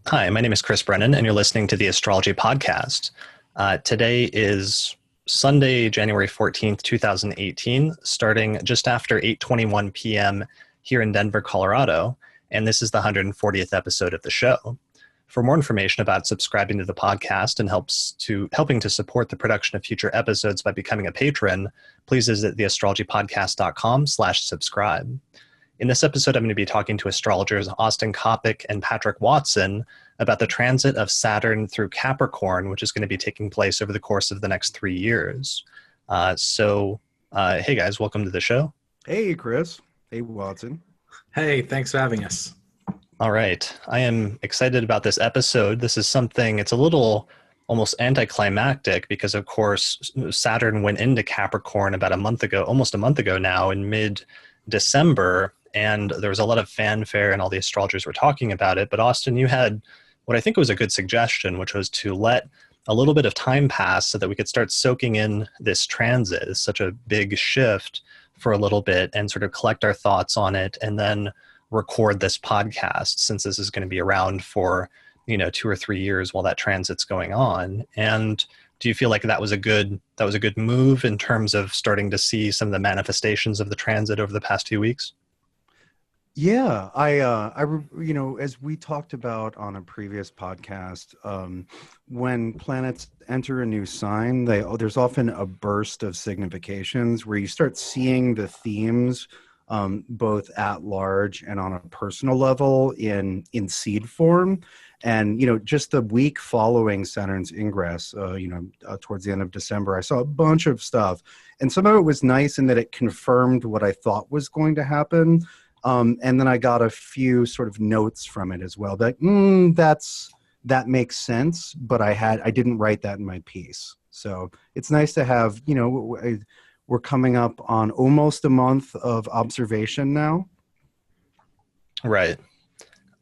Hi, my name is Chris Brennan, and you're listening to the Astrology Podcast. Today is Sunday, January 14th, 2018, starting just after 8:21 p.m. here in Denver, Colorado, and this is the 140th episode of the show. For more information about subscribing to the podcast and helping to support the production of future episodes by becoming a patron, please visit theastrologypodcast.com/subscribe. In this episode, I'm going to be talking to astrologers Austin Coppock and Patrick Watson about the transit of Saturn through Capricorn, which is going to be taking place over the course of the next 3 years. Hey guys, welcome to the show. Hey, Chris. Hey, Watson. Hey, thanks for having us. All right. I am excited about this episode. This is something, it's a little almost anticlimactic because, of course, Saturn went into Capricorn about almost a month ago now in mid-December. And there was a lot of fanfare and all the astrologers were talking about it. But Austin, you had what I think was a good suggestion, which was to let a little bit of time pass so that we could start soaking in this transit. It's such a big shift for a little bit and sort of collect our thoughts on it and then record this podcast, since this is going to be around for, 2 or 3 years while that transit's going on. And do you feel like that was a good move in terms of starting to see some of the manifestations of the transit over the past few weeks? Yeah, as we talked about on a previous podcast, when planets enter a new sign, there's often a burst of significations where you start seeing the themes both at large and on a personal level in seed form. And, just the week following Saturn's ingress, towards the end of December, I saw a bunch of stuff. And some of it was nice in that it confirmed what I thought was going to happen. And then I got a few sort of notes from it as well. That that makes sense, but I didn't write that in my piece. So it's nice to have, we're coming up on almost a month of observation now. Right.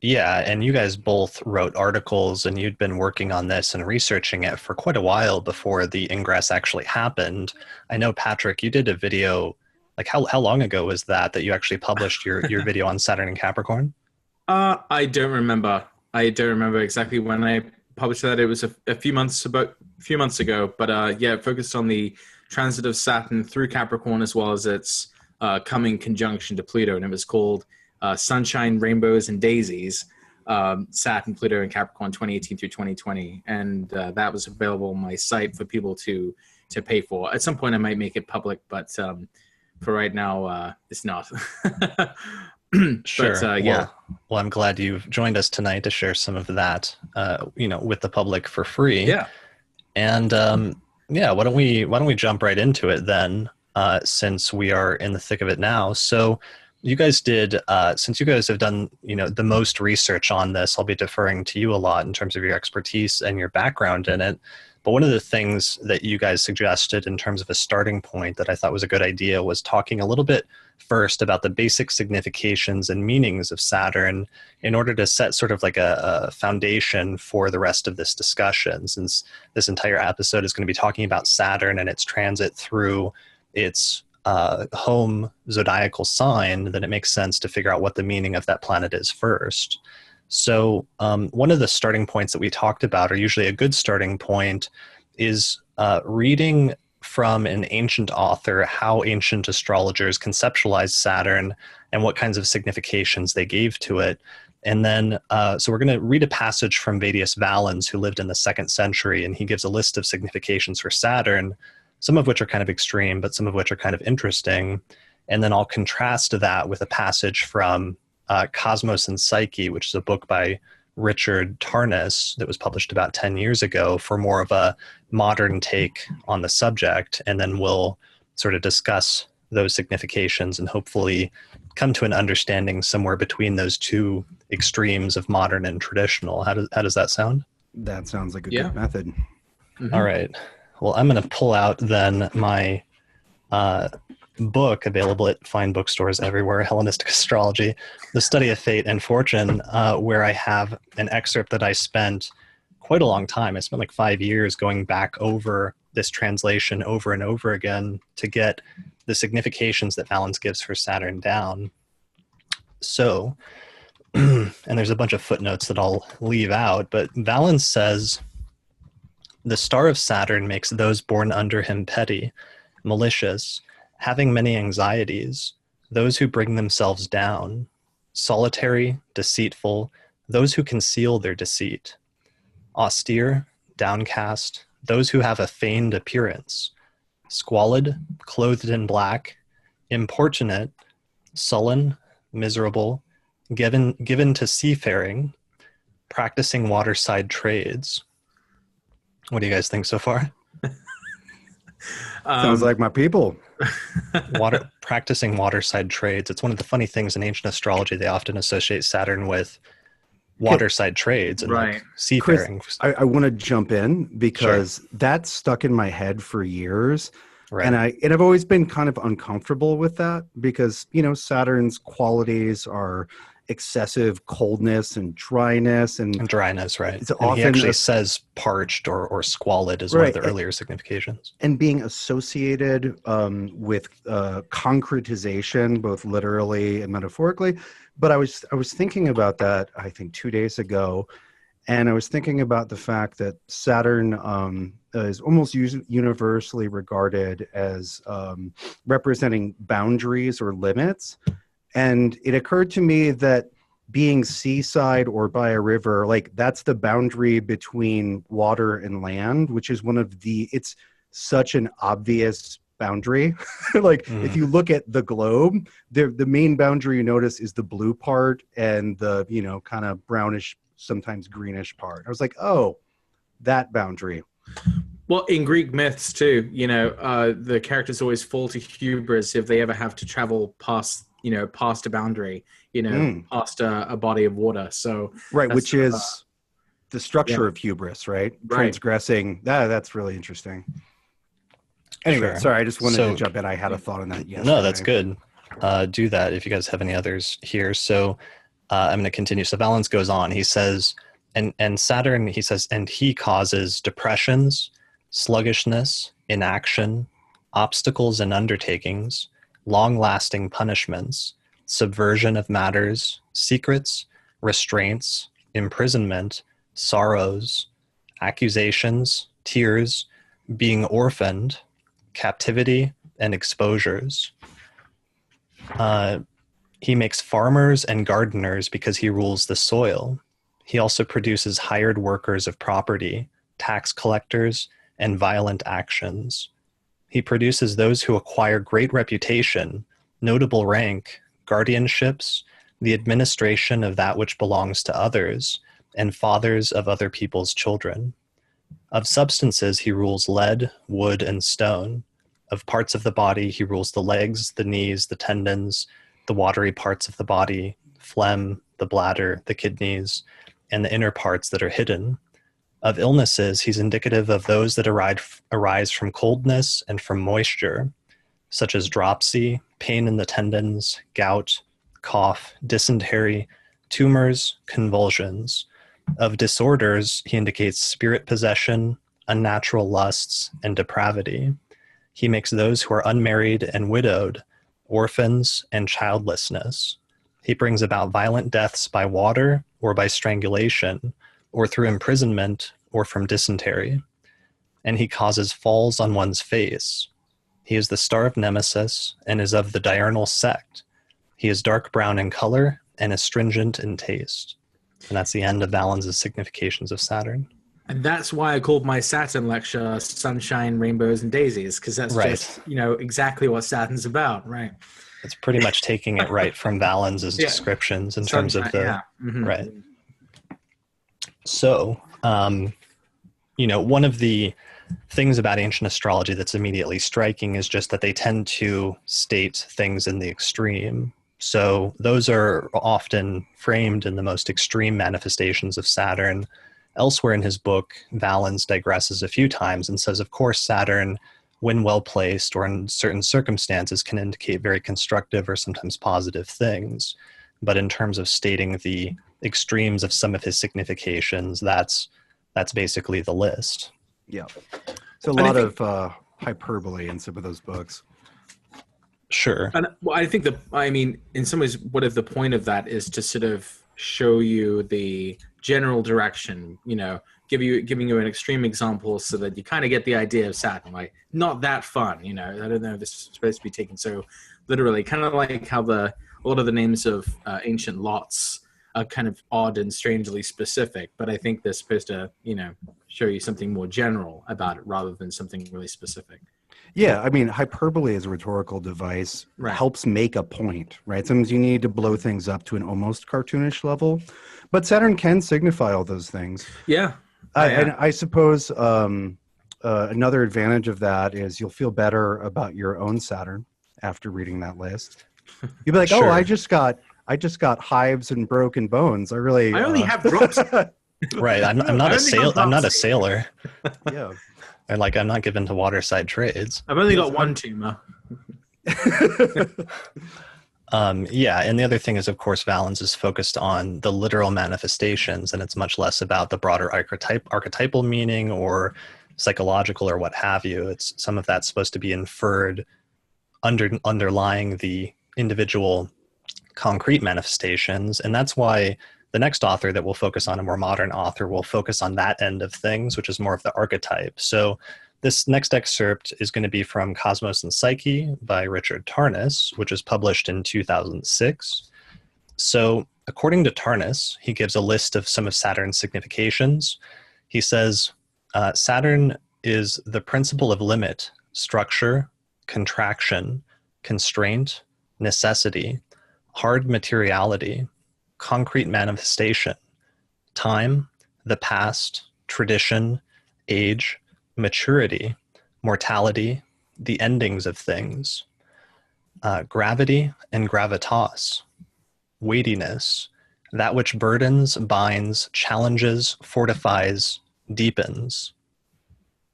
Yeah, and you guys both wrote articles and you'd been working on this and researching it for quite a while before the ingress actually happened. I know, Patrick, you did a video. Like how long ago was that you actually published your video on Saturn and Capricorn? I don't remember. Exactly when I published that. It was a few months ago. But it focused on the transit of Saturn through Capricorn as well as its coming conjunction to Pluto, and it was called Sunshine, Rainbows, and Daisies: Saturn, Pluto, and Capricorn 2018 through 2020, and that was available on my site for people to pay for. At some point, I might make it public, but for right now, it's not. Sure. But, yeah. Well, I'm glad you've joined us tonight to share some of that, with the public for free. Yeah. And why don't we jump right into it then, since we are in the thick of it now. So you guys did, since you guys have done, the most research on this, I'll be deferring to you a lot in terms of your expertise and your background in it. But one of the things that you guys suggested in terms of a starting point that I thought was a good idea was talking a little bit first about the basic significations and meanings of Saturn in order to set sort of like a foundation for the rest of this discussion, since this entire episode is going to be talking about Saturn and its transit through its home zodiacal sign. Then it makes sense to figure out what the meaning of that planet is first. So one of the starting points that we talked about, or usually a good starting point, is reading from an ancient author how ancient astrologers conceptualized Saturn and what kinds of significations they gave to it. And then, so we're going to read a passage from Vettius Valens, who lived in the 2nd century, and he gives a list of significations for Saturn, some of which are kind of extreme, but some of which are kind of interesting. And then I'll contrast that with a passage from Cosmos and Psyche, which is a book by Richard Tarnas that was published about 10 years ago for more of a modern take on the subject. And then we'll sort of discuss those significations and hopefully come to an understanding somewhere between those two extremes of modern and traditional. How does that sound? That sounds like a good method. Mm-hmm. All right. Well, I'm going to pull out then my book, available at fine bookstores everywhere, Hellenistic Astrology, The Study of Fate and Fortune, where I have an excerpt that I spent quite a long time. I spent like 5 years going back over this translation over and over again to get the significations that Valens gives for Saturn down. So and there's a bunch of footnotes that I'll leave out, but Valens says, the star of Saturn makes those born under him petty, malicious, having many anxieties, those who bring themselves down, solitary, deceitful, those who conceal their deceit, austere, downcast, those who have a feigned appearance, squalid, clothed in black, importunate, sullen, miserable, given to seafaring, practicing waterside trades. What do you guys think so far? Sounds like my people. Practicing waterside trades. It's one of the funny things in ancient astrology. They often associate Saturn with waterside trades and Right. like seafaring. Chris, I want to jump in because that's stuck in my head for years. Right. And I've always been kind of uncomfortable with that because, you know, Saturn's qualities are excessive coldness and dryness and dryness, right? It's And often he actually says parched or squalid is one of the earlier significations. And being associated with concretization, both literally and metaphorically. But I was thinking about that, I think 2 days ago, and I was thinking about the fact that Saturn is almost universally regarded as representing boundaries or limits. And it occurred to me that being seaside or by a river, like that's the boundary between water and land, which is it's such an obvious boundary. Like if you look at the globe, the main boundary you notice is the blue part and the, you know, kind of brownish, sometimes greenish part. I was like, oh, that boundary. Well, in Greek myths too, you know, the characters always fall to hubris if they ever have to travel past a boundary, you know, past a body of water. So right, which is the structure of hubris, right? Transgressing. That's really interesting. Anyway, sorry, I just wanted to jump in. I had a thought on that yesterday. No, that's good. Do that if you guys have any others here. So I'm going to continue. So Valens goes on. He says, and Saturn, he says, and he causes depressions, sluggishness, inaction, obstacles in undertakings, long-lasting punishments, subversion of matters, secrets, restraints, imprisonment, sorrows, accusations, tears, being orphaned, captivity, and exposures. He makes farmers and gardeners because he rules the soil. He also produces hired workers of property, tax collectors, and violent actions. He produces those who acquire great reputation, notable rank, guardianships, the administration of that which belongs to others, and fathers of other people's children. Of substances he rules lead, wood, and stone. Of parts of the body he rules the legs, the knees, the tendons, the watery parts of the body, phlegm, the bladder, the kidneys, and the inner parts that are hidden. Of illnesses, he's indicative of those that arise from coldness and from moisture, such as dropsy, pain in the tendons, gout, cough, dysentery, tumors, convulsions. Of disorders, he indicates spirit possession, unnatural lusts, and depravity. He makes those who are unmarried and widowed, orphans, and childlessness. He brings about violent deaths by water or by strangulation, or through imprisonment, or from dysentery. And he causes falls on one's face. He is the star of Nemesis, and is of the diurnal sect. He is dark brown in color, and astringent in taste. And that's the end of Valens' Significations of Saturn. And that's why I called my Saturn lecture Sunshine, Rainbows, and Daisies, because that's just, you know, exactly what Saturn's about, right? It's pretty much taking it right from Valens' descriptions in terms of the... Right. So, you know, one of the things about ancient astrology that's immediately striking is just that they tend to state things in the extreme. So those are often framed in the most extreme manifestations of Saturn. Elsewhere in his book, Valens digresses a few times and says, of course, Saturn, when well placed or in certain circumstances, can indicate very constructive or sometimes positive things. But in terms of stating the extremes of some of his significations, that's basically the list. Yeah. It's a lot of hyperbole in some of those books. Sure. And well, I think in some ways, what if the point of that is to sort of show you the general direction, giving you an extreme example so that you kind of get the idea of Saturn, like not that fun, I don't know if this is supposed to be taken so literally, kind of like how a lot of the names of ancient lots are kind of odd and strangely specific, but I think they're supposed to, show you something more general about it rather than something really specific. Yeah, I mean, hyperbole as a rhetorical device helps make a point, right? Sometimes you need to blow things up to an almost cartoonish level, but Saturn can signify all those things. Yeah. And I suppose another advantage of that is you'll feel better about your own Saturn after reading that list. You'll be like, Sure. "Oh, I just got hives and broken bones. I only have drops." Right. I'm not a sailor. Yeah. And I'm not given to waterside trades. I've only got one tumor. Yeah, and the other thing is, of course, Valens is focused on the literal manifestations, and it's much less about the broader archetypal meaning or psychological or what have you. It's some of that's supposed to be inferred underlying the individual concrete manifestations, and that's why the next author that we'll focus on, a more modern author, will focus on that end of things, which is more of the archetype. So this next excerpt is going to be from Cosmos and Psyche by Richard Tarnas, which was published in 2006. So according to Tarnas, he gives a list of some of Saturn's significations. He says, Saturn is the principle of limit, structure, contraction, constraint, necessity, hard materiality, concrete manifestation, time, the past, tradition, age, maturity, mortality, the endings of things, gravity and gravitas, weightiness, that which burdens, binds, challenges, fortifies, deepens,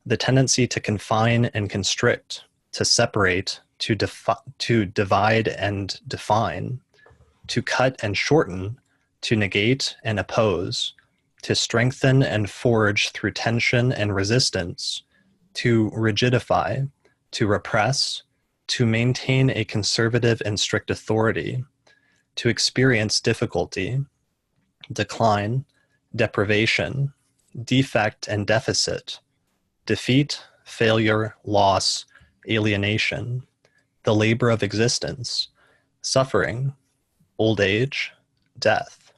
the tendency to confine and constrict, to separate, to divide and define, to cut and shorten, to negate and oppose, to strengthen and forge through tension and resistance, to rigidify, to repress, to maintain a conservative and strict authority, to experience difficulty, decline, deprivation, defect and deficit, defeat, failure, loss, alienation, the labor of existence, suffering, old age, death,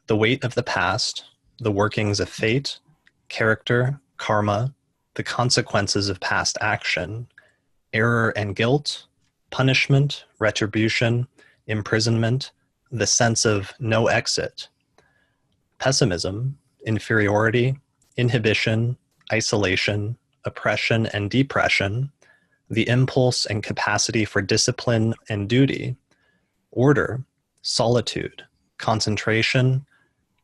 the weight of the past, the workings of fate, character, karma, the consequences of past action, error and guilt, punishment, retribution, imprisonment, the sense of no exit, pessimism, inferiority, inhibition, isolation, oppression and depression, the impulse and capacity for discipline and duty, order, solitude, concentration,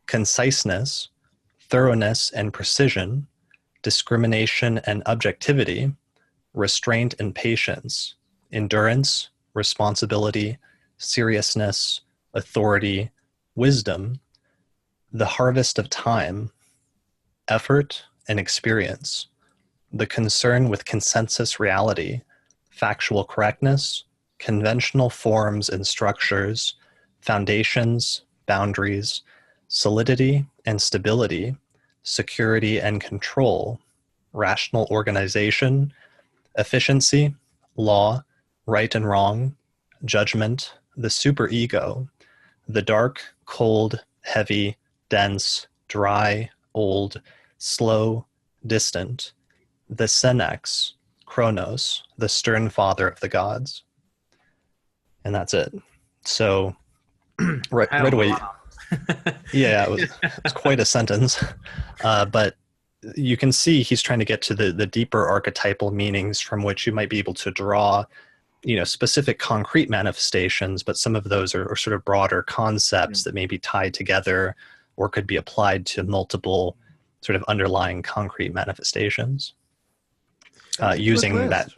conciseness, thoroughness and precision, discrimination and objectivity, restraint and patience, endurance, responsibility, seriousness, authority, wisdom, the harvest of time, effort and experience, the concern with consensus reality, factual correctness, conventional forms and structures, foundations, boundaries, solidity and stability, security and control, rational organization, efficiency, law, right and wrong, judgment, the superego, the dark, cold, heavy, dense, dry, old, slow, distant, the senex, Chronos, the stern father of the gods. And that's it. So right away, yeah, it was quite a sentence. But you can see he's trying to get to the deeper archetypal meanings from which you might be able to draw, specific concrete manifestations, but some of those are sort of broader concepts that may be tied together or could be applied to multiple sort of underlying concrete manifestations. Using that.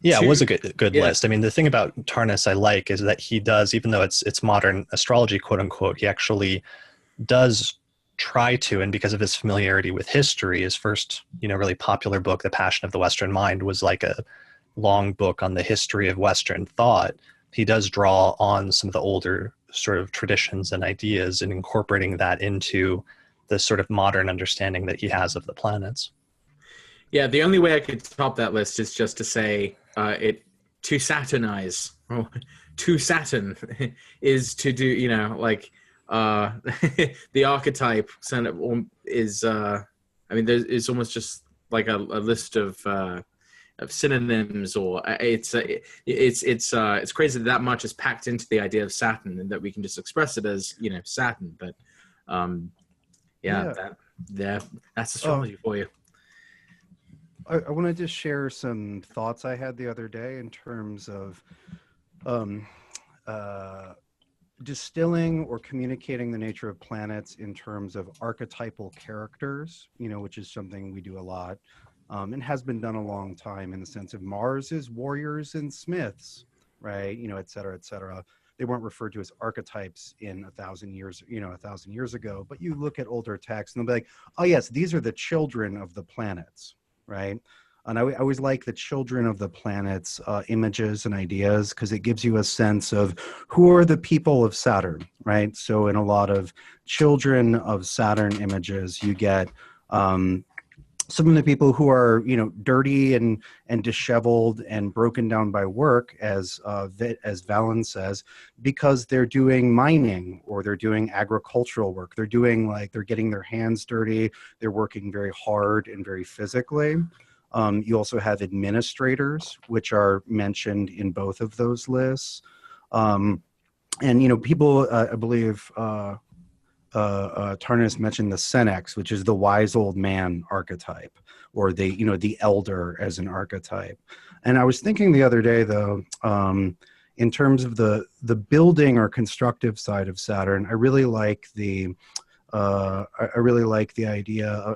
Yeah, it was a good list. I mean, the thing about Tarnas I like is that he does, even though it's modern astrology, quote unquote, he actually does try to, and because of his familiarity with history, his first, really popular book, The Passion of the Western Mind, was like a long book on the history of Western thought. He does draw on some of the older sort of traditions and ideas and incorporating that into the sort of modern understanding that he has of the planets. Yeah, the only way I could top that list is just to say to Saturnize, or to Saturn is to do, the archetype is, it's almost just like a list of synonyms, or it's crazy that much is packed into the idea of Saturn, and that we can just express it as, Saturn. But that's astrology for you. I want to just share some thoughts I had the other day in terms of distilling or communicating the nature of planets in terms of archetypal characters, which is something we do a lot, and has been done a long time, in the sense of Mars is warriors and smiths, right? Et cetera, et cetera. They weren't referred to as archetypes in 1,000 years, 1,000 years ago, but you look at older texts and they'll be like, oh yes, these are the children of the planets. Right. And I always like the children of the planets images and ideas, because it gives you a sense of who are the people of Saturn. Right. So in a lot of children of Saturn images, you get some of the people who are, dirty and disheveled and broken down by work, as Valen says, because they're doing mining or they're doing agricultural work. They're getting their hands dirty. They're working very hard and very physically. You also have administrators, which are mentioned in both of those lists. And, people, I believe, Tarnas mentioned the Senex, which is the wise old man archetype, or the elder as an archetype. And I was thinking the other day, though, in terms of the building or constructive side of Saturn, I really like the idea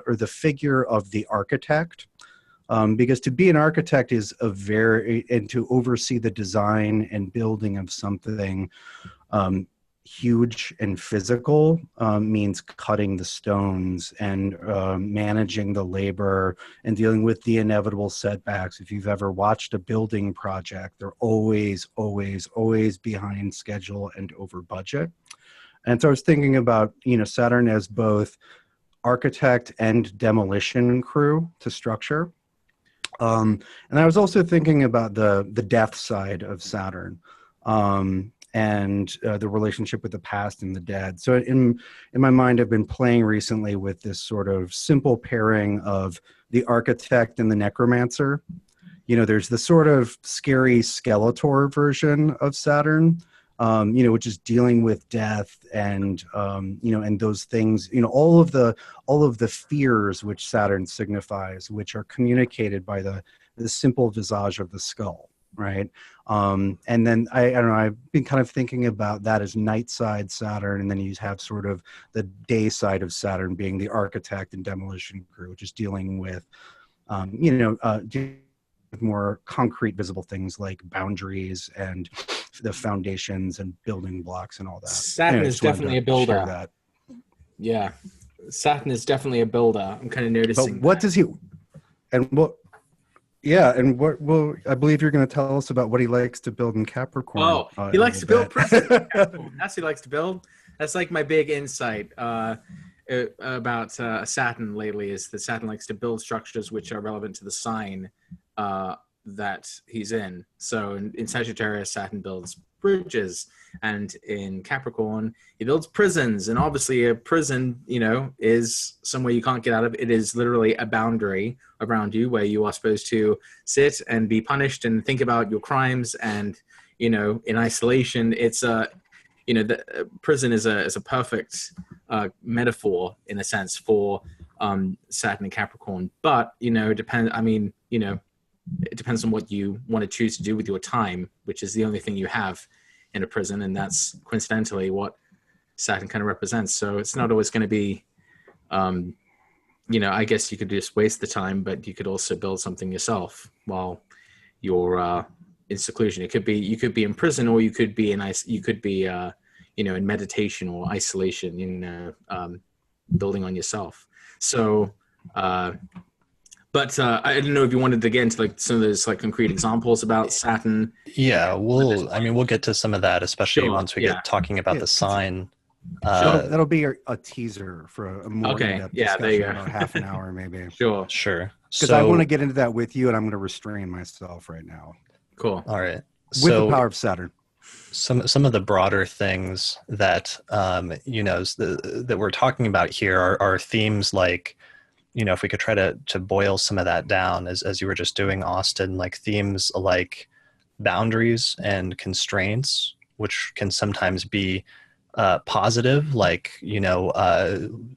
or the figure of the architect. Because to be an architect is and to oversee the design and building of something huge and physical means cutting the stones and managing the labor and dealing with the inevitable setbacks. If you've ever watched a building project, they're always, always, always behind schedule and over budget. And so I was thinking about, Saturn as both architect and demolition crew to structure. And I was also thinking about the death side of Saturn. And the relationship with the past and the dead. So in my mind, I've been playing recently with this sort of simple pairing of the architect and the necromancer. There's the sort of scary Skeletor version of Saturn, which is dealing with death and and those things. All of the fears which Saturn signifies, which are communicated by the simple visage of the skull. Right. And then I don't know, I've been kind of thinking about that as night side Saturn. And then you have sort of the day side of Saturn being the architect and demolition crew, just dealing with, more concrete, visible things like boundaries and the foundations and building blocks and all that. Saturn is definitely a builder. Yeah. Saturn is definitely a builder. I'm kind of noticing. But what does he, and what, yeah, and well, I believe you're going to tell us about what he likes to build in Capricorn. Oh, he likes to build prisons in Capricorn. That's what he likes to build. That's like my big insight about Saturn lately, is that Saturn likes to build structures which are relevant to the sign that he's in. So in Sagittarius, Saturn builds bridges, and in Capricorn, he builds prisons. And obviously a prison, is somewhere you can't get out of. It is literally a boundary around you where you are supposed to sit and be punished and think about your crimes. And, in isolation, it's the prison is a perfect metaphor in a sense for Saturn and Capricorn. But, it depends. It depends on what you want to choose to do with your time, which is the only thing you have in a prison, and that's coincidentally what Saturn kind of represents. So it's not always going to be, I guess you could just waste the time, but you could also build something yourself while you're in seclusion. You could be in prison, or you could be in meditation or isolation, building on yourself. So But I didn't know if you wanted to get into like some of those like concrete examples about Saturn. Yeah, we'll get to some of that, especially Sure, once we yeah. get talking about the sign. That'll be a teaser for a more Okay, in-depth yeah, there you discussion, go. about half an hour maybe. Sure. Sure. Because I want to get into that with you, and I'm going to restrain myself right now. Cool. All right. With the power of Saturn. Some of the broader things that that we're talking about here are themes like, if we could try to boil some of that down, as you were just doing, Austin, like themes like boundaries and constraints, which can sometimes be positive, like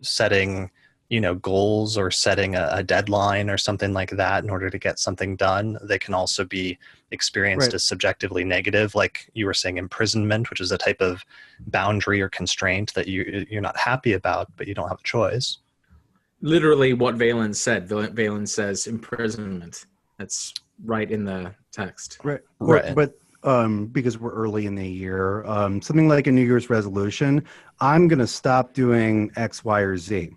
setting goals or setting a deadline or something like that in order to get something done. They can also be experienced as subjectively negative, like you were saying, imprisonment, which is a type of boundary or constraint that you're not happy about, but you don't have a choice. Literally what Valen said. Valen says imprisonment. That's right in the text. Right. Right. But because we're early in the year, something like a New Year's resolution, I'm going to stop doing X, Y, or Z.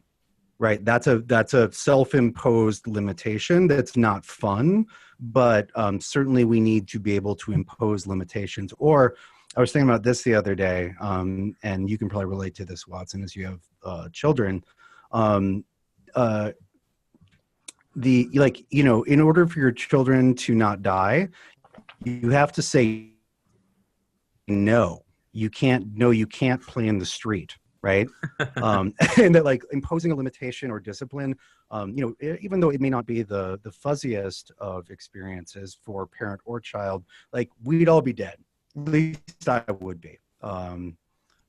Right. That's a self-imposed limitation that's not fun, but certainly we need to be able to impose limitations. Or I was thinking about this the other day, and you can probably relate to this, Watson, as you have children. In order for your children to not die, you have to say no. You can't play in the street. Right. And that, like, imposing a limitation or discipline, even though it may not be the fuzziest of experiences for parent or child, like, we'd all be dead. At least I would be.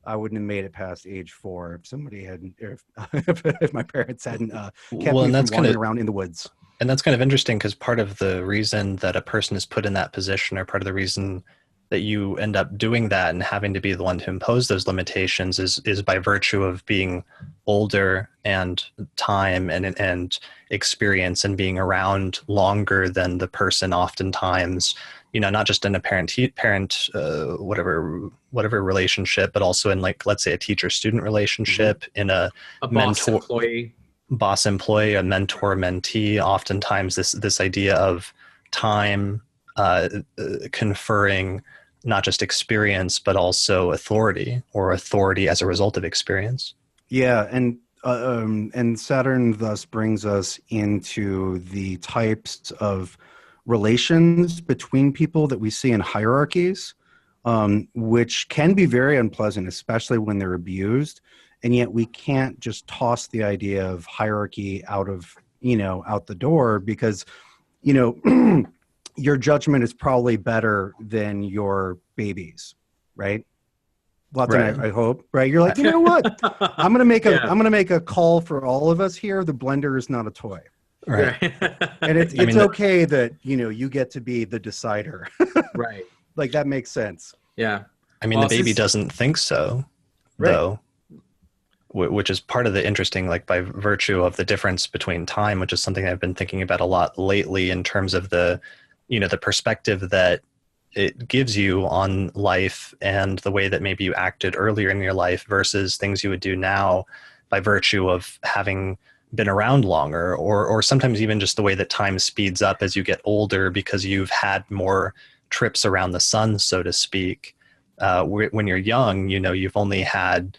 I wouldn't have made it past age 4 if somebody hadn't, if my parents hadn't kept me from wandering around in the woods. And that's kind of interesting, because part of the reason that a person is put in that position, or part of the reason that you end up doing that and having to be the one to impose those limitations is by virtue of being older and time and experience and being around longer than the person, oftentimes, not just in a parent whatever relationship, but also in, like, let's say, a teacher-student relationship, in a boss employee, a mentor mentee. Oftentimes this idea of time conferring not just experience, but also authority, or authority as a result of experience. Yeah. And Saturn thus brings us into the types of relations between people that we see in hierarchies, which can be very unpleasant, especially when they're abused. And yet we can't just toss the idea of hierarchy out the door, because, your judgment is probably better than your baby's, right? Watson, right. I hope, right? You're like, you know what? I'm gonna make a call for all of us here. The blender is not a toy, right? And it's okay that you get to be the decider, right? Like, that makes sense. Yeah. The baby doesn't think so, right, though, which is part of the interesting, like, by virtue of the difference between time, which is something I've been thinking about a lot lately, in terms of the perspective that it gives you on life and the way that maybe you acted earlier in your life versus things you would do now by virtue of having been around longer, or sometimes even just the way that time speeds up as you get older, because you've had more trips around the sun, so to speak. When you're young, you've only had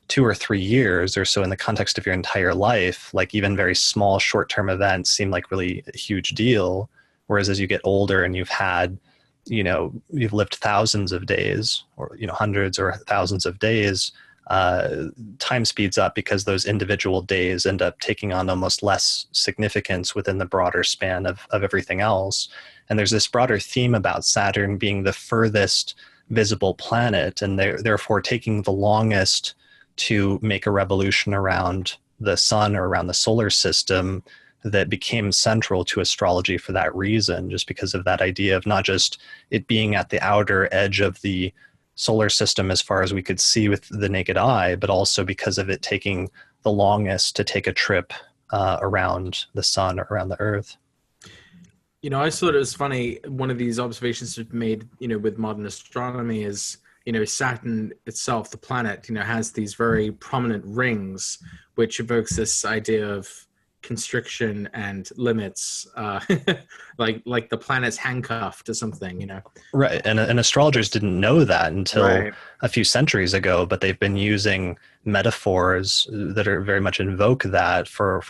2 or 3 years or so in the context of your entire life. Like, even very small short-term events seem like really a huge deal. Whereas as you get older and you've had, you've lived thousands of days, or, hundreds or thousands of days, time speeds up, because those individual days end up taking on almost less significance within the broader span of everything else. And there's this broader theme about Saturn being the furthest visible planet, and therefore taking the longest to make a revolution around the sun or around the solar system, that became central to astrology for that reason, just because of that idea of not just it being at the outer edge of the solar system as far as we could see with the naked eye, but also because of it taking the longest to take a trip around the sun or around the earth. I thought it was funny. One of these observations we've made, with modern astronomy is, Saturn itself, the planet, has these very prominent rings, which evokes this idea of constriction and limits, like the planet's handcuffed to something, you know. Right, and astrologers didn't know that until Right. a few centuries ago, but they've been using metaphors that are very much invoke that for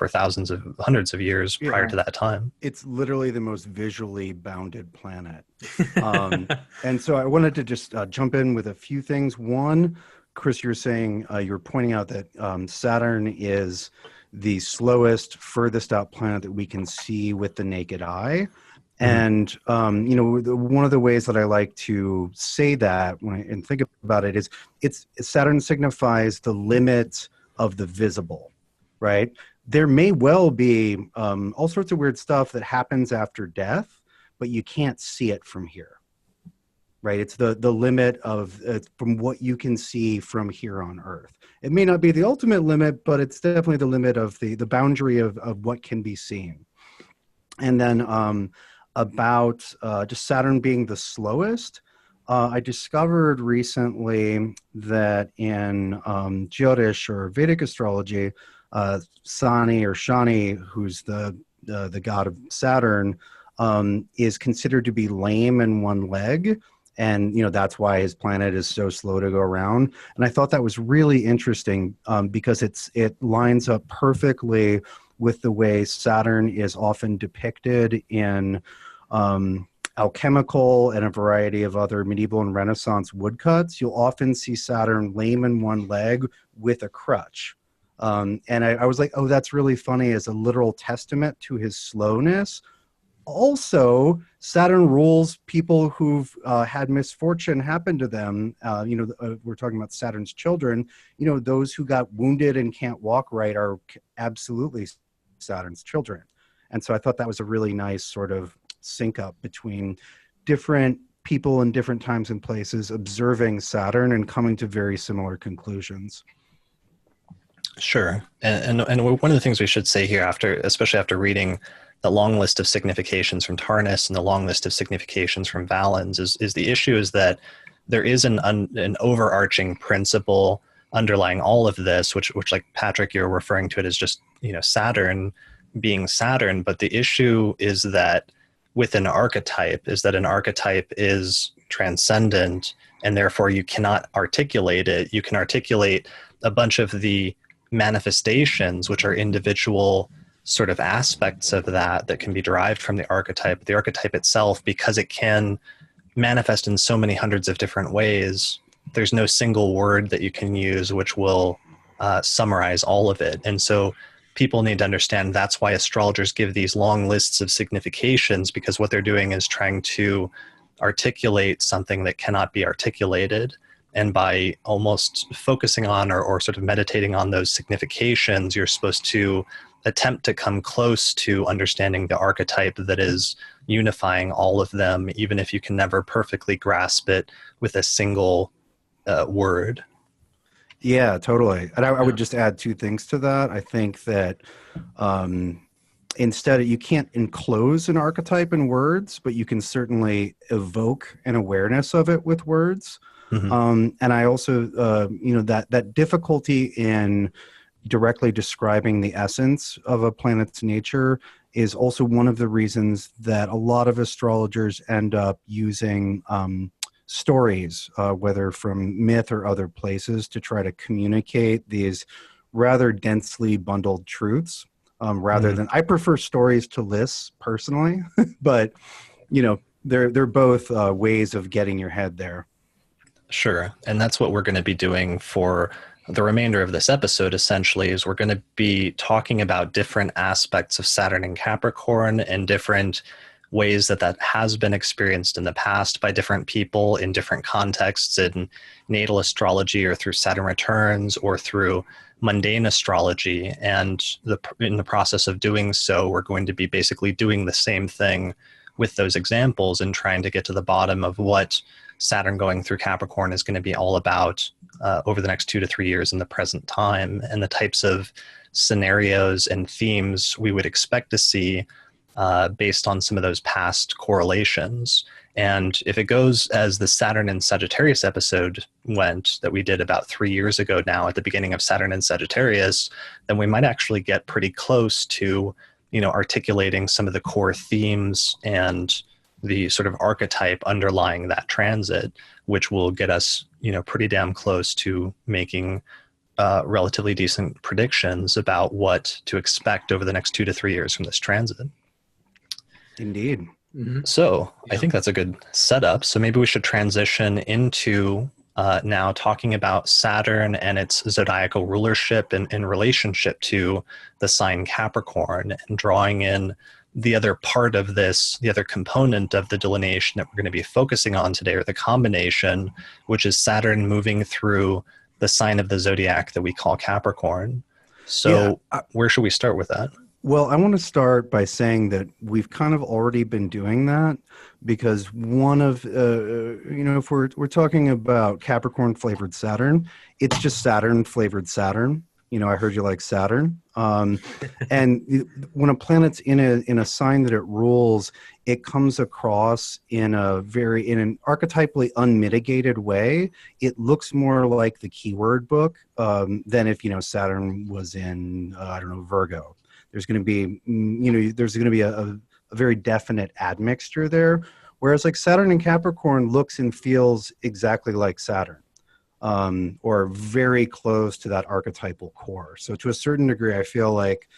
hundreds of years prior to that time. It's literally the most visually bounded planet. And so I wanted to just jump in with a few things. One, Chris, you're saying, you're pointing out that Saturn is the slowest, furthest out planet that we can see with the naked eye. And, one of the ways that I like to say that and think about it is Saturn signifies the limit of the visible, right? There may well be all sorts of weird stuff that happens after death, but you can't see it from here, right? It's the limit of from what you can see from here on Earth. It may not be the ultimate limit, but it's definitely the limit of the boundary of what can be seen. And then about just Saturn being the slowest, I discovered recently that in Jyotish or Vedic astrology, Shani, who's the god of Saturn, is considered to be lame in one leg. And, that's why his planet is so slow to go around. And I thought that was really interesting because it lines up perfectly with the way Saturn is often depicted in alchemical and a variety of other medieval and Renaissance woodcuts. You'll often see Saturn lame in one leg with a crutch. And I was like, oh, that's really funny as a literal testament to his slowness. Also, Saturn rules people who've had misfortune happen to them. We're talking about Saturn's children. Those who got wounded and can't walk right are absolutely Saturn's children. And so I thought that was a really nice sort of sync up between different people in different times and places observing Saturn and coming to very similar conclusions. Sure. And one of the things we should say here, especially after reading the long list of significations from Tarnas and the long list of significations from Valens, is the issue is that there is an overarching principle underlying all of this, which like Patrick, you're referring to it as just, Saturn being Saturn. But the issue is that with an archetype is transcendent, and therefore you cannot articulate it. You can articulate a bunch of the manifestations, which are individual sort of aspects of that can be derived from the archetype. The archetype itself, because it can manifest in so many hundreds of different ways, there's no single word that you can use which will summarize all of it. And so people need to understand that's why astrologers give these long lists of significations, because what they're doing is trying to articulate something that cannot be articulated. And by almost focusing on or sort of meditating on those significations, you're supposed to attempt to come close to understanding the archetype that is unifying all of them, even if you can never perfectly grasp it with a single word. Yeah, totally. And I would just add two things to that. I think that instead, you can't enclose an archetype in words, but you can certainly evoke an awareness of it with words. Mm-hmm. And I also, that difficulty in directly describing the essence of a planet's nature is also one of the reasons that a lot of astrologers end up using stories, whether from myth or other places, to try to communicate these rather densely bundled truths. Rather than, I prefer stories to lists personally, but they're both ways of getting your head there. Sure. And that's what we're going to be doing for the remainder of this episode, essentially, is we're going to be talking about different aspects of Saturn and Capricorn and different ways that has been experienced in the past by different people in different contexts, in natal astrology or through Saturn returns or through mundane astrology. And in the process of doing so, we're going to be basically doing the same thing with those examples and trying to get to the bottom of what Saturn going through Capricorn is going to be all about over the next 2 to 3 years in the present time, and the types of scenarios and themes we would expect to see based on some of those past correlations. And if it goes as the Saturn and Sagittarius episode went, that we did about 3 years ago now at the beginning of Saturn and Sagittarius, then we might actually get pretty close to, articulating some of the core themes and the sort of archetype underlying that transit, which will get us, pretty damn close to making relatively decent predictions about what to expect over the next 2 to 3 years from this transit. Indeed. Mm-hmm. So I think that's a good setup. So maybe we should transition into now talking about Saturn and its zodiacal rulership in relationship to the sign Capricorn, and drawing in the other part of this, the other component of the delineation that we're going to be focusing on today, or the combination, which is Saturn moving through the sign of the zodiac that we call Capricorn. So where should we start with that? Well, I want to start by saying that we've kind of already been doing that, because one of, if we're talking about Capricorn flavored Saturn, it's just Saturn flavored Saturn. I heard you like Saturn. And when a planet's in a sign that it rules, it comes across in an archetypally unmitigated way. It looks more like the keyword book than if, Saturn was in, Virgo. There's going to be, a very definite admixture there. Whereas like Saturn in Capricorn looks and feels exactly like Saturn, or very close to that archetypal core. So to a certain degree, I feel like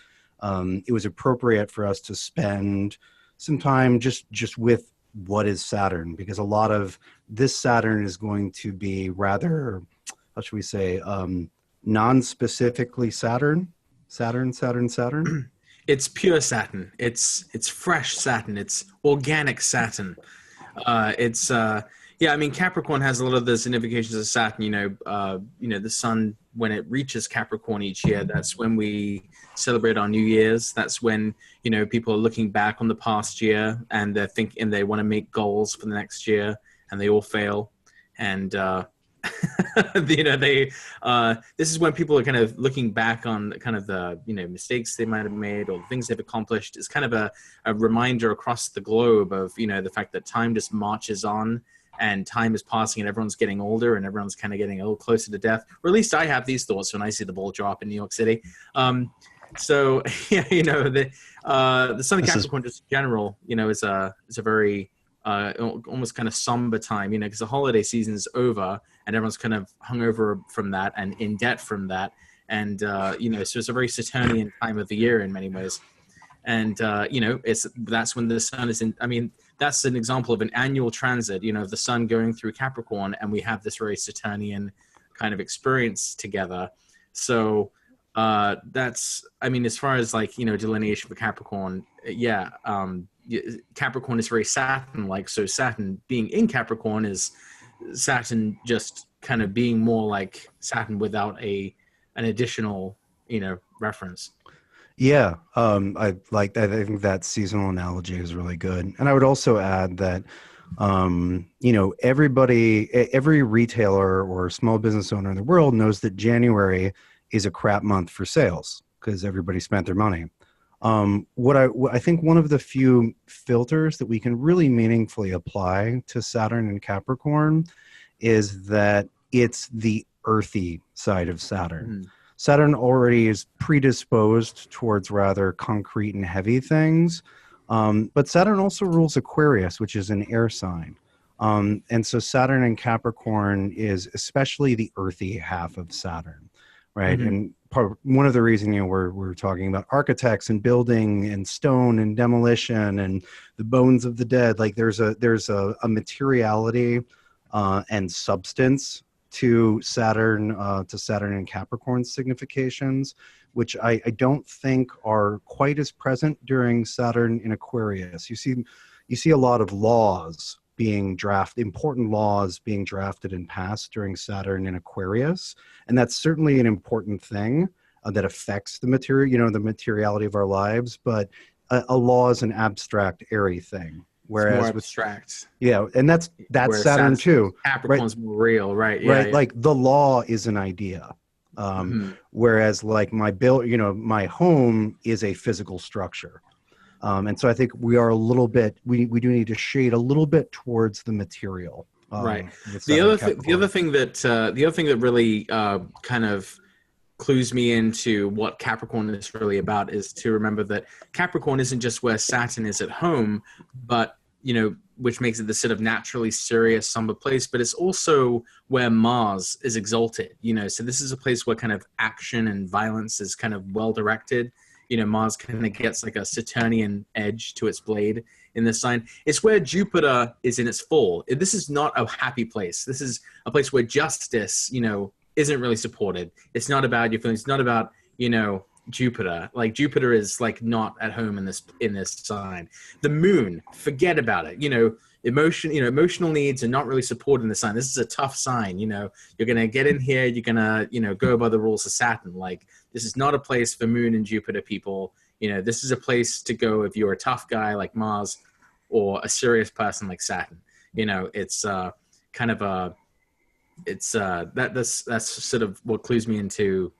it was appropriate for us to spend some time just with what is Saturn, because a lot of this Saturn is going to be rather, how should we say, non-specifically Saturn. It's pure Saturn. It's fresh Saturn. It's organic Saturn. Capricorn has a lot of the significations of Saturn. The sun, when it reaches Capricorn each year, that's when we celebrate our New Year's. That's when, people are looking back on the past year, and they want to make goals for the next year, and they all fail. And, this is when people are kind of looking back on kind of the, mistakes they might have made or the things they've accomplished. It's kind of a reminder across the globe of, the fact that time just marches on, and time is passing, and everyone's getting older, and everyone's kind of getting a little closer to death. Or at least I have these thoughts when I see the ball drop in New York City. The sun in Capricorn just in general, is a very almost kind of somber time, because the holiday season's over and everyone's kind of hungover from that and in debt from that. And, so it's a very Saturnian time of the year in many ways. And, that's when the sun is that's an example of an annual transit, the sun going through Capricorn, and we have this very Saturnian kind of experience together. So that's, as far as delineation for Capricorn, Capricorn is very Saturn-like. So Saturn being in Capricorn is Saturn just kind of being more like Saturn without an additional, reference. Yeah, I like that. I think that seasonal analogy is really good. And I would also add that, every retailer or small business owner in the world knows that January is a crap month for sales because everybody spent their money. What I think one of the few filters that we can really meaningfully apply to Saturn and Capricorn is that it's the earthy side of Saturn. Mm. Saturn already is predisposed towards rather concrete and heavy things. But Saturn also rules Aquarius, which is an air sign. And so Saturn and Capricorn is especially the earthy half of Saturn, right? Mm-hmm. And one of the reasons, we're talking about architects and building and stone and demolition and the bones of the dead. Like there's a materiality and substance to Saturn and Capricorn significations, which I don't think are quite as present during Saturn in Aquarius. You see a lot of laws being drafted, important laws being drafted and passed during Saturn in Aquarius, and that's certainly an important thing that affects the material, the materiality of our lives. But a law is an abstract, airy thing. Whereas it's more abstract. And that's Saturn too. Capricorn's more real, right? Yeah, right. Yeah. Like the law is an idea. Whereas like my home is a physical structure. And so I think we are a little bit, we do need to shade a little bit towards the material. Right. The other thing that really kind of clues me into what Capricorn is really about is to remember that Capricorn isn't just where Saturn is at home, but, which makes it the sort of naturally serious, somber place, but it's also where Mars is exalted, so this is a place where kind of action and violence is kind of well directed. Mars kind of gets like a Saturnian edge to its blade in this sign. It's where Jupiter is in its full. This is not a happy place. This is a place where justice, isn't really supported. It's not about your feelings. It's not about, Jupiter. Like Jupiter is like not at home in this sign. The moon, forget about it. Emotional needs are not really supported in the sign. This is a tough sign. You're gonna get in here. You're gonna, go by the rules of Saturn. Like this is not a place for Moon and Jupiter people. This is a place to go if you're a tough guy like Mars, or a serious person like Saturn. It's kind of a. It's that's sort of what clues me into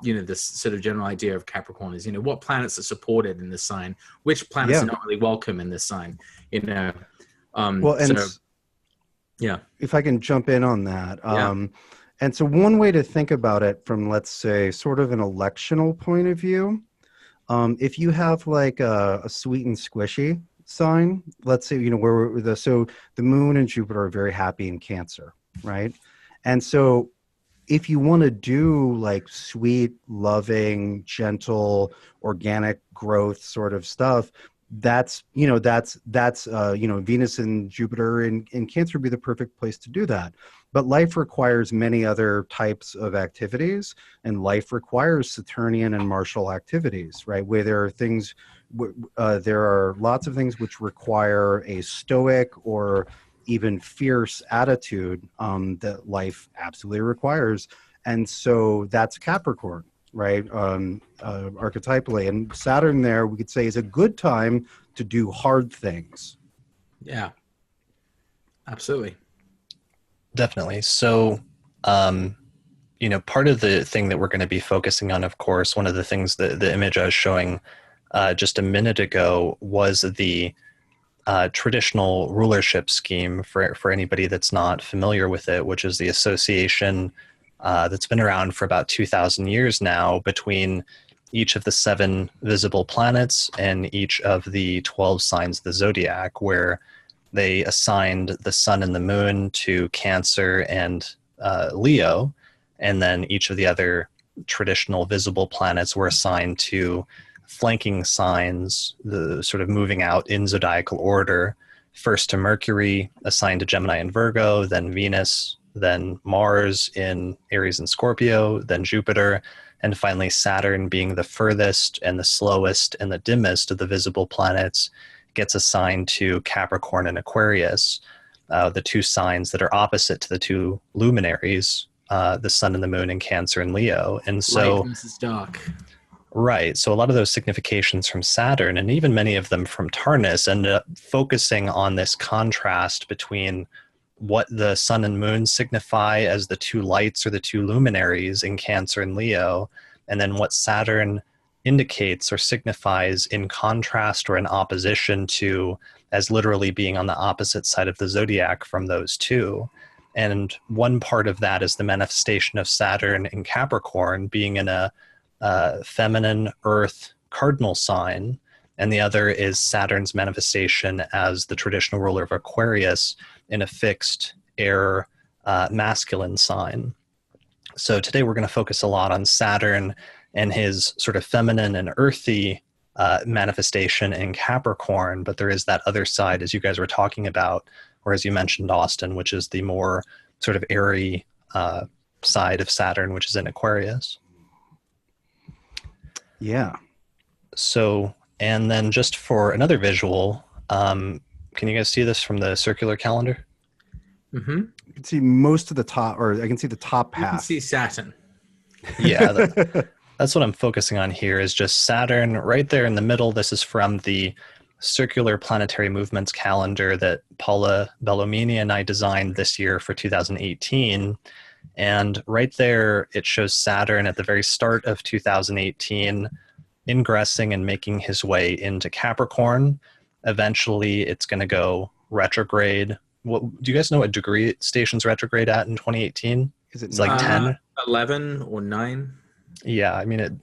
this sort of general idea of Capricorn is what planets are supported in this sign, which planets are not really welcome in this sign. If I can jump in on that, and so one way to think about it from, let's say, sort of an electional point of view, if you have like a sweet and squishy sign, let's say so the Moon and Jupiter are very happy in Cancer. Right. And so if you want to do like sweet, loving, gentle, organic growth sort of stuff, that's Venus and Jupiter in Cancer would be the perfect place to do that. But life requires many other types of activities, and life requires Saturnian and martial activities, right? Where there are things, there are lots of things which require a stoic or even fierce attitude that life absolutely requires. And so that's Capricorn, right? Archetypally. And Saturn there, we could say, is a good time to do hard things. Yeah, absolutely. Definitely. So, part of the thing that we're going to be focusing on, of course, one of the things that the image I was showing just a minute ago was the traditional rulership scheme for anybody that's not familiar with it, which is the association that's been around for about 2,000 years now between each of the 7 visible planets and each of the 12 signs of the zodiac, where they assigned the sun and the moon to Cancer and Leo, and then each of the other traditional visible planets were assigned to flanking signs, the sort of moving out in zodiacal order, first to Mercury, assigned to Gemini and Virgo, then Venus, then Mars in Aries and Scorpio, then Jupiter, and finally Saturn, being the furthest and the slowest and the dimmest of the visible planets, gets assigned to Capricorn and Aquarius, the 2 signs that are opposite to the 2 luminaries, the sun and the moon in Cancer and Leo. And so light versus dark. Right. So a lot of those significations from Saturn, and even many of them from Tarnus, end up focusing on this contrast between what the sun and moon signify as the 2 lights or the 2 luminaries in Cancer and Leo, and then what Saturn indicates or signifies in contrast or in opposition to, as literally being on the opposite side of the zodiac from those 2. And one part of that is the manifestation of Saturn in Capricorn being in a feminine earth cardinal sign, and the other is Saturn's manifestation as the traditional ruler of Aquarius in a fixed air masculine sign. So today we're going to focus a lot on Saturn and his sort of feminine and earthy manifestation in Capricorn, but there is that other side, as you guys were talking about, or as you mentioned, Austin, which is the more sort of airy side of Saturn, which is in Aquarius. Yeah. So, and then just for another visual, can you guys see this from the circular calendar? Mm-hmm. You can see most of the top, or I can see the top half. You can see Saturn. Yeah, that's what I'm focusing on here, is just Saturn right there in the middle. This is from the circular planetary movements calendar that Paula Bellomini and I designed this year for 2018. And right there, it shows Saturn at the very start of 2018, ingressing and making his way into Capricorn. Eventually, it's going to go retrograde. What do you guys know what degree station's retrograde at in 2018? It's like 10? 11 or 9. Yeah, I mean, it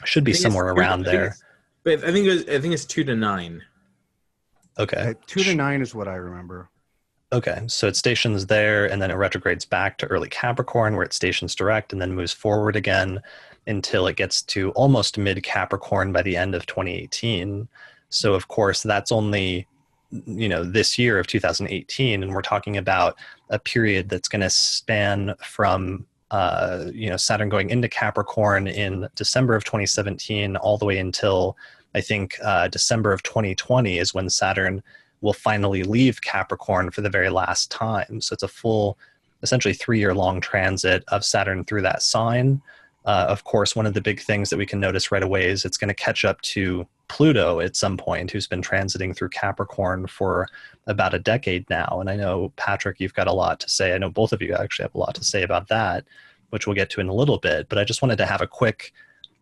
should be somewhere around there. But I think it's 2 to 9. Okay. 2 to 9 is what I remember. Okay, so it stations there, and then it retrogrades back to early Capricorn, where it stations direct, and then moves forward again until it gets to almost mid-Capricorn by the end of 2018. So, of course, that's only, this year of 2018, and we're talking about a period that's going to span from, Saturn going into Capricorn in December of 2017 all the way until, I think, December of 2020 is when Saturn will finally leave Capricorn for the very last time. So it's a full, essentially 3-year-long transit of Saturn through that sign. Of course, one of the big things that we can notice right away is it's going to catch up to Pluto at some point, who's been transiting through Capricorn for about a decade now. And I know, Patrick, you've got a lot to say. I know both of you actually have a lot to say about that, which we'll get to in a little bit. But I just wanted to have a quick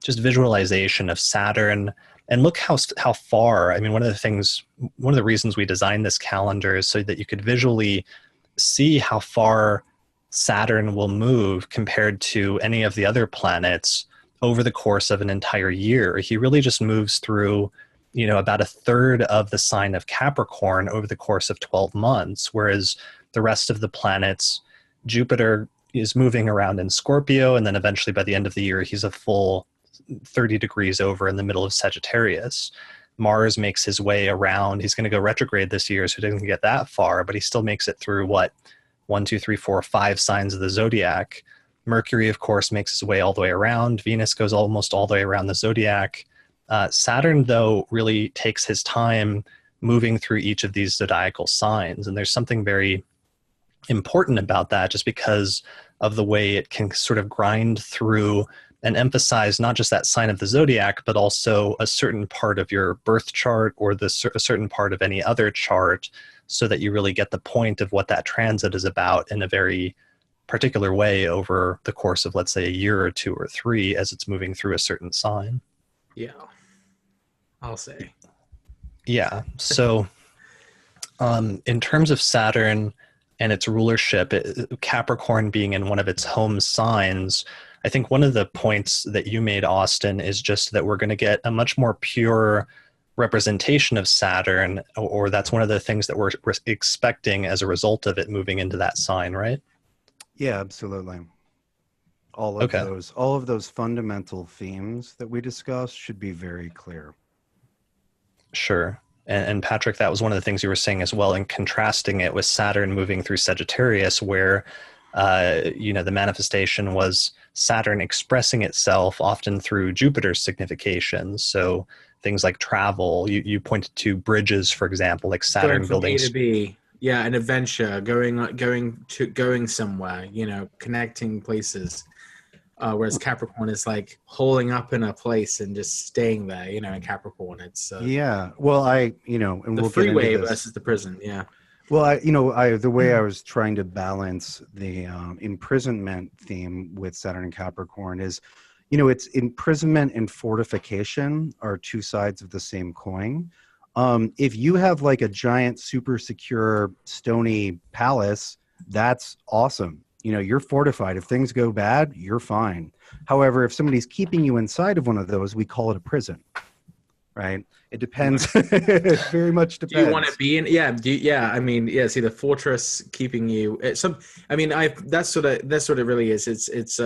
just visualization of Saturn. And look how far, I mean, one of the reasons we designed this calendar is so that you could visually see how far Saturn will move compared to any of the other planets over the course of an entire year. He really just moves through, about a third of the sign of Capricorn over the course of 12 months, whereas the rest of the planets, Jupiter is moving around in Scorpio, and then eventually by the end of the year, he's a full 30 degrees over in the middle of Sagittarius. Mars makes his way around. He's going to go retrograde this year, so he doesn't get that far, but he still makes it through 1, 2, 3, 4, 5 signs of the zodiac. Mercury, of course, makes his way all the way around. Venus goes almost all the way around the zodiac. Saturn, though, really takes his time moving through each of these zodiacal signs. And there's something very important about that, just because of the way it can sort of grind through and emphasize not just that sign of the zodiac, but also a certain part of your birth chart or a certain part of any other chart, so that you really get the point of what that transit is about in a very particular way over the course of, let's say, a year or 2 or 3 as it's moving through a certain sign. Yeah, I'll say. Yeah. So in terms of Saturn and its rulership, Capricorn being in one of its home signs, I think one of the points that you made, Austin, is just that we're going to get a much more pure representation of Saturn, or that's one of the things that we're expecting as a result of it moving into that sign, right? Yeah, absolutely. All of those fundamental themes that we discussed should be very clear. Sure. And Patrick, that was one of the things you were saying as well, in contrasting it with Saturn moving through Sagittarius, where the manifestation was Saturn expressing itself often through Jupiter's significations. So things like travel, you pointed to bridges, for example, like Saturn building. A to B. Yeah, an adventure, going somewhere, connecting places. Whereas Capricorn is like holding up in a place and just staying there, in Capricorn. It's well, and the we'll freeway get into this. versus the prison. Yeah. Well, the way I was trying to balance the imprisonment theme with Saturn and Capricorn is, it's imprisonment and fortification are two sides of the same coin. If you have like a giant, super secure, stony palace, that's awesome. You're fortified. If things go bad, you're fine. However, if somebody's keeping you inside of one of those, we call it a prison, right? It depends. It very much depends. Do you want to be in? Yeah. See, the fortress keeping you. That's sort of really is. It's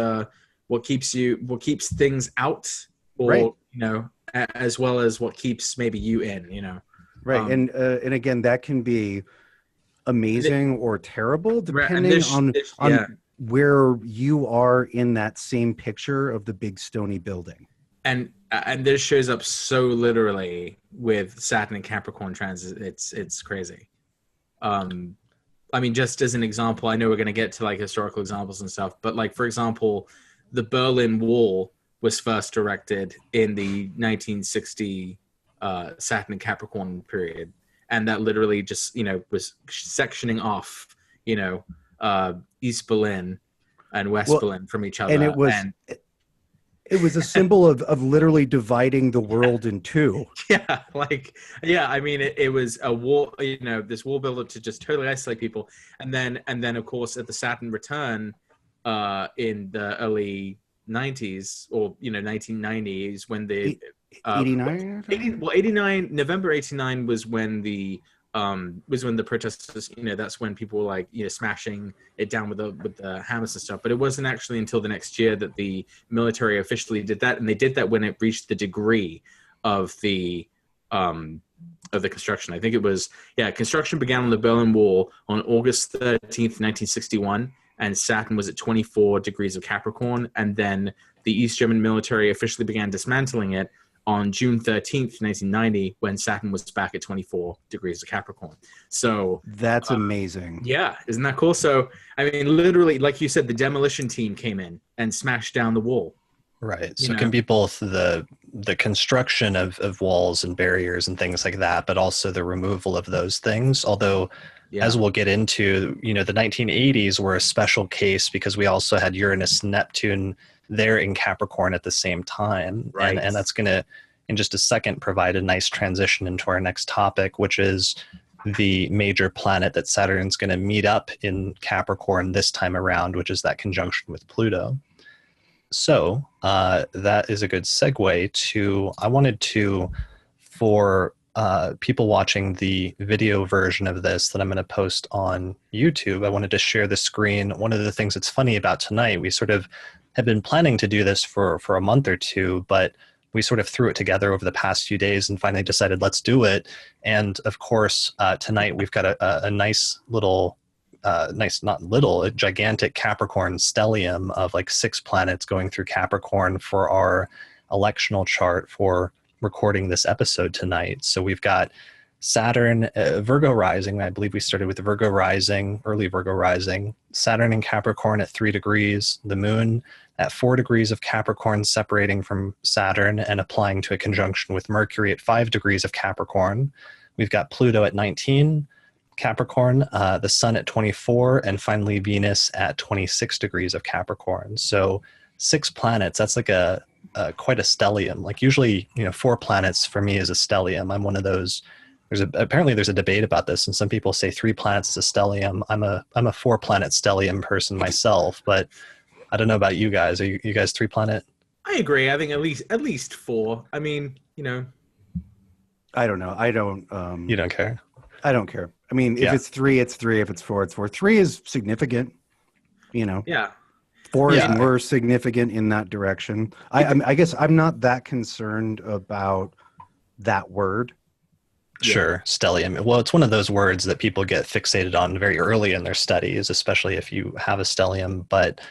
what keeps things out, or right. As well as what keeps maybe you in. Right, and again, that can be amazing or terrible depending on where you are in that same picture of the big stony building. And this shows up so literally with Saturn and Capricorn transit. It's crazy. Just as an example, I know we're going to get to like historical examples and stuff, but like, for example, the Berlin Wall was first erected in the 1960 Saturn and Capricorn period. And that literally just, was sectioning off, East Berlin and West Berlin from each other. And it was, It was a symbol of literally dividing the world in two. Yeah, I mean, it was a war, this war buildup to just totally isolate people, and then of course at the Saturn return, in the early 90s or 1990s when the 89. 89 November 89 was when the protesters, that's when people were like, smashing it down with the hammers and stuff. But it wasn't actually until the next year that the military officially did that, and they did that when it reached the degree of the construction. I think it was, construction began on the Berlin Wall on August 13th, 1961, and Saturn was at 24 degrees of Capricorn, and then the East German military officially began dismantling it on June 13th, 1990, when Saturn was back at 24 degrees of Capricorn. So that's amazing. Yeah, isn't that cool? So, I mean, literally, like you said, the demolition team came in and smashed down the wall. Right. So it can be both the construction of walls and barriers and things like that, but also the removal of those things. Although, as we'll get into, the 1980s were a special case because we also had Uranus and Neptune there in Capricorn at the same time. Right. And that's going to, in just a second, provide a nice transition into our next topic, which is the major planet that Saturn's going to meet up in Capricorn this time around, which is that conjunction with Pluto. So that is a good segue to, I wanted to, for people watching the video version of this that I'm going to post on YouTube, I wanted to share the screen. One of the things that's funny about tonight, we sort of have been planning to do this for a month or two, but we sort of threw it together over the past few days and finally decided let's do it. And of course, tonight we've got a nice little, a gigantic Capricorn stellium of like 6 planets going through Capricorn for our electional chart for recording this episode tonight. So we've got Saturn, Virgo rising. I believe we started with Virgo rising, early Virgo rising. Saturn in Capricorn at 3 degrees. The moon at 4 degrees of Capricorn, separating from Saturn and applying to a conjunction with Mercury at 5 degrees of Capricorn. We've got Pluto at 19 Capricorn, the sun at 24, and finally Venus at 26 degrees of Capricorn. So 6 planets. That's like quite a stellium. Like usually, 4 planets for me is a stellium. I'm one of those. Apparently there's a debate about this, and some people say 3 planets is a stellium. I'm a 4-planet stellium person myself, but I don't know about you guys. Are you guys 3-planet? I agree. I think at least 4. I mean, I don't know. I don't. You don't care? I don't care. I mean, if it's 3, it's 3. If it's 4, it's 4. 3 is significant. Yeah. 4 is more significant in that direction. I guess I'm not that concerned about that word. Sure, stellium. Well, it's one of those words that people get fixated on very early in their studies, especially if you have a stellium, but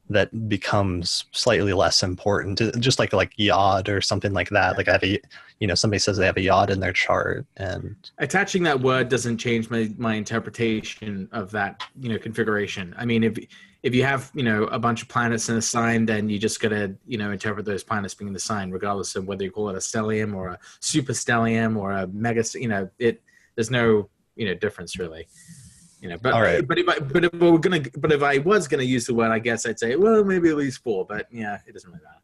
that becomes slightly less important, just like yod or something like that. Like I have somebody says they have a yod in their chart, and attaching that word doesn't change my interpretation of that, configuration. I mean, if you have, a bunch of planets in a sign, then you just got to, interpret those planets being in the sign, regardless of whether you call it a stellium or a superstellium or a mega, there's no, difference really. But all right. but if I was gonna use the word, I guess I'd say, well, maybe at least 4. But yeah, it doesn't really matter.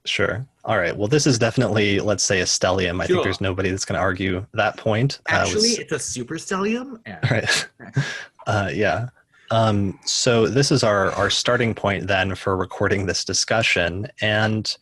Sure. All right. Well, this is definitely, let's say, a stellium. I think there's nobody that's going to argue that point. Actually, it's a superstellium. Yeah. Right. Yeah. So this is our starting point then for recording this discussion, and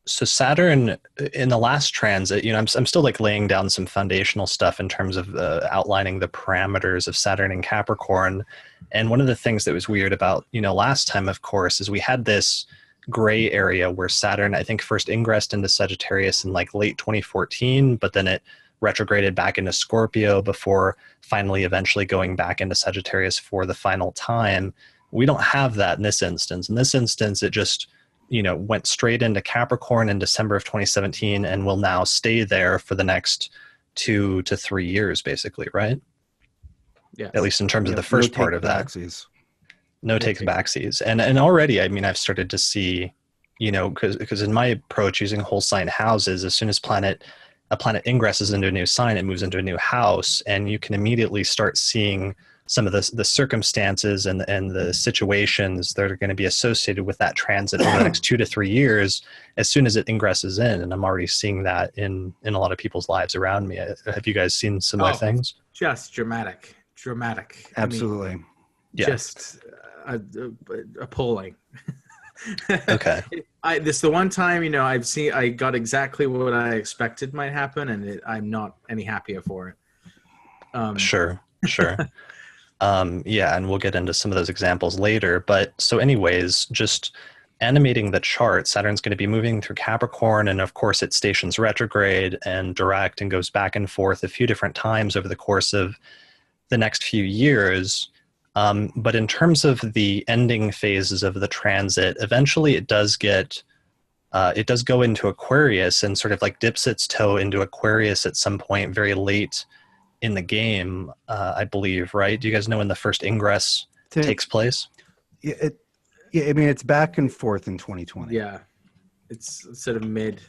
so Saturn in the last transit, I'm still like laying down some foundational stuff in terms of outlining the parameters of Saturn in Capricorn. And one of the things that was weird about, last time, of course, is we had this gray area where Saturn, I think, first ingressed into Sagittarius in like late 2014, but then it retrograded back into Scorpio before finally eventually going back into Sagittarius for the final time. We don't have that in this instance. In this instance, it just went straight into Capricorn in December of 2017 and will now stay there for the next 2 to 3 years, basically, right? Yeah. At least in terms of the first part of that. No takes backsies. And already, I mean, I've started to see, because in my approach using whole sign houses, as soon as a planet ingresses into a new sign, it moves into a new house, and you can immediately start seeing some of the circumstances and the situations that are going to be associated with that transit over the next 2 to 3 years as soon as it ingresses in. And I'm already seeing that in a lot of people's lives around me. Have you guys seen similar things? Just dramatic. Absolutely. I mean, just appalling. Okay. This is the one time, I got exactly what I expected might happen, and I'm not any happier for it. Sure. Yeah, and we'll get into some of those examples later. But so anyways, just animating the chart, Saturn's going to be moving through Capricorn, and of course it stations retrograde and direct and goes back and forth a few different times over the course of the next few years. But in terms of the ending phases of the transit, eventually it does go into Aquarius and sort of like dips its toe into Aquarius at some point very late in the game, I believe, right? Do you guys know when the first ingress takes place? Yeah, I mean, it's back and forth in 2020. Yeah, it's sort of mid.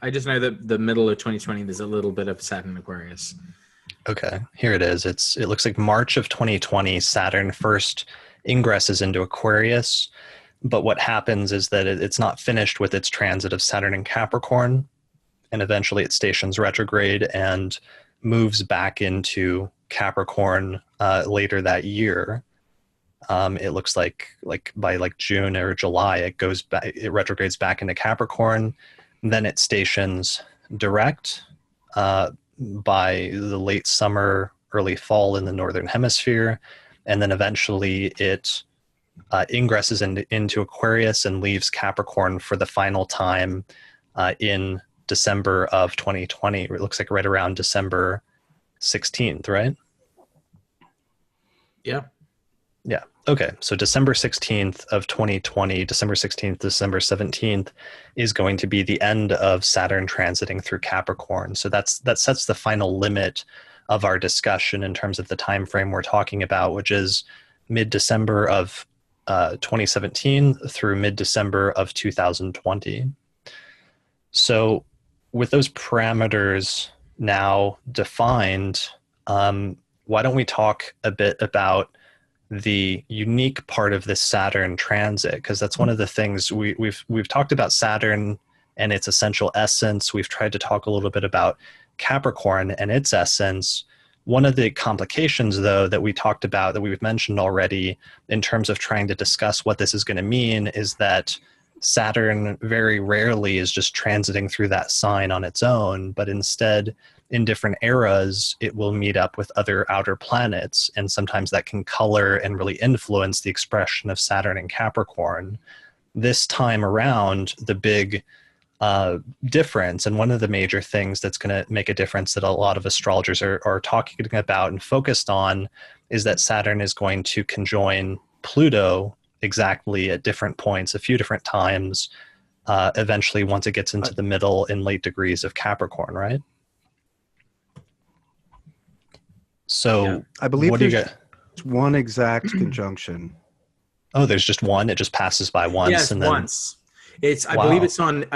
I just know that the middle of 2020, there's a little bit of Saturn Aquarius. Okay, here it is. It looks like March of 2020, Saturn first ingresses into Aquarius. But what happens is that it's not finished with its transit of Saturn in Capricorn, and eventually it stations retrograde and moves back into Capricorn later that year. It looks like by like June or July, it retrogrades back into Capricorn. Then it stations direct by the late summer, early fall in the Northern Hemisphere. And then eventually it ingresses into Aquarius and leaves Capricorn for the final time in December of 2020. It looks like right around December 16th, right? Yeah. Yeah. Okay. So December 16th of 2020, December 16th, December 17th is going to be the end of Saturn transiting through Capricorn. So that sets the final limit of our discussion in terms of the time frame we're talking about, which is mid-December of 2017 through mid-December of 2020. So with those parameters now defined, why don't we talk a bit about the unique part of this Saturn transit? Because that's one of the things we've talked about Saturn and its essential essence. We've tried to talk a little bit about Capricorn and its essence. One of the complications, though, that we talked about, that we've mentioned already in terms of trying to discuss what this is going to mean, is that Saturn very rarely is just transiting through that sign on its own, but instead, in different eras, it will meet up with other outer planets, and sometimes that can color and really influence the expression of Saturn in Capricorn. This time around, the big difference, and one of the major things that's going to make a difference that a lot of astrologers are talking about and focused on, is that Saturn is going to conjoin Pluto exactly at different points, a few different times, eventually once it gets into the middle and late degrees of Capricorn, right? So yeah. I believe there's one exact conjunction. Oh, there's just one? It just passes by once? Yes, and then once. I believe it's on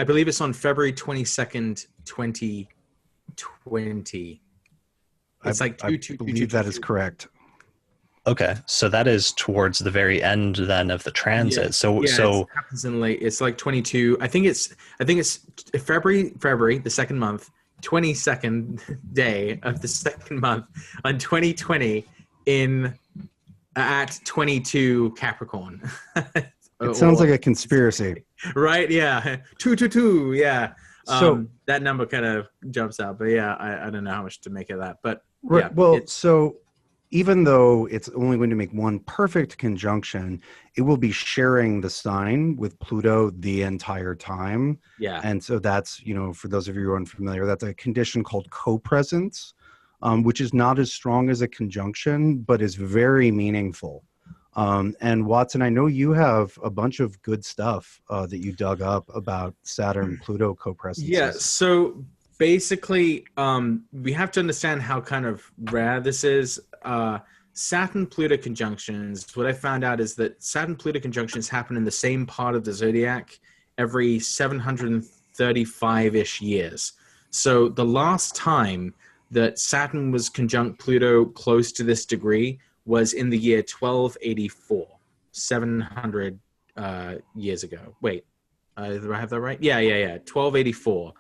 February 22nd, 2020. It's I believe that is correct. Okay, so that is towards the very end then of the transit. Yeah. So it happens in late. It's like 22. I think it's February, the second month, 22nd day of the second month on 2020 at 22 Capricorn. It sounds like a conspiracy. Right? Yeah. 222. Yeah. So that number kind of jumps out, but yeah, I don't know how much to make of that, but right, yeah. Well, so even though it's only going to make one perfect conjunction, it will be sharing the sign with Pluto the entire time. Yeah. And so that's, for those of you who are unfamiliar, that's a condition called co-presence, which is not as strong as a conjunction, but is very meaningful. And Watson, I know you have a bunch of good stuff that you dug up about Saturn-Pluto co-presence. Yeah, so basically, we have to understand how kind of rare this is. Saturn-Pluto conjunctions, what I found out is that Saturn-Pluto conjunctions happen in the same part of the zodiac every 735-ish years. So the last time that Saturn was conjunct Pluto close to this degree was in the year 1284, 700 years ago. Wait, do I have that right? Yeah. 1284.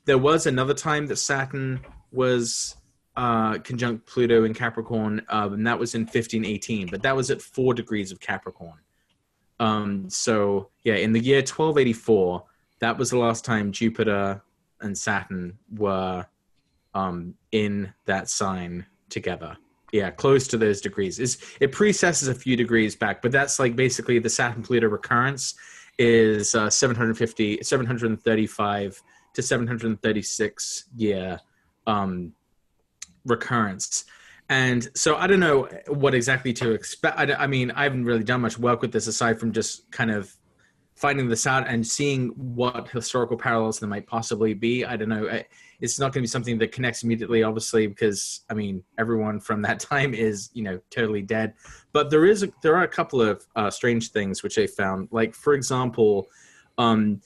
There was another time that Saturn was conjunct Pluto in Capricorn, and that was in 1518, but that was at 4 degrees of Capricorn. So yeah, in the year 1284, that was the last time Jupiter and Saturn were in that sign together. Yeah, close to those degrees. It precesses a few degrees back, but that's like basically the Saturn-Pluto recurrence is 735 to 736 year recurrence. And so I don't know what exactly to expect. I mean, I haven't really done much work with this aside from just kind of finding this out and seeing what historical parallels there might possibly be. I don't know. It's not going to be something that connects immediately, obviously, because, I mean, everyone from that time is, totally dead. But there are a couple of strange things which I found. Like, for example, in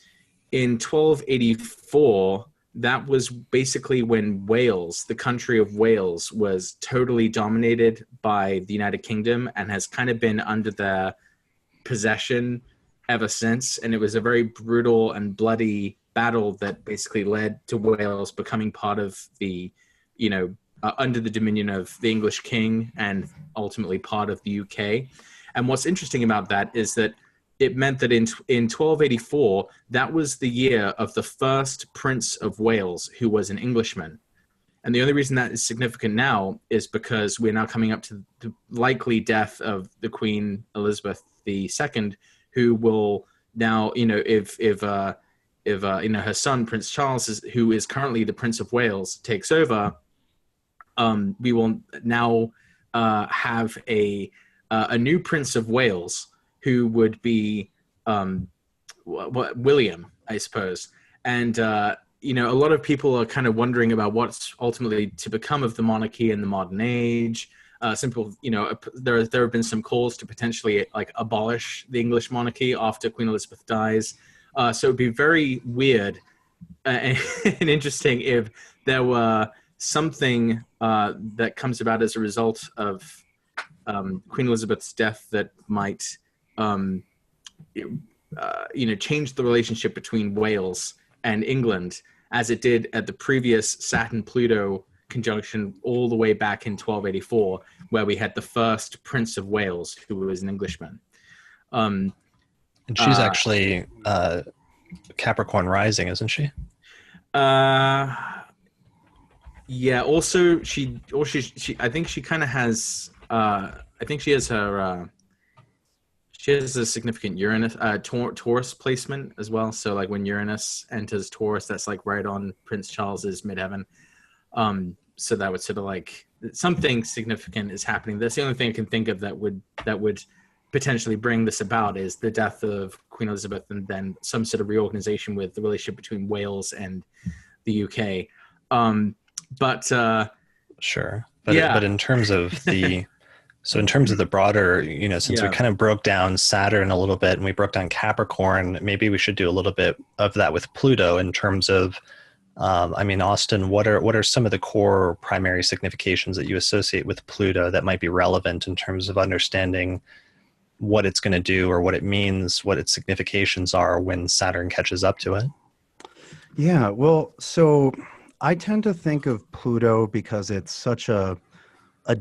1284, that was basically when Wales, the country of Wales, was totally dominated by the United Kingdom and has kind of been under their possession ever since. And it was a very brutal and bloody battle that basically led to Wales becoming part of the, under the dominion of the English king and ultimately part of the UK. And what's interesting about that is that it meant that in 1284, that was the year of the first Prince of Wales, who was an Englishman. And the only reason that is significant now is because we're now coming up to the likely death of the Queen Elizabeth II, who will now, if her son Prince Charles, who is currently the Prince of Wales, takes over, we will now have a new Prince of Wales, who would be William, I suppose. And, a lot of people are kind of wondering about what's ultimately to become of the monarchy in the modern age. Simple, there have been some calls to potentially abolish the English monarchy after Queen Elizabeth dies. So it'd be very weird and interesting if there were something that comes about as a result of Queen Elizabeth's death that might change the relationship between Wales and England, as it did at the previous Saturn-Pluto conjunction all the way back in 1284, where we had the first Prince of Wales, who was an Englishman. And she's actually Capricorn rising, isn't she? Yeah. Also, she. I think she kind of has. I think she has her. She has a significant Uranus, Taurus placement as well. So, like when Uranus enters Taurus, that's like right on Prince Charles's midheaven. So that would sort of like something significant is happening. That's the only thing I can think of that would potentially bring this about is the death of Queen Elizabeth and then some sort of reorganization with the relationship between Wales and the UK. Sure. But in terms of the in terms of the broader, since we kind of broke down Saturn a little bit and we broke down Capricorn, maybe we should do a little bit of that with Pluto in terms of, Austin, what are some of the core primary significations that you associate with Pluto that might be relevant in terms of understanding what it's going to do or what it means, what its significations are when Saturn catches up to it? Yeah, well, so I tend to think of Pluto because it's such a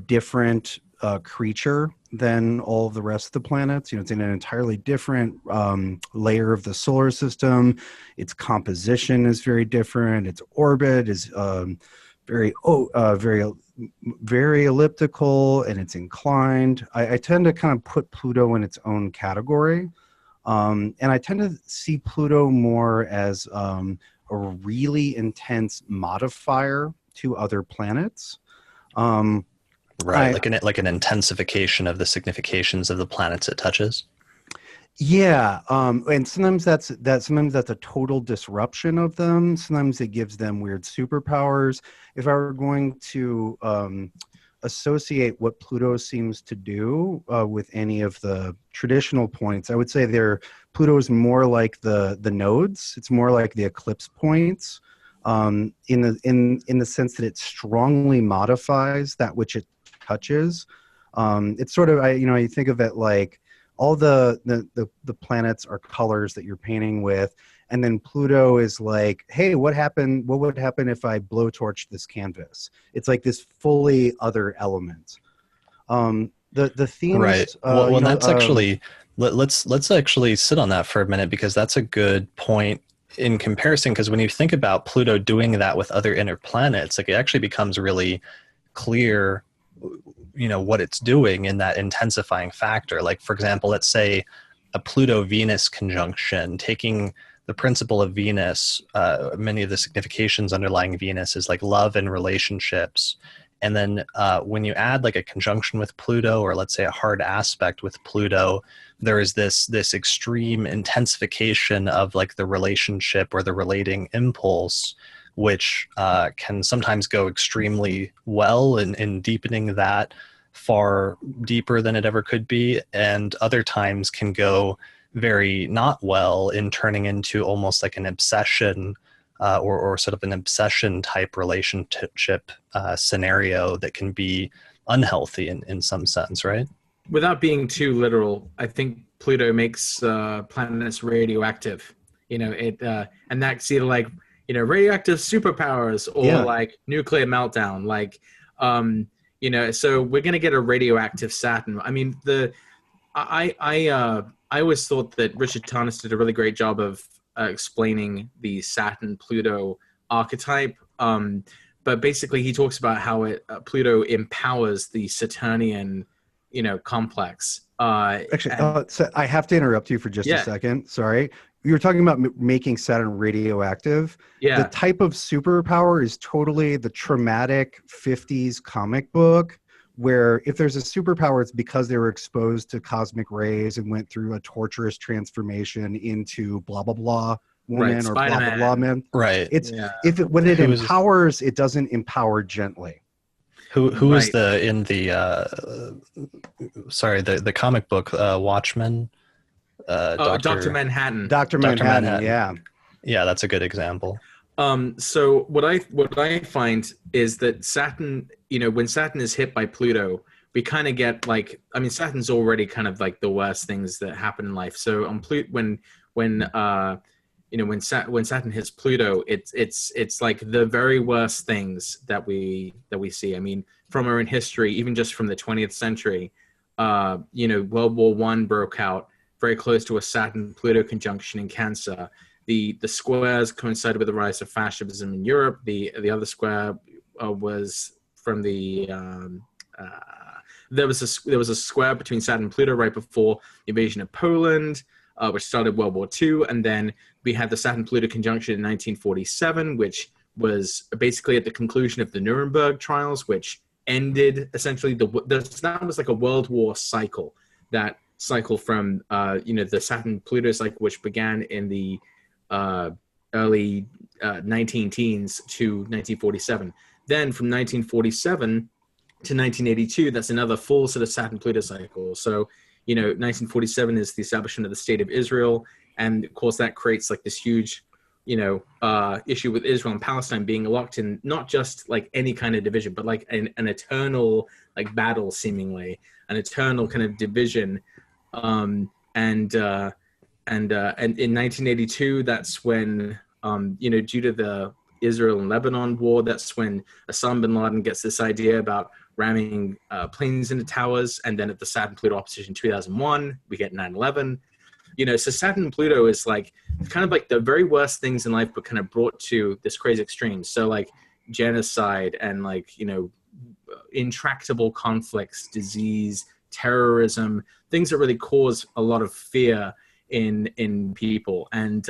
different creature than all of the rest of the planets. It's in an entirely different layer of the solar system. Its composition is very different. Its orbit is very elliptical, and it's inclined. I tend to kind of put Pluto in its own category, and I tend to see Pluto more as a really intense modifier to other planets. Right, like an intensification of the significations of the planets it touches. Yeah, and sometimes that's a total disruption of them. Sometimes it gives them weird superpowers. If I were going to associate what Pluto seems to do with any of the traditional points, I would say Pluto is more like the nodes. It's more like the eclipse points, in the sense that it strongly modifies that which it touches. It's sort of, you think of it like all the planets are colors that you're painting with. And then Pluto is like, hey, what would happen if I blowtorched this canvas? It's like this fully other element. The themes, right. Well, that's actually, let's actually sit on that for a minute, because that's a good point in comparison. Because when you think about Pluto doing that with other inner planets, like, it actually becomes really clear, what it's doing in that intensifying factor. Like, for example, let's say a Pluto-Venus conjunction, taking the principle of Venus, many of the significations underlying Venus is like love and relationships. And then when you add like a conjunction with Pluto, or let's say a hard aspect with Pluto, there is this extreme intensification of like the relationship or the relating impulse, which can sometimes go extremely well in deepening that far deeper than it ever could be, and other times can go very not well in turning into almost like an obsession, or sort of an obsession type relationship scenario that can be unhealthy in some sense, right? Without being too literal, I think Pluto makes planets radioactive. And that's either like radioactive superpowers or like nuclear meltdown. Like, so we're gonna get a radioactive Saturn. I mean, I always thought that Richard Tarnas did a really great job of explaining the Saturn-Pluto archetype. But basically, he talks about how Pluto empowers the Saturnian, complex. Actually, so I have to interrupt you for just a second. Sorry. You were talking about making Saturn radioactive. Yeah. The type of superpower is totally the traumatic 50s comic book, where if there's a superpower, it's because they were exposed to cosmic rays and went through a torturous transformation into blah, blah, blah woman, or blah, blah, blah man. Right. It's when it empowers, it doesn't empower gently. Who is the comic book Watchmen? Dr. Manhattan. Dr. Manhattan. Yeah, that's a good example. So what I find is that Saturn, when Saturn is hit by Pluto, we kind of get like, I mean, Saturn's already kind of like the worst things that happen in life. So on Pluto, when Saturn hits Pluto, it's like the very worst things that we see. I mean, from our own history, even just from the 20th century, World War I broke out very close to a Saturn-Pluto conjunction in Cancer. The squares coincided with the rise of fascism in Europe. The other square was from there was a square between Saturn and Pluto right before the invasion of Poland, which started World War II, and then we had the Saturn-Pluto conjunction in 1947, which was basically at the conclusion of the Nuremberg trials, which ended essentially that was like a World War cycle. That cycle from the Saturn-Pluto cycle, which began in the early 19-teens to 1947. Then from 1947 to 1982, that's another full sort of Saturn-Pluto cycle. So, 1947 is the establishment of the State of Israel. And of course, that creates like this huge, issue with Israel and Palestine being locked in not just like any kind of division, but like an eternal like battle, seemingly an eternal kind of division. And in 1982, that's when, due to the Israel and Lebanon war, that's when Osama bin Laden gets this idea about ramming planes into towers. And then at the Saturn-Pluto opposition 2001, we get 9/11. So Saturn and Pluto is like kind of like the very worst things in life, but kind of brought to this crazy extreme. So like genocide and like, intractable conflicts, disease, terrorism, things that really cause a lot of fear in people. And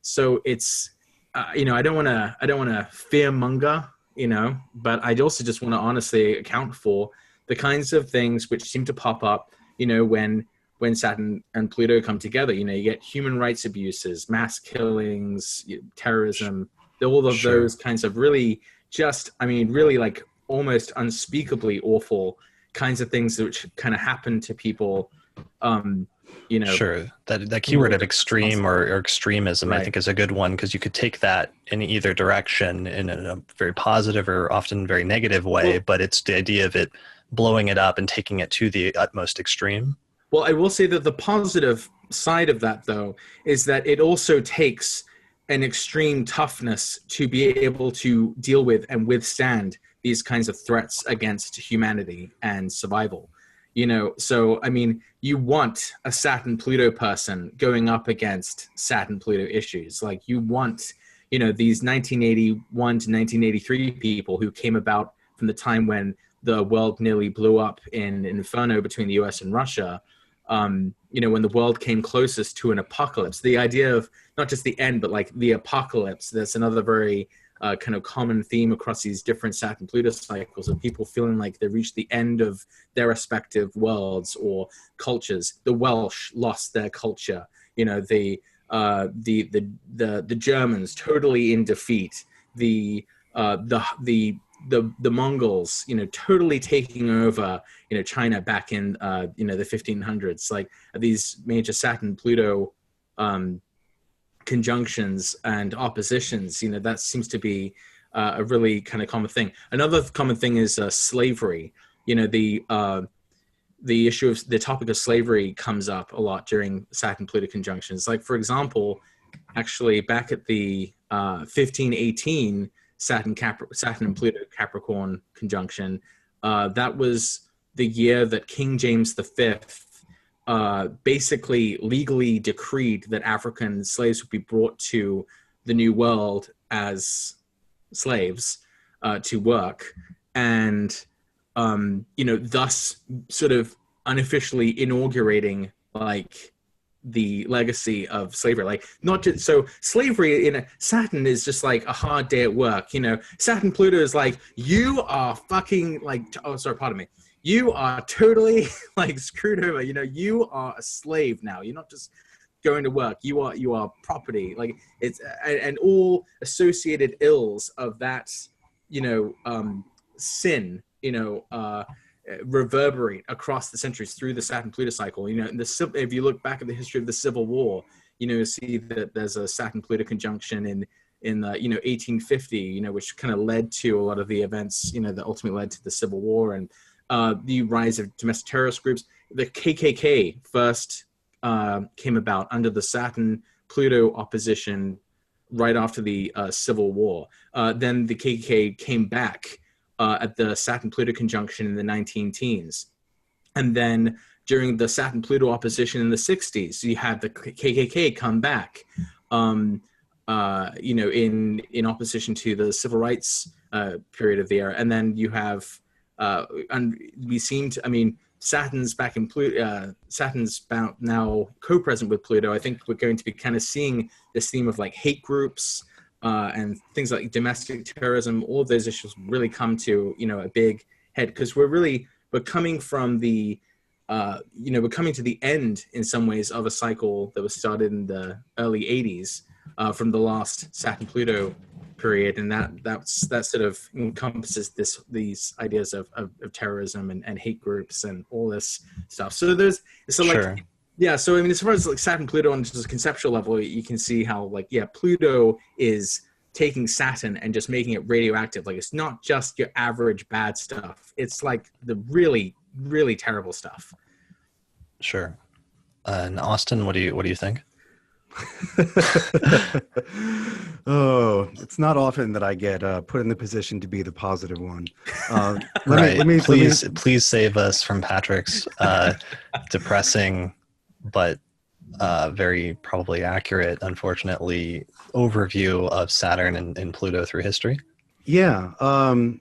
so it's I don't want to fear monger, but I also just want to honestly account for the kinds of things which seem to pop up, when Saturn and Pluto come together. You get human rights abuses, mass killings, terrorism, all of those kinds of really really like almost unspeakably awful kinds of things which kind of happen to people. Sure. That keyword of extreme or extremism, right, I think is a good one, because you could take that in either direction, in a very positive or often very negative way, but it's the idea of it blowing it up and taking it to the utmost extreme. Well, I will say that the positive side of that, though, is that it also takes an extreme toughness to be able to deal with and withstand these kinds of threats against humanity and survival. You know, so, I mean, you want a Saturn-Pluto person going up against Saturn-Pluto issues. Like, you want, you know, these 1981 to 1983 people who came about from the time when the world nearly blew up in Inferno between the US and Russia. You know, when the world came closest to an apocalypse, the idea of not just the end, but like the apocalypse, that's another very kind of common theme across these different Saturn-Pluto cycles of people feeling like they've reached the end of their respective worlds or cultures. The Welsh lost their culture, you know, the Germans totally in defeat, the Mongols, you know, totally taking over, you know, China back in, you know, the 1500s, like these major Saturn-Pluto conjunctions and oppositions, you know, that seems to be a really kind of common thing. Another common thing is slavery. You know, the issue of the topic of slavery comes up a lot during Saturn-Pluto conjunctions. Like, for example, actually back at the 1518 Saturn and Pluto Capricorn conjunction, that was the year that King James V basically legally decreed that African slaves would be brought to the New World as slaves to work, and you know, thus sort of unofficially inaugurating like the legacy of slavery. Like, not just so slavery in Saturn is just like a hard day at work, you know. Saturn Pluto is like, you are fucking like, oh sorry, pardon me, you are totally like screwed over, you know, you are a slave now, you're not just going to work, you are property. Like, it's and all associated ills of that, you know, sin, you know, reverberate across the centuries through the Saturn-Pluto cycle. You know, if you look back at the history of the Civil War, you know, you see that there's a Saturn-Pluto conjunction in you know, 1850, you know, which kind of led to a lot of the events, you know, that ultimately led to the Civil War and the rise of domestic terrorist groups. The KKK first came about under the Saturn-Pluto opposition right after the Civil War. Then the KKK came back at the Saturn-Pluto conjunction in the 19-teens. And then during the Saturn-Pluto opposition in the 60s, you had the KKK come back, you know, in opposition to the civil rights period of the era. And then you have, and we seem to, I mean, Saturn's back in Pluto, Saturn's about now co-present with Pluto. I think we're going to be kind of seeing this theme of like hate groups, and things like domestic terrorism. All of those issues really come to, you know, a big head, because we're coming from the, you know, we're coming to the end in some ways of a cycle that was started in the early 80s from the last Saturn-Pluto period, and that sort of encompasses these ideas of terrorism and hate groups and all this stuff. So Sure. Like, yeah, so I mean, as far as like Saturn Pluto on just a conceptual level, you can see how like, yeah, Pluto is taking Saturn and just making it radioactive. Like, it's not just your average bad stuff. It's like the really, really terrible stuff. Sure. And Austin, what do you think? Oh, it's not often that I get put in the position to be the positive one. Please save us from Patrick's depressing but very probably accurate, unfortunately, overview of Saturn and Pluto through history. Yeah.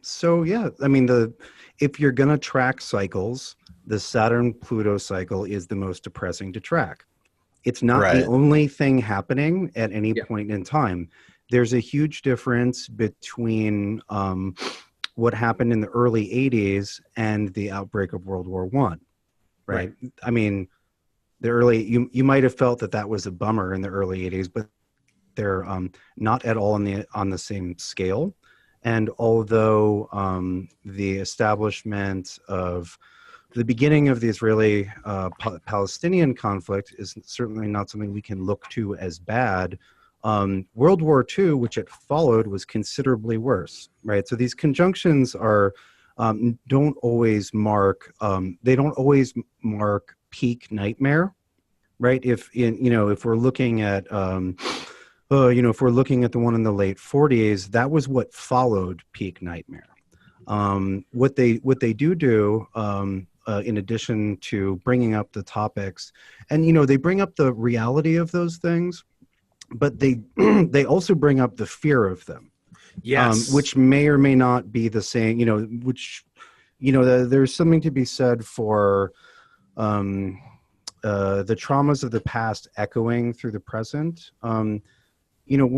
So yeah, I mean, if you're gonna track cycles, the Saturn-Pluto cycle is the most depressing to track. It's not the only thing happening at any point in time. There's a huge difference between what happened in the early 80s and the outbreak of World War I, right? I mean, you might have felt that was a bummer in the early 80s, but they're not at all on the same scale. And although the establishment of the beginning of the Israeli-Palestinian conflict is certainly not something we can look to as bad, World War II, which it followed, was considerably worse, right? So these conjunctions are don't always mark, they don't always mark peak nightmare, right? If we're looking at, if we're looking at the one in the late 40s, that was what followed peak nightmare. What they do, in addition to bringing up the topics, and they bring up the reality of those things, but they they also bring up the fear of them. Yes. Which may or may not be the same. There's something to be said for the traumas of the past echoing through the present. One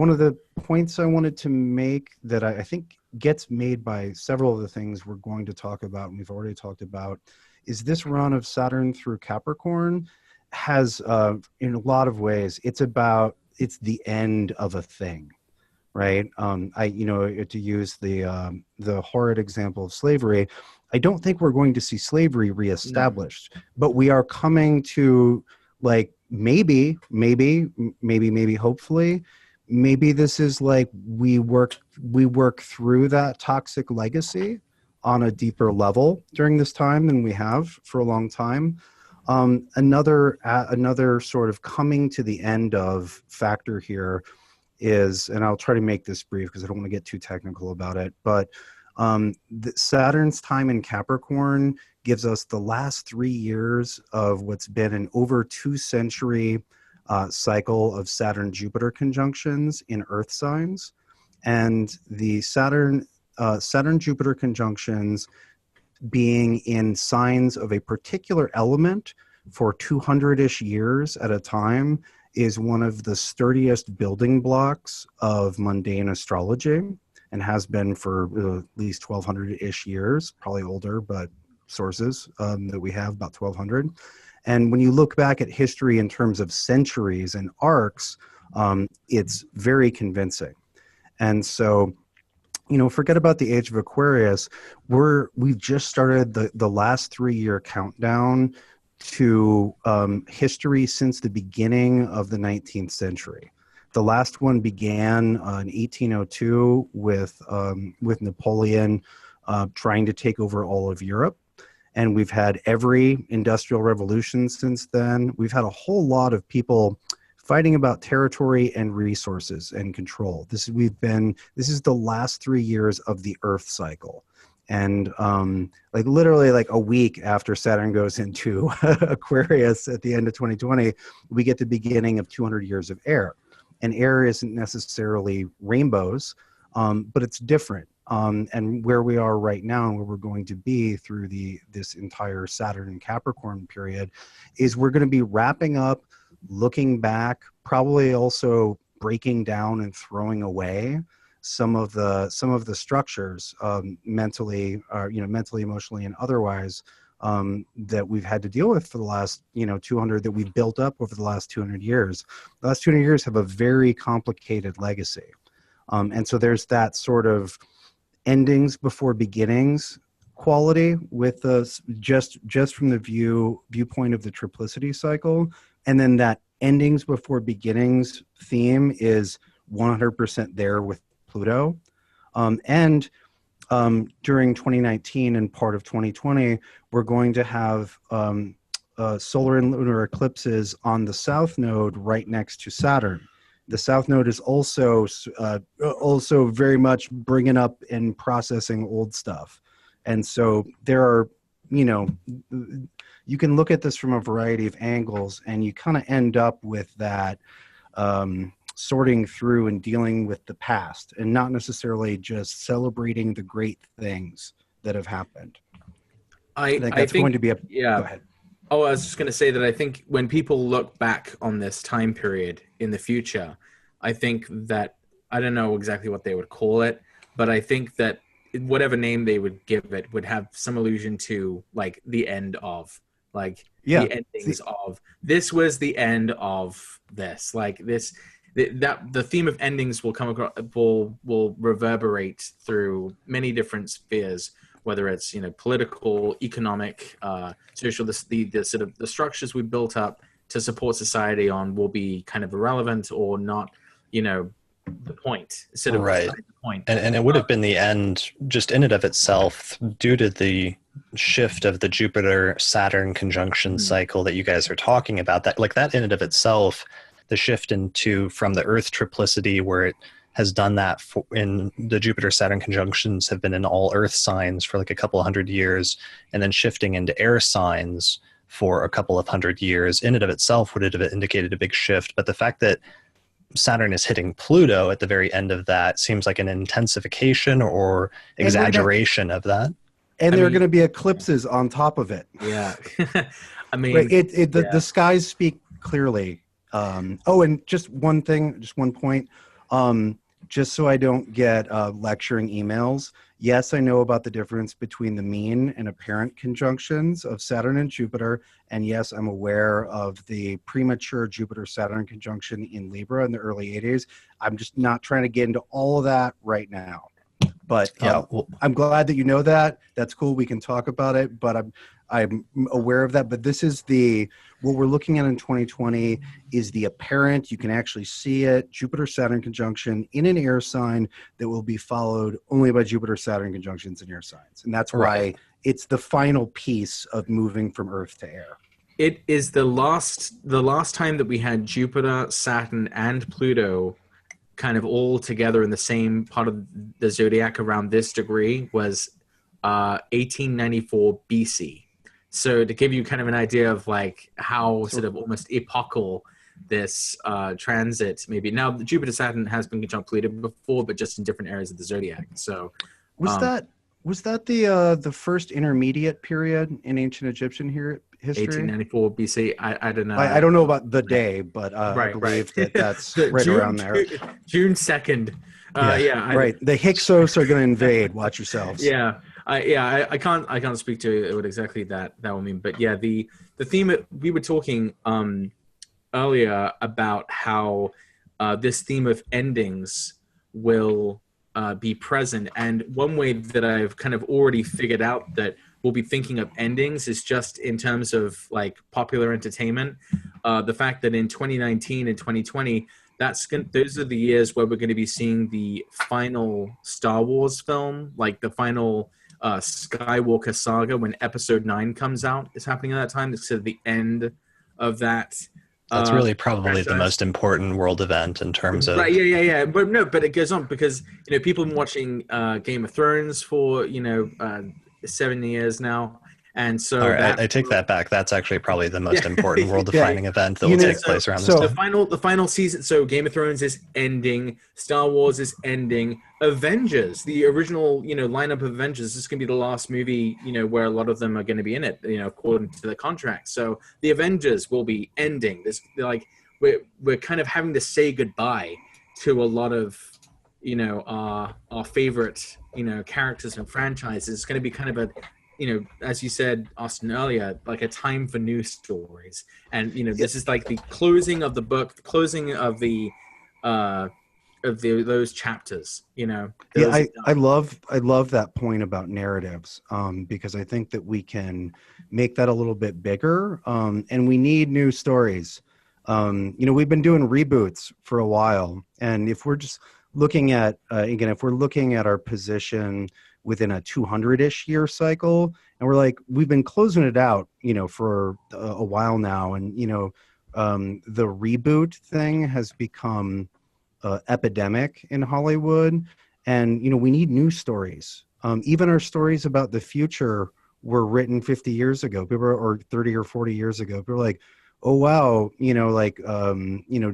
of the points I wanted to make that I think gets made by several of the things we're going to talk about, and we've already talked about, is this run of Saturn through Capricorn has, in a lot of ways, it's the end of a thing, right? To use the horrid example of slavery, I don't think we're going to see slavery reestablished, but we are coming to, like, maybe, hopefully, maybe this is like we work through that toxic legacy on a deeper level during this time than we have for a long time. Another sort of coming to the end of factor here is, and I'll try to make this brief because I don't want to get too technical about it, but Saturn's time in Capricorn gives us the last 3 years of what's been an over 2-century cycle of Saturn-Jupiter conjunctions in Earth signs. And the Saturn-Jupiter conjunctions being in signs of a particular element for 200-ish years at a time is one of the sturdiest building blocks of mundane astrology, and has been for at least 1,200-ish years, probably older, but sources that we have about 1,200. And when you look back at history in terms of centuries and arcs, it's very convincing. And so, forget about the age of Aquarius. We've just started the last 3-year countdown to history since the beginning of the 19th century. The last one began in 1802 with Napoleon trying to take over all of Europe. And we've had every industrial revolution since then. We've had a whole lot of people fighting about territory and resources and control. This is the last 3 years of the Earth cycle. And literally a week after Saturn goes into Aquarius at the end of 2020, we get the beginning of 200 years of air. And air isn't necessarily rainbows, but it's different. And where we are right now and where we're going to be through this entire Saturn and Capricorn period is we're going to be wrapping up, looking back, probably also breaking down and throwing away some of the structures, mentally, emotionally, and otherwise, that we've had to deal with for the last 200, that we've built up over the last 200 years. The last 200 years have a very complicated legacy, and so there's that sort of endings before beginnings quality with us, just from the viewpoint of the triplicity cycle, and then that endings before beginnings theme is 100% there with Pluto, and during 2019 and part of 2020, we're going to have solar and lunar eclipses on the south node right next to Saturn. The south node is also very much bringing up and processing old stuff. And so there are, you can look at this from a variety of angles, and you kind of end up with that sorting through and dealing with the past, and not necessarily just celebrating the great things that have happened. I think that's going to be yeah. Go ahead. Oh, I was just going to say that I think when people look back on this time period in the future, I think that, I don't know exactly what they would call it, but I think that whatever name they would give it would have some allusion to like the end of, like the endings of, this was the end of this, like this, that the theme of endings will come across, will reverberate through many different spheres, whether it's political, economic, social. The sort of the structures we built up to support society on will be kind of irrelevant or not, the point instead of Right. the point. And it would have been the end just in and of itself due to the shift of the Jupiter Saturn conjunction cycle that you guys are talking about. That like that in and of itself, the shift into from the Earth triplicity where it has done that in the Jupiter Saturn conjunctions have been in all Earth signs for like a couple of hundred years, and then shifting into air signs for a couple of hundred years in and of itself would have indicated a big shift. But the fact that Saturn is hitting Pluto at the very end of that seems like an intensification or exaggeration of that. And there are going to be eclipses on top of it. Yeah. I mean, right. The skies speak clearly. And just one thing, just one point, just so I don't get lecturing emails. Yes, I know about the difference between the mean and apparent conjunctions of Saturn and Jupiter. And yes, I'm aware of the premature Jupiter-Saturn conjunction in Libra in the early 80s. I'm just not trying to get into all of that right now. But I'm glad that you know that. That's cool. We can talk about it. But I'm aware of that. But this is what we're looking at in 2020 is the apparent. You can actually see it. Jupiter-Saturn conjunction in an air sign that will be followed only by Jupiter-Saturn conjunctions in air signs. And that's why it's the final piece of moving from Earth to air. It is the last time that we had Jupiter, Saturn, and Pluto kind of all together in the same part of the zodiac around this degree was 1894 BC. So to give you kind of an idea of like how sort of almost epochal this transit maybe. Now Jupiter Saturn has been conjunct Pluto before, but just in different areas of the zodiac. So was that the first intermediate period in ancient Egyptian history? 1894 BC. I don't know. I don't know about the day, but I believe that's right around there. June 2nd. The Hyksos are going to invade. Watch yourselves. I can't speak to what exactly that will mean, but yeah, the theme we were talking earlier about how this theme of endings will be present, and one way that I've kind of already figured out that we'll be thinking of endings is just in terms of like popular entertainment. The fact that in 2019 and 2020, those are the years where we're going to be seeing the final Star Wars film, like the final Skywalker saga when Episode 9 comes out. Is happening at that time. It's the end of that. That's really probably the most important world event in terms of yeah. But it goes on because people have been watching Game of Thrones for 7 years now, and so I take that back. That's actually probably the most important world-defining event that will take place around this time. The final season. So Game of Thrones is ending. Star Wars is ending. Avengers, the original lineup of Avengers, is going to be the last movie where a lot of them are going to be in it, according to the contract. So the Avengers will be ending. This we're kind of having to say goodbye to a lot of our favorite characters and franchises. It's going to be kind of a as you said, Austin, earlier, like a time for new stories. And, this is like the closing of the book, the closing of those chapters, I love that point about narratives, because I think that we can make that a little bit bigger, and we need new stories. We've been doing reboots for a while, and if we're just looking at, if we're looking at our position within a 200-ish year cycle, and we've been closing it out, for a while now. And, the reboot thing has become epidemic in Hollywood, and, we need new stories. Even our stories about the future were written 50 years ago, or 30 or 40 years ago. People were like, oh, wow.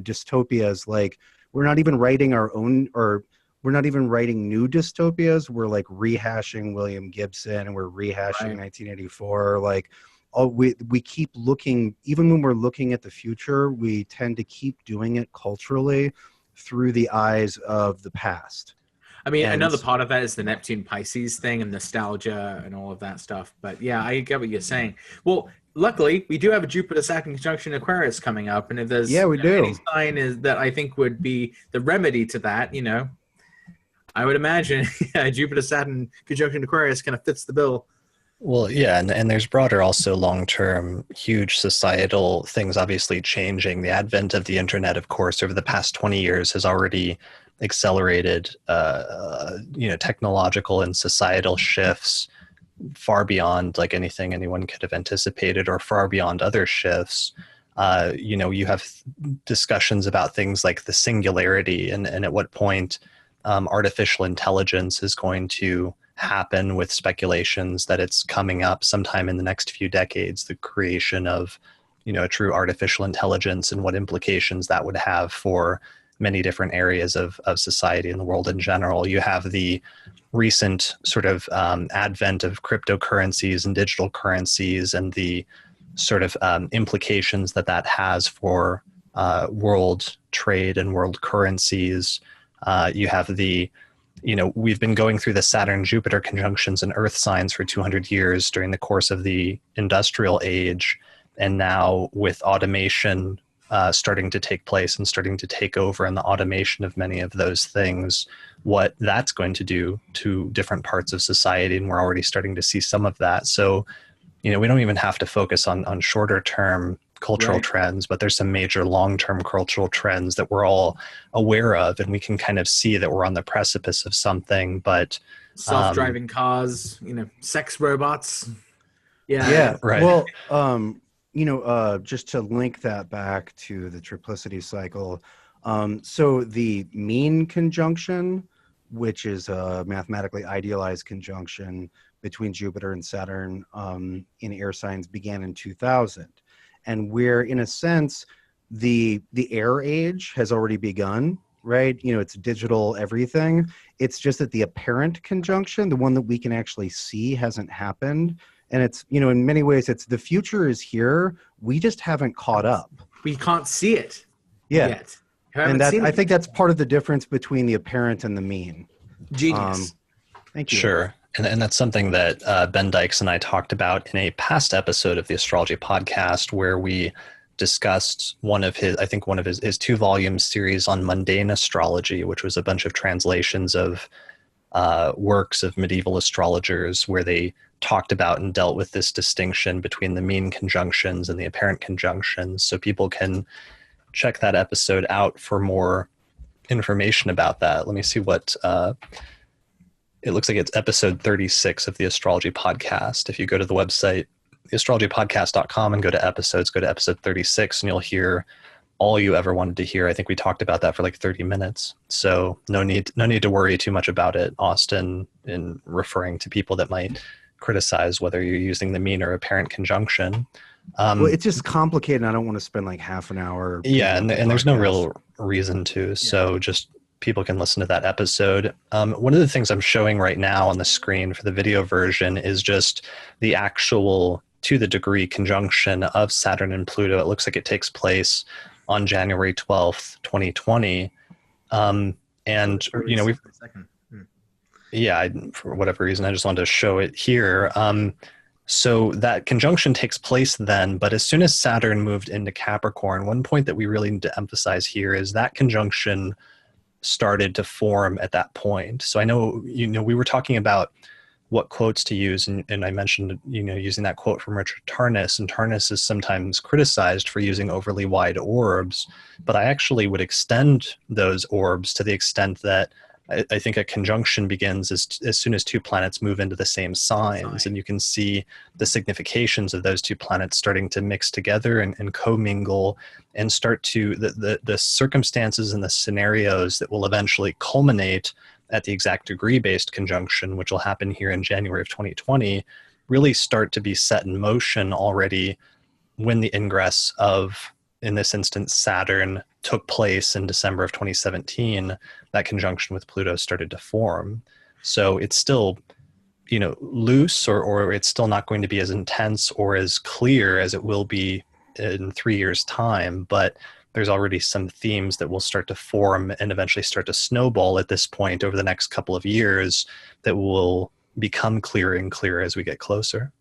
Dystopias, like we're not even writing our own, or we're not even writing new dystopias. We're like rehashing William Gibson, and we're rehashing 1984. Like, we keep looking, even when we're looking at the future, we tend to keep doing it culturally through the eyes of the past. I mean, another part of that is the Neptune Pisces thing and nostalgia and all of that stuff. But yeah, I get what you're saying. Well, luckily, we do have a Jupiter-Saturn conjunction Aquarius coming up, and if there's any sign is that I think would be the remedy to that, I would imagine Jupiter-Saturn conjunction Aquarius kind of fits the bill. Well, yeah, and there's broader also long-term huge societal things obviously changing. The advent of the internet, of course, over the past 20 years has already accelerated, technological and societal shifts far beyond like anything anyone could have anticipated, or far beyond other shifts. You have discussions about things like the singularity and at what point artificial intelligence is going to happen, with speculations that it's coming up sometime in the next few decades, the creation of, a true artificial intelligence, and what implications that would have for many different areas of society and the world in general. You have the recent sort of advent of cryptocurrencies and digital currencies, and the sort of implications that has for world trade and world currencies. You have we've been going through the Saturn-Jupiter conjunctions and Earth signs for 200 years during the course of the industrial age. And now with automation starting to take place and starting to take over, and the automation of many of those things, what that's going to do to different parts of society. And we're already starting to see some of that. So, we don't even have to focus on shorter term cultural trends, but there's some major long-term cultural trends that we're all aware of, and we can kind of see that we're on the precipice of something. But self-driving cars, sex robots. Yeah. Right. Well, just to link that back to the triplicity cycle. So the mean conjunction, which is a mathematically idealized conjunction between Jupiter and Saturn in air signs, began in 2000. And where, in a sense, the air age has already begun, right? It's digital everything. It's just that the apparent conjunction, the one that we can actually see, hasn't happened. And it's, in many ways, it's the future is here. We just haven't caught up. We can't see it yet. And I think it. that's part of the difference between the apparent and the mean. Genius. Thank you. Sure. And that's something that Ben Dykes and I talked about in a past episode of the Astrology Podcast, where we discussed one of his 2-volume series on mundane astrology, which was a bunch of translations of works of medieval astrologers, where they talked about and dealt with this distinction between the mean conjunctions and the apparent conjunctions. So people can check that episode out for more information about that. Let me see what... it looks like it's episode 36 of the Astrology Podcast. If you go to the website, theastrologypodcast.com, and go to episodes, go to episode 36, and you'll hear all you ever wanted to hear. I think we talked about that for like 30 minutes. So no need to worry too much about it, Austin, in referring to people that might criticize whether you're using the mean or apparent conjunction. Well, it's just complicated. I don't want to spend like half an hour. Yeah, and there's no real reason to. So just people can listen to that episode. One of the things I'm showing right now on the screen for the video version is just the actual to the degree conjunction of Saturn and Pluto. It looks like it takes place on January 12th, 2020. For whatever reason, I just wanted to show it here. So that conjunction takes place then, but as soon as Saturn moved into Capricorn, one point that we really need to emphasize here is that conjunction started to form at that point. So I know, we were talking about what quotes to use, and I mentioned, using that quote from Richard Tarnas, and Tarnas is sometimes criticized for using overly wide orbs, but I actually would extend those orbs to the extent that I think a conjunction begins as soon as two planets move into the same signs, and you can see the significations of those two planets starting to mix together and commingle, and start to the circumstances and the scenarios that will eventually culminate at the exact degree-based conjunction, which will happen here in January of 2020, really start to be set in motion already when the ingress of, in this instance, Saturn took place in December of 2017. That conjunction with Pluto started to form. So it's still, loose, or it's still not going to be as intense or as clear as it will be in 3 years' time, but there's already some themes that will start to form and eventually start to snowball at this point over the next couple of years that will become clearer and clearer as we get closer.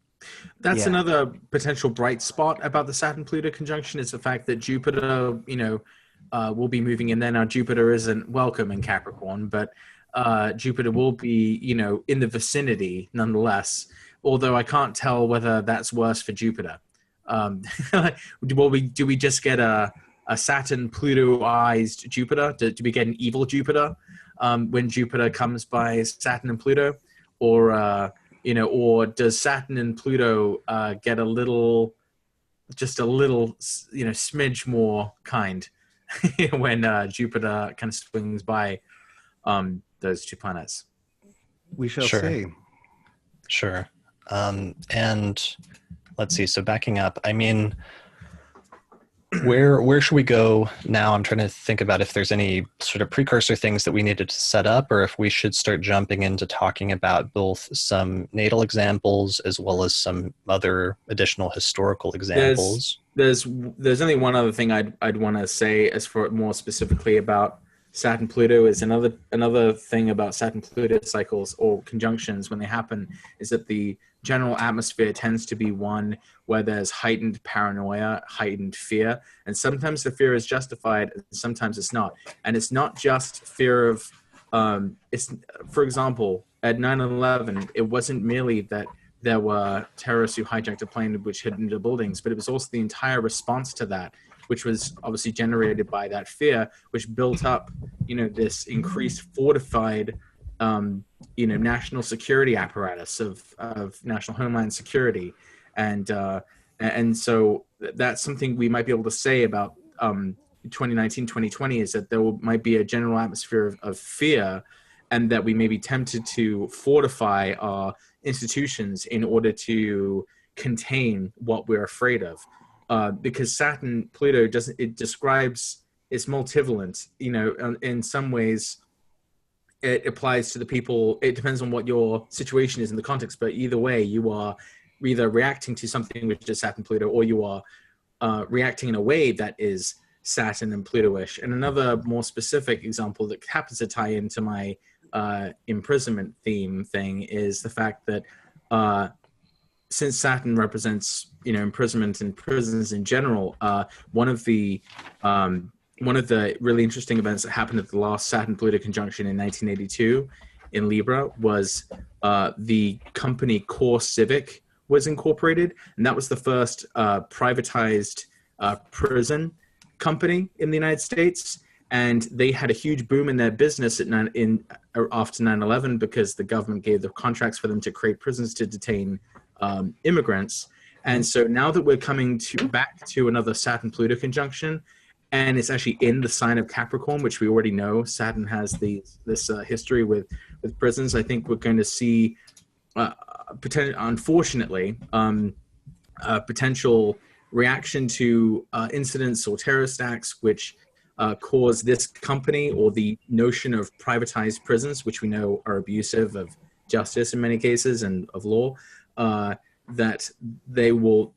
That's another potential bright spot about the Saturn-Pluto conjunction, is the fact that Jupiter, will be moving in there. Now, Jupiter isn't welcome in Capricorn, but Jupiter will be, in the vicinity nonetheless, although I can't tell whether that's worse for Jupiter. Do we just get a Saturn Pluto-ized Jupiter? Do we get an evil Jupiter when Jupiter comes by Saturn and Pluto, or or does Saturn and Pluto get just a little smidge more kind when Jupiter kind of swings by those two planets? We shall Sure. see. Sure. And let's see. So backing up, I mean, where should we go now? I'm trying to think about if there's any sort of precursor things that we needed to set up, or if we should start jumping into talking about both some natal examples as well as some other additional historical examples. There's only one other thing I'd want to say as for more specifically about Saturn Pluto is another thing about Saturn Pluto cycles or conjunctions when they happen is that the general atmosphere tends to be one where there's heightened paranoia, heightened fear, and sometimes the fear is justified, and sometimes it's not. And it's not just fear of for example, at 9/11, it wasn't merely that there were terrorists who hijacked a plane which hit into buildings, but it was also the entire response to that, which was obviously generated by that fear, which built up, this increased fortified, national security apparatus of national homeland security. And so that's something we might be able to say about 2019, 2020 is that there might be a general atmosphere of fear, and that we may be tempted to fortify our institutions in order to contain what we're afraid of. Because Saturn Pluto it's multivalent, in some ways it applies to the people. It depends on what your situation is in the context, but either way you are either reacting to something which is Saturn Pluto, or you are reacting in a way that is Saturn and Pluto-ish. And another more specific example that happens to tie into my imprisonment theme thing is the fact that since Saturn represents, imprisonment and prisons in general, one of the really interesting events that happened at the last Saturn-Pluto conjunction in 1982 in Libra was the company Core Civic was incorporated, and that was the first privatized prison company in the United States. And they had a huge boom in their business after 9/11 because the government gave the contracts for them to create prisons to detain immigrants. And so now that we're coming back to another Saturn-Pluto conjunction, and it's actually in the sign of Capricorn, which we already know Saturn has this history with prisons, I think we're going to see, unfortunately, a potential reaction to incidents or terrorist acts which cause this company, or the notion of privatized prisons, which we know are abusive of justice in many cases and of law, that will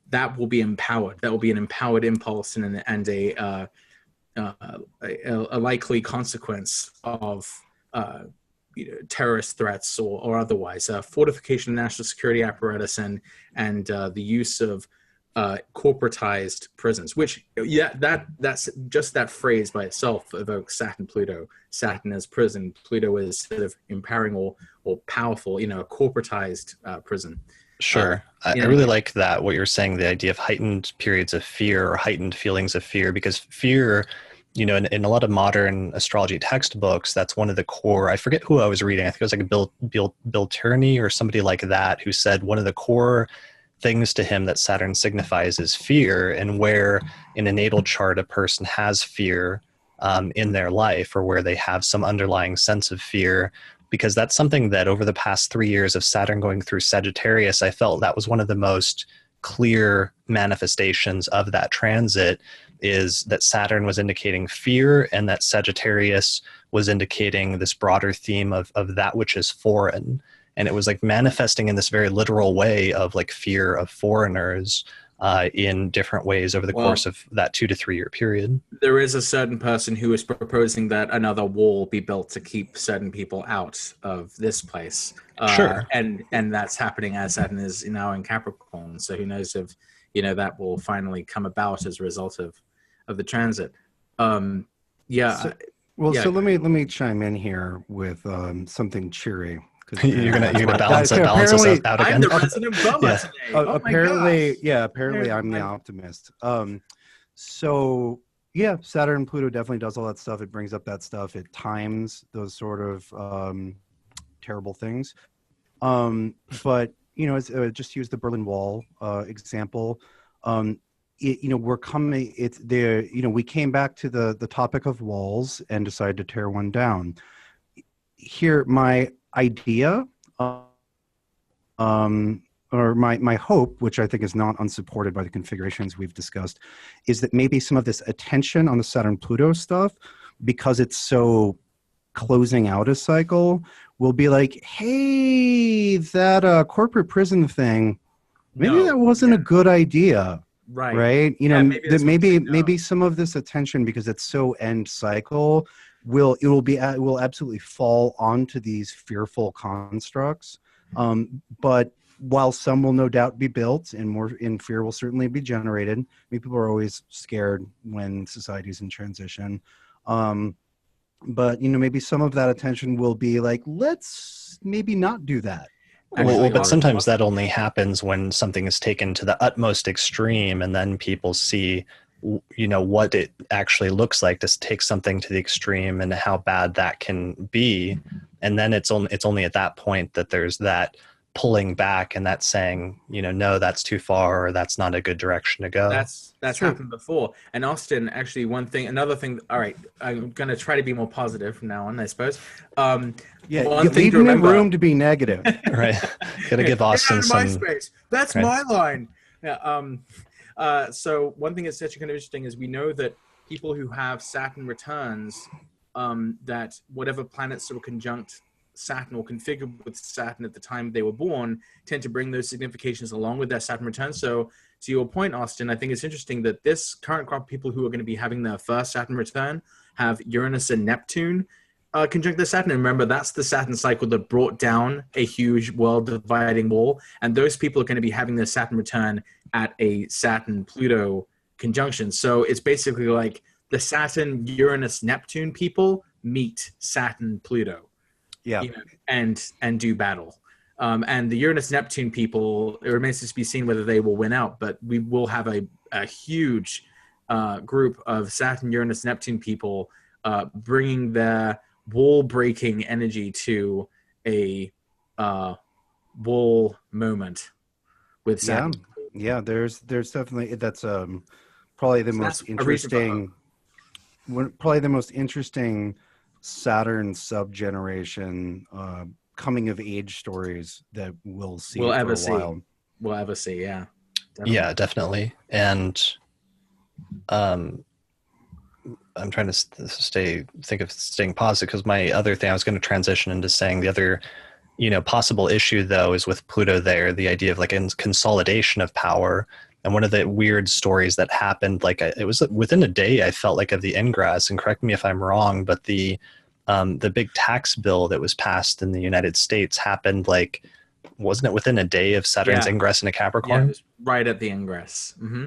be empowered. That will be an empowered impulse and a likely consequence of terrorist threats or otherwise. Fortification of national security apparatus and the use of corporatized prisons, which that's just that phrase by itself evokes Saturn Pluto. Saturn as prison, Pluto is sort of empowering or powerful, a corporatized prison. Sure. I really like that, what you're saying, the idea of heightened periods of fear or heightened feelings of fear, because fear, in a lot of modern astrology textbooks, that's one of the core, I forget who I was reading, I think it was like Bill Tierney or somebody like that, who said one of the core things to him that Saturn signifies is fear, and where in a natal chart a person has fear in their life, or where they have some underlying sense of fear, because that's something that over the past 3 years of Saturn going through Sagittarius, I felt that was one of the most clear manifestations of that transit, is that Saturn was indicating fear, and that Sagittarius was indicating this broader theme of that which is foreign. And it was like manifesting in this very literal way of like fear of foreigners in different ways over the course of that 2 to 3 year period. There is a certain person who is proposing that another wall be built to keep certain people out of this place. Sure. And that's happening as Saturn is now in Capricorn. So who knows if, that will finally come about as a result of the transit. So let me chime in here with something cheery, You're gonna balance us out I'm again. the resident Bubba today. Oh my gosh. Apparently I'm the optimist. So yeah, Saturn and Pluto definitely does all that stuff. It brings up that stuff. It times those sort of terrible things. But just use the Berlin Wall example. We came back to the topic of walls and decided to tear one down. Here, my idea, or my hope, which I think is not unsupported by the configurations we've discussed, is that maybe some of this attention on the Saturn-Pluto stuff, because it's so closing out a cycle, will be like, hey, that corporate prison thing, maybe that wasn't a good idea. Right. Maybe some of this attention, because it's so end cycle, will absolutely fall onto these fearful constructs. But while some will no doubt be built and more in fear will certainly be generated, people are always scared when society's in transition. But maybe some of that attention will be like, let's maybe not do that. But sometimes that only happens when something is taken to the utmost extreme, and then people see, what it actually looks like to take something to the extreme and how bad that can be. And then it's only at that point that there's that pulling back and that saying, no, that's too far, or that's not a good direction to go. That's happened before. And Austin, actually, another thing. All right, I'm going to try to be more positive from now on, I suppose. Leave me room to be negative. Right. Got to give Austin some space. That's right. My line. Yeah. So one thing that's actually kind of interesting is we know that people who have Saturn returns, that whatever planets that were conjunct Saturn or configured with Saturn at the time they were born tend to bring those significations along with their Saturn return. So to your point, Austin, I think it's interesting that this current crop of people who are going to be having their first Saturn return have Uranus and Neptune conjunct their Saturn. And remember, that's the Saturn cycle that brought down a huge world-dividing wall. And those people are going to be having their Saturn return at a Saturn-Pluto conjunction. So it's basically like the Saturn-Uranus-Neptune people meet Saturn-Pluto. Yeah, and do battle. And the Uranus-Neptune people, it remains to be seen whether they will win out, but we will have a huge group of Saturn, Uranus, Neptune people bringing their wall-breaking energy to a wall moment with Saturn. Yeah, there's definitely, that's probably the most interesting, Saturn subgeneration coming of age stories that we'll see we'll for ever a see. while. We'll ever see, yeah. Definitely. Yeah, definitely. And I'm trying to think of staying positive, because my other thing I was going to transition into saying, the other possible issue though is with Pluto there, the idea of like consolidation of power. And one of the weird stories that happened, like it was within a day, I felt like, of the ingress, and correct me if I'm wrong, but the big tax bill that was passed in the United States happened, like, wasn't it within a day of Saturn's ingress into Capricorn? Yeah, it was right at the ingress. Mm-hmm.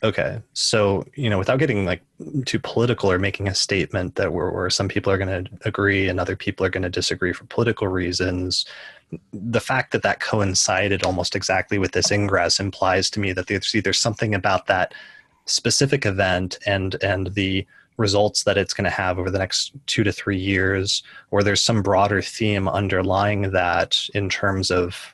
Okay. So, without getting like too political or making a statement that where some people are going to agree and other people are going to disagree for political reasons, the fact that coincided almost exactly with this ingress implies to me that there's either something about that specific event and the results that it's going to have over the next 2 to 3 years, or there's some broader theme underlying that in terms of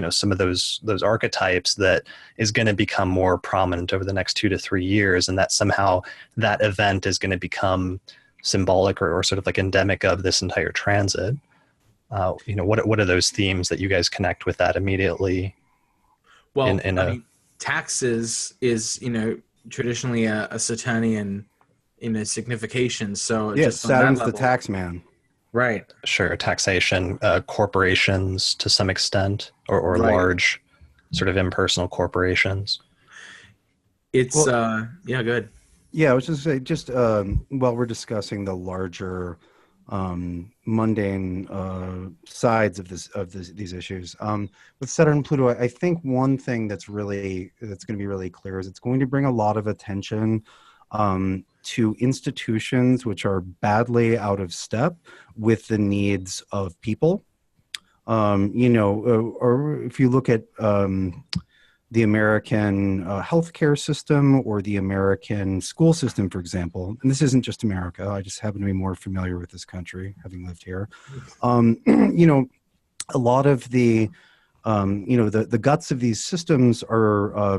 some of those archetypes that is going to become more prominent over the next 2 to 3 years, and that somehow that event is going to become symbolic or sort of like endemic of this entire transit. What are those themes that you guys connect with that immediately? Well, taxes is traditionally a Saturnian signification. So yes, Saturn's the tax man. Right. Sure. Taxation, corporations to some extent, or right. Large sort of impersonal corporations. It's good. Yeah, I was just while we're discussing the larger mundane sides of these issues with Saturn and Pluto, I think one thing that's going to be really clear is it's going to bring a lot of attention to institutions which are badly out of step with the needs of people. Or if you look at the American healthcare system or the American school system, for example, and this isn't just America, I just happen to be more familiar with this country, having lived here. A lot of the the guts of these systems are,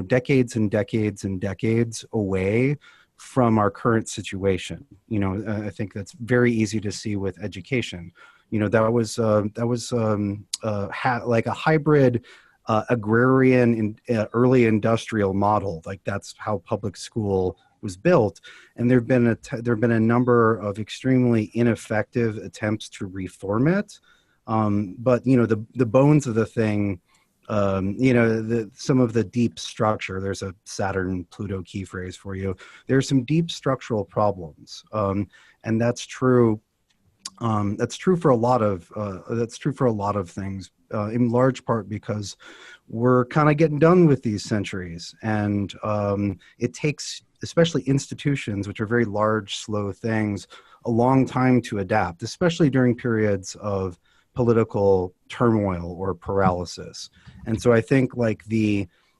decades and decades and decades away from our current situation. I think that's very easy to see with education. That was like a hybrid agrarian early industrial model. Like that's how public school was built, and there've been a number of extremely ineffective attempts to reform it. But the bones of the thing, some of the deep structure. There's a Saturn Pluto key phrase for you. There's some deep structural problems, and that's true. That's true for a lot of things. In large part because we're kind of getting done with these centuries, and it takes, especially institutions, which are very large, slow things, a long time to adapt, especially during periods of political turmoil or paralysis. And so I think like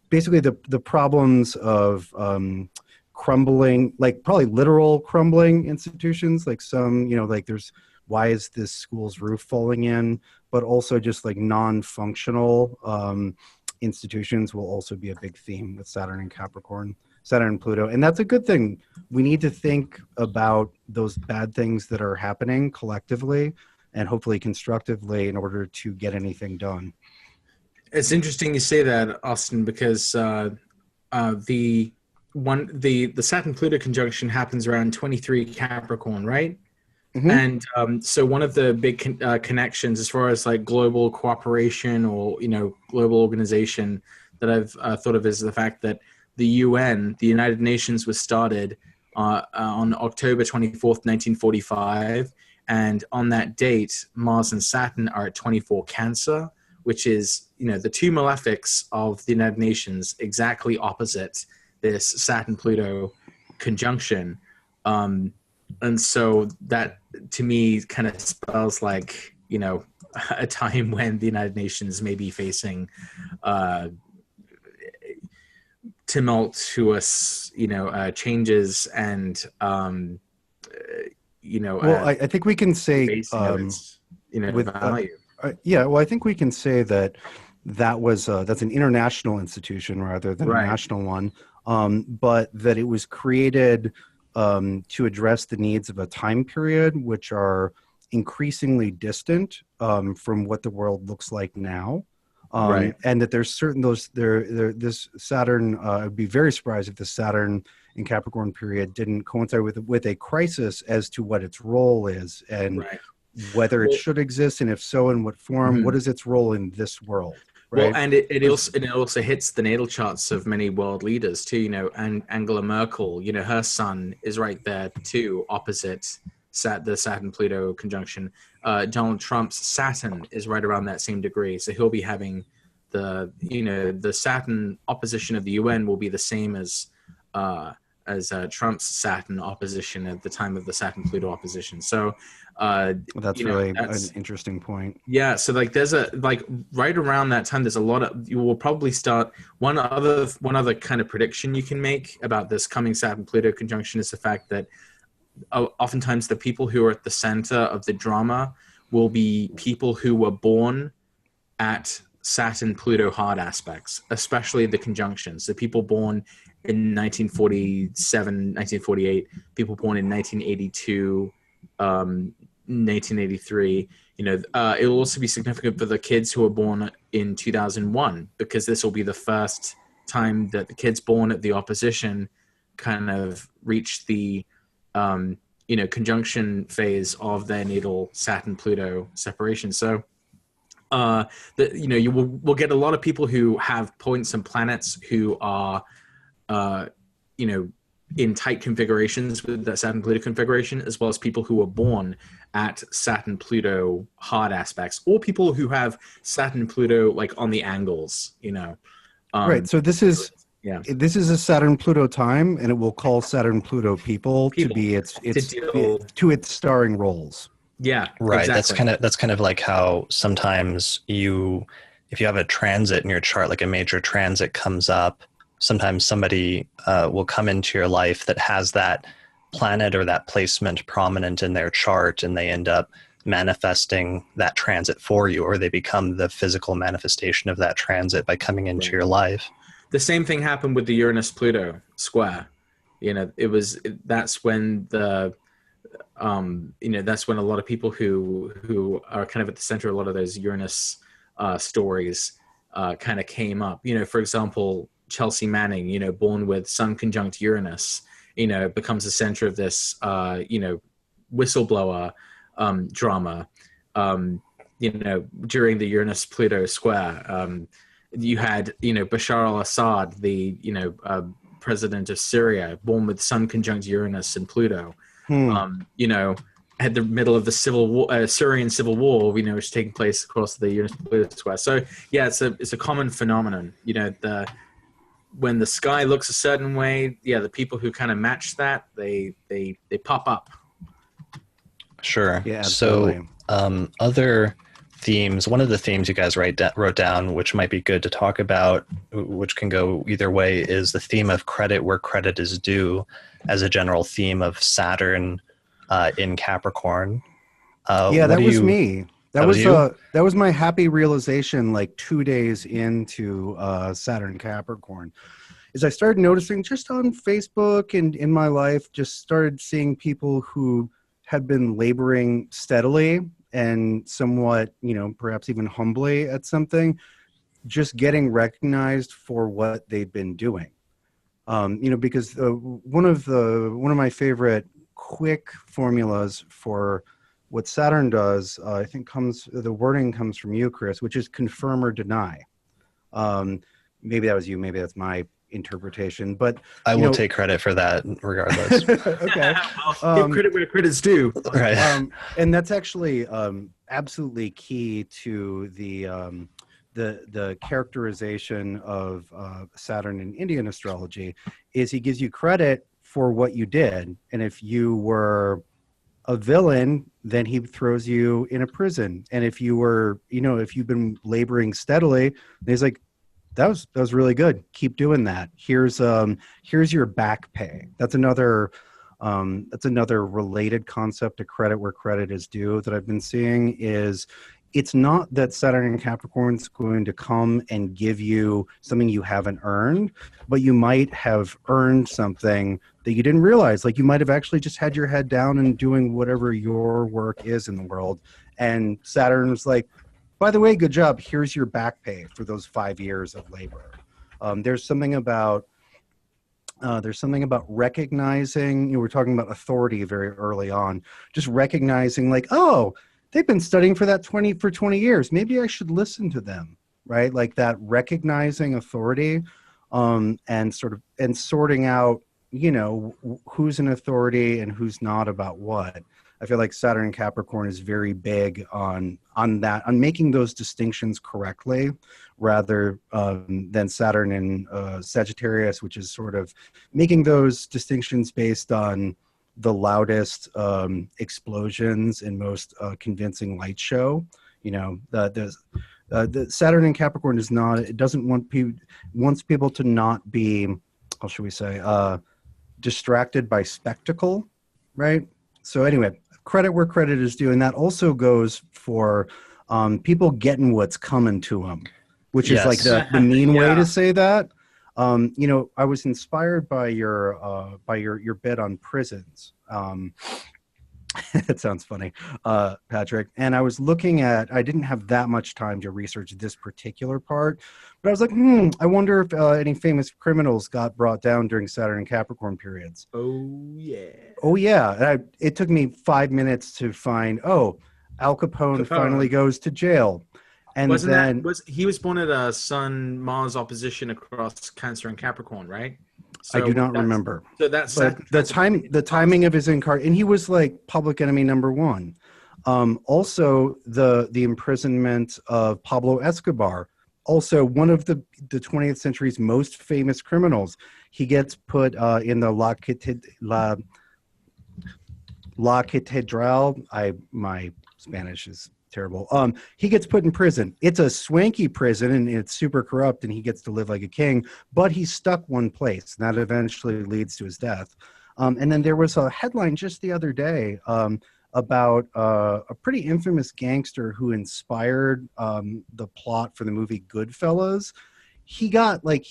basically the problems of crumbling, like probably literal crumbling institutions, like some, like there's, why is this school's roof falling in? But also just like non-functional institutions will also be a big theme with Saturn and Capricorn, Saturn and Pluto. And that's a good thing. We need to think about those bad things that are happening collectively and hopefully constructively in order to get anything done. It's interesting you say that, Austin, because the Saturn-Pluto conjunction happens around 23 Capricorn, right? Mm-hmm. And so one of the big connections as far as like global cooperation or, global organization that I've thought of is the fact that the UN, the United Nations, was started on October 24th, 1945. And on that date, Mars and Saturn are at 24 Cancer, which is, the two malefics of the United Nations, exactly opposite this Saturn-Pluto conjunction. And so that, to me, kind of spells like, a time when the United Nations may be facing tumultuous, changes and, well, I think we can say, with value. Well, I think we can say that that's an international institution rather than a national one, but that it was created to address the needs of a time period which are increasingly distant from what the world looks like now. And that there's certain this Saturn, I'd be very surprised if the Saturn in Capricorn period didn't coincide with a crisis as to what its role is and whether it should exist, and if so, in what form. What is its role in this world? Right? Well, and it also hits the natal charts of many world leaders too. And Angela Merkel, her sun is right there too, opposite the Saturn-Pluto conjunction. Donald Trump's Saturn is right around that same degree, so he'll be having the Saturn opposition of the UN will be the same as Trump's Saturn opposition at the time of the Saturn-Pluto opposition. So that's really an interesting point. Yeah, so like there's right around that time, there's a lot of, you will probably start one other kind of prediction you can make about this coming Saturn-Pluto conjunction is the fact that oftentimes the people who are at the center of the drama will be people who were born at Saturn-Pluto hard aspects, especially the conjunctions. So people born in 1947, 1948, people born in 1982, 1983. It will also be significant for the kids who were born in 2001, because this will be the first time that the kids born at the opposition kind of reach the conjunction phase of their natal Saturn-Pluto separation. So we'll get a lot of people who have points and planets who are in tight configurations with that Saturn-Pluto configuration, as well as people who were born at Saturn-Pluto hard aspects, or people who have Saturn-Pluto like on the angles, right. So this is a Saturn-Pluto time, and it will call Saturn-Pluto people to be its starring roles. Yeah, Right. exactly. That's kind of like how sometimes if you have a transit in your chart, like a major transit comes up, sometimes somebody will come into your life that has that planet or that placement prominent in their chart, and they end up manifesting that transit for you, or they become the physical manifestation of that transit by coming into Right. your life. The same thing happened with the Uranus-Pluto square. That's when that's when a lot of people who are kind of at the center of a lot of those Uranus stories kind of came up. For example, Chelsea Manning, born with Sun conjunct Uranus, becomes the center of this, whistleblower drama. During the Uranus-Pluto square, you had, Bashar al-Assad, the president of Syria, born with Sun conjunct Uranus and Pluto. At the middle of the civil war, Syrian civil war, which is taking place across the Uranus square. So yeah, it's a common phenomenon. When the sky looks a certain way, the people who kind of match that, they pop up. Sure. Yeah, absolutely. So other themes, one of the themes you guys wrote down, which might be good to talk about, which can go either way, is the theme of credit where credit is due, as a general theme of Saturn in Capricorn. That was me. That was you? that was my happy realization, like 2 days into Saturn Capricorn, is I started noticing just on Facebook and in my life, just started seeing people who had been laboring steadily and somewhat, perhaps even humbly at something, just getting recognized for what they'd been doing. Because one of my favorite quick formulas for what Saturn does, I think the wording comes from you, Chris, which is confirm or deny. Maybe that was you, maybe that's my interpretation, but I will take credit for that regardless. Okay. Give credit where credit's due. Right. And that's actually absolutely key to the characterization of Saturn in Indian astrology, is he gives you credit for what you did. And if you were a villain, then he throws you in a prison. And if you were, if you've been laboring steadily, he's like, that was really good. Keep doing that. Here's your back pay. That's another related concept to credit where credit is due that I've been seeing. Is it's not that Saturn and Capricorn is going to come and give you something you haven't earned, but you might have earned something that you didn't realize. Like you might have actually just had your head down and doing whatever your work is in the world. And Saturn's like, by the way, good job. Here's your back pay for those 5 years of labor. There's something about recognizing, we're talking about authority very early on, just recognizing like, oh, they've been studying for 20 years. Maybe I should listen to them, right? Like that recognizing authority and sorting out, who's an authority and who's not about what. I feel like Saturn and Capricorn is very big on that, on making those distinctions correctly, rather than Saturn in Sagittarius, which is sort of making those distinctions based on the loudest explosions and most convincing light show. The Saturn in Capricorn is not. It doesn't wants people to not be, how should we say, distracted by spectacle, right? So anyway, credit where credit is due, and that also goes for people getting what's coming to them, which is like the mean way to say that. I was inspired by your bit on prisons. It sounds funny, Patrick. And I was looking at, I didn't have that much time to research this particular part, but I was like, I wonder if any famous criminals got brought down during Saturn and Capricorn periods. Oh, yeah. Oh, yeah. It took me 5 minutes to find, Al Capone finally goes to jail. And he was born at a Sun-Mars opposition across Cancer and Capricorn, right? So I do not remember. So that's the timing of his incarnation, and he was like public enemy number one. Also, the imprisonment of Pablo Escobar, also one of the 20th century's most famous criminals. He gets put in the La Catedral. My Spanish is terrible. He gets put in prison. It's a swanky prison and it's super corrupt and he gets to live like a king, but he's stuck one place. And that eventually leads to his death. And then there was a headline just the other day about a pretty infamous gangster who inspired the plot for the movie Goodfellas. He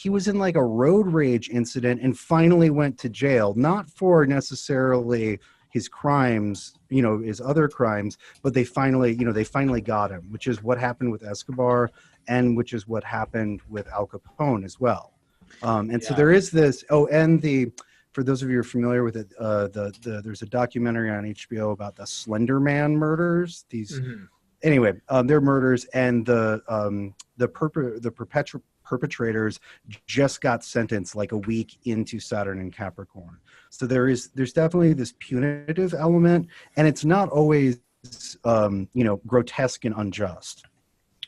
was in like a road rage incident and finally went to jail, not for necessarily his crimes, his other crimes, but they finally got him, which is what happened with Escobar and which is what happened with Al Capone as well. So there is this, for those of you who are familiar with it, there's a documentary on HBO about the Slender Man murders. Anyway, they're murders, and the perpetrators just got sentenced like a week into Saturn and Capricorn. So there's definitely this punitive element, and it's not always grotesque and unjust.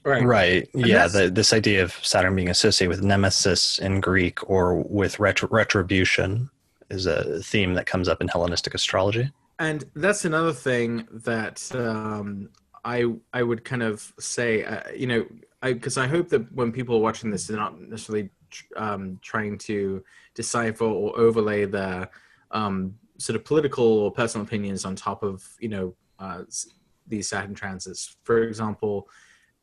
Right. Yeah. This idea of Saturn being associated with nemesis in Greek or with retribution is a theme that comes up in Hellenistic astrology. And that's another thing that I would kind of say, because I hope that when people are watching this, they're not necessarily trying to decipher or overlay their sort of political or personal opinions on top of, these Saturn transits. For example,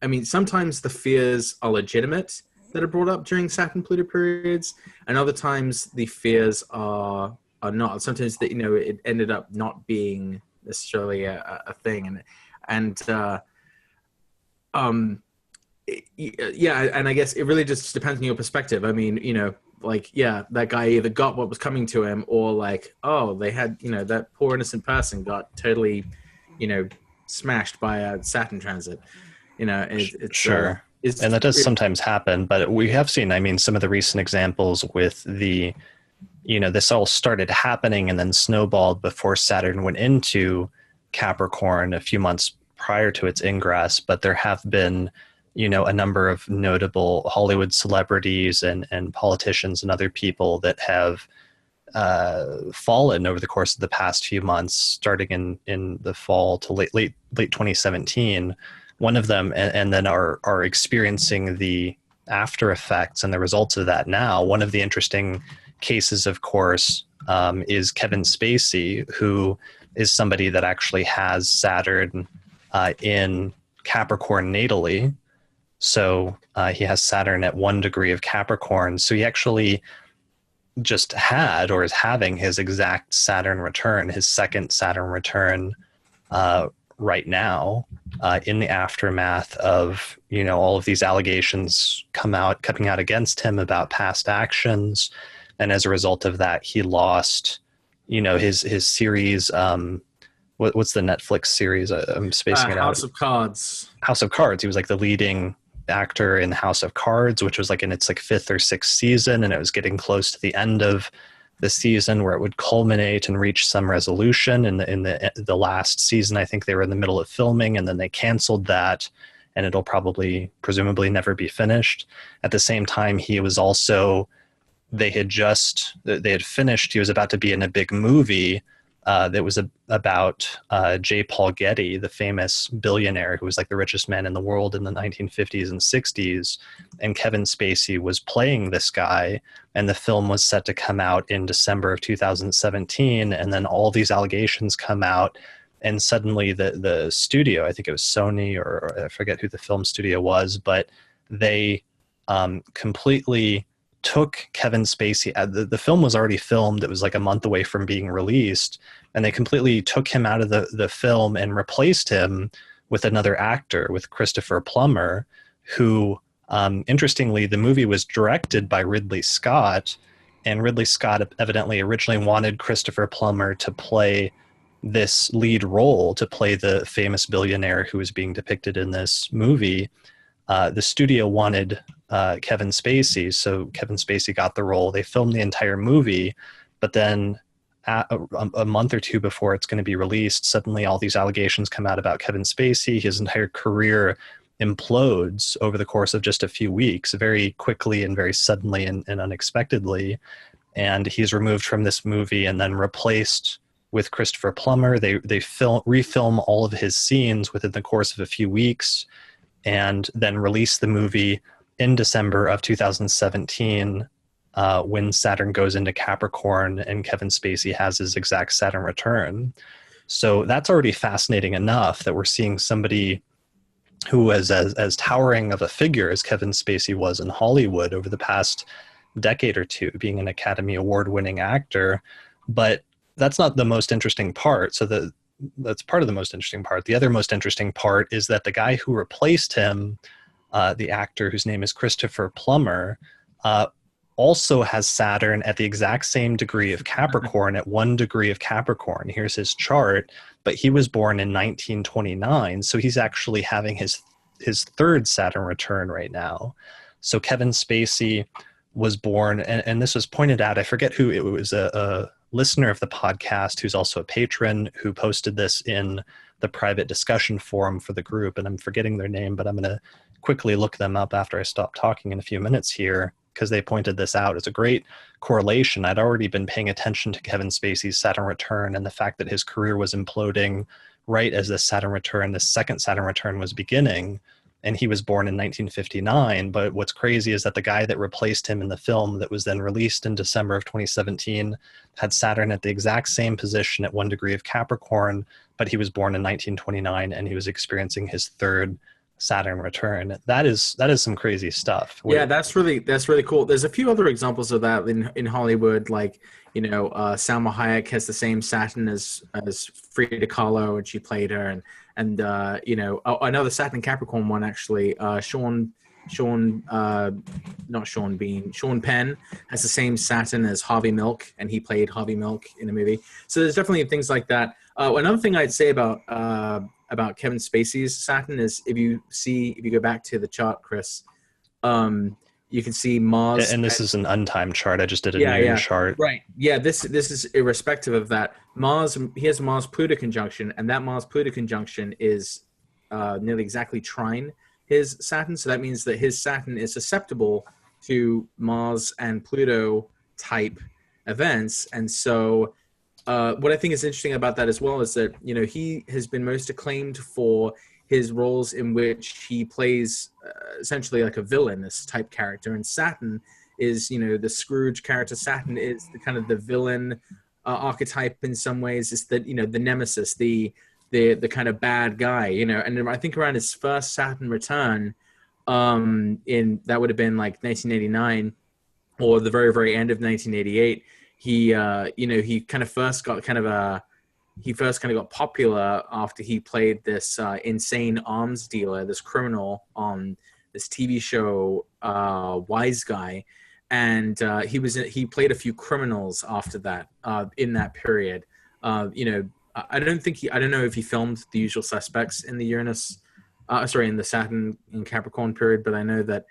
I mean, sometimes the fears are legitimate that are brought up during Saturn-Pluto periods, and other times the fears are not. Sometimes it ended up not being necessarily a thing, and I guess it really just depends on your perspective. I mean, that guy either got what was coming to him, or they had, that poor innocent person got totally, smashed by a Saturn transit. It's sure. And that does sometimes happen, but we have seen, some of the recent examples with the, this all started happening and then snowballed before Saturn went into Capricorn a few months prior to its ingress. But there have been, a number of notable Hollywood celebrities and politicians and other people that have fallen over the course of the past few months, starting in the fall to late 2017. One of them, and then are experiencing the after effects and the results of that now. One of the interesting cases, of course, is Kevin Spacey, who is somebody that actually has Saturn in Capricorn natally. So he has Saturn at 1 degree of Capricorn. So he actually just had, or is having, his exact Saturn return, his second Saturn return right now, in the aftermath of, all of these allegations coming out against him about past actions. And as a result of that, he lost, his series. What's the Netflix series? I'm spacing it out. House of Cards. House of Cards. He was the leading actor in House of Cards, which was in its 5th or 6th season. And it was getting close to the end of the season where it would culminate and reach some resolution. In the last season, I think they were in the middle of filming, and then they canceled that, and it'll presumably never be finished. At the same time, he was also, they had finished, he was about to be in a big movie that was about J. Paul Getty, the famous billionaire who was the richest man in the world in the 1950s and 60s. And Kevin Spacey was playing this guy, and the film was set to come out in December of 2017. And then all these allegations come out, and suddenly the studio, I think it was Sony, or I forget who the film studio was, but they completely took Kevin Spacey. The film was already filmed. It was a month away from being released, and they completely took him out of the film and replaced him with another actor, with Christopher Plummer, who, interestingly, the movie was directed by Ridley Scott, and Ridley Scott evidently originally wanted Christopher Plummer to play this lead role, to play the famous billionaire who was being depicted in this movie. The studio wanted Kevin Spacey, so Kevin Spacey got the role. They filmed the entire movie, but then a month or two before it's going to be released, suddenly all these allegations come out about Kevin Spacey. His entire career implodes over the course of just a few weeks, very quickly and very suddenly and unexpectedly. And he's removed from this movie and then replaced with Christopher Plummer. They refilm all of his scenes within the course of a few weeks, and then release the movie in December of 2017, when Saturn goes into Capricorn and Kevin Spacey has his exact Saturn return. So that's already fascinating enough that we're seeing somebody who was as towering of a figure as Kevin Spacey was in Hollywood over the past decade or two, being an Academy Award-winning actor. But that's not the most interesting part. So that's part of the most interesting part. The other most interesting part is that the guy who replaced him, the actor whose name is Christopher Plummer, also has Saturn at the exact same degree of Capricorn, at 1 degree of Capricorn. Here's his chart, but he was born in 1929, so he's actually having his third Saturn return right now. So Kevin Spacey was born, and this was pointed out, I forget who, it was a listener of the podcast who's also a patron who posted this in the private discussion forum for the group, and I'm forgetting their name, but I'm going to quickly look them up after I stop talking in a few minutes here, because they pointed this out. It's a great correlation. I'd already been paying attention to Kevin Spacey's Saturn return and the fact that his career was imploding right as this Saturn return, the second Saturn return, was beginning, and he was born in 1959. But what's crazy is that the guy that replaced him in the film that was then released in December of 2017 had Saturn at the exact same position at 1 degree of Capricorn, but he was born in 1929 and he was experiencing his third Saturn return. That is some crazy stuff. Yeah, that's really cool. There's a few other examples of that in Hollywood, like, Salma Hayek has the same Saturn as Frida Kahlo, and she played her, and another Saturn Capricorn one, actually, Sean Penn has the same Saturn as Harvey Milk, and he played Harvey Milk in a movie. So there's definitely things like that. Another thing I'd say about Kevin Spacey's Saturn is if you go back to the chart, Chris, you can see Mars. And this is an untimed chart. I just did a new chart. Right. Yeah. This is irrespective of that. He has a Mars Pluto conjunction, and that Mars Pluto conjunction is nearly exactly trine his Saturn. So that means that his Saturn is susceptible to Mars and Pluto type events. And so what I think is interesting about that as well is that, he has been most acclaimed for his roles in which he plays essentially like a villainous type character. And Saturn is, the Scrooge character. Saturn is the kind of the villain archetype in some ways. It's the, the nemesis, the kind of bad guy, and I think around his first Saturn return that would have been like 1989 or the very, very end of 1988. He first got popular after he played this insane arms dealer, this criminal on this TV show, Wise Guy. And he played a few criminals after that, in that period. I don't know if he filmed The Usual Suspects in the in the Saturn and Capricorn period, but I know that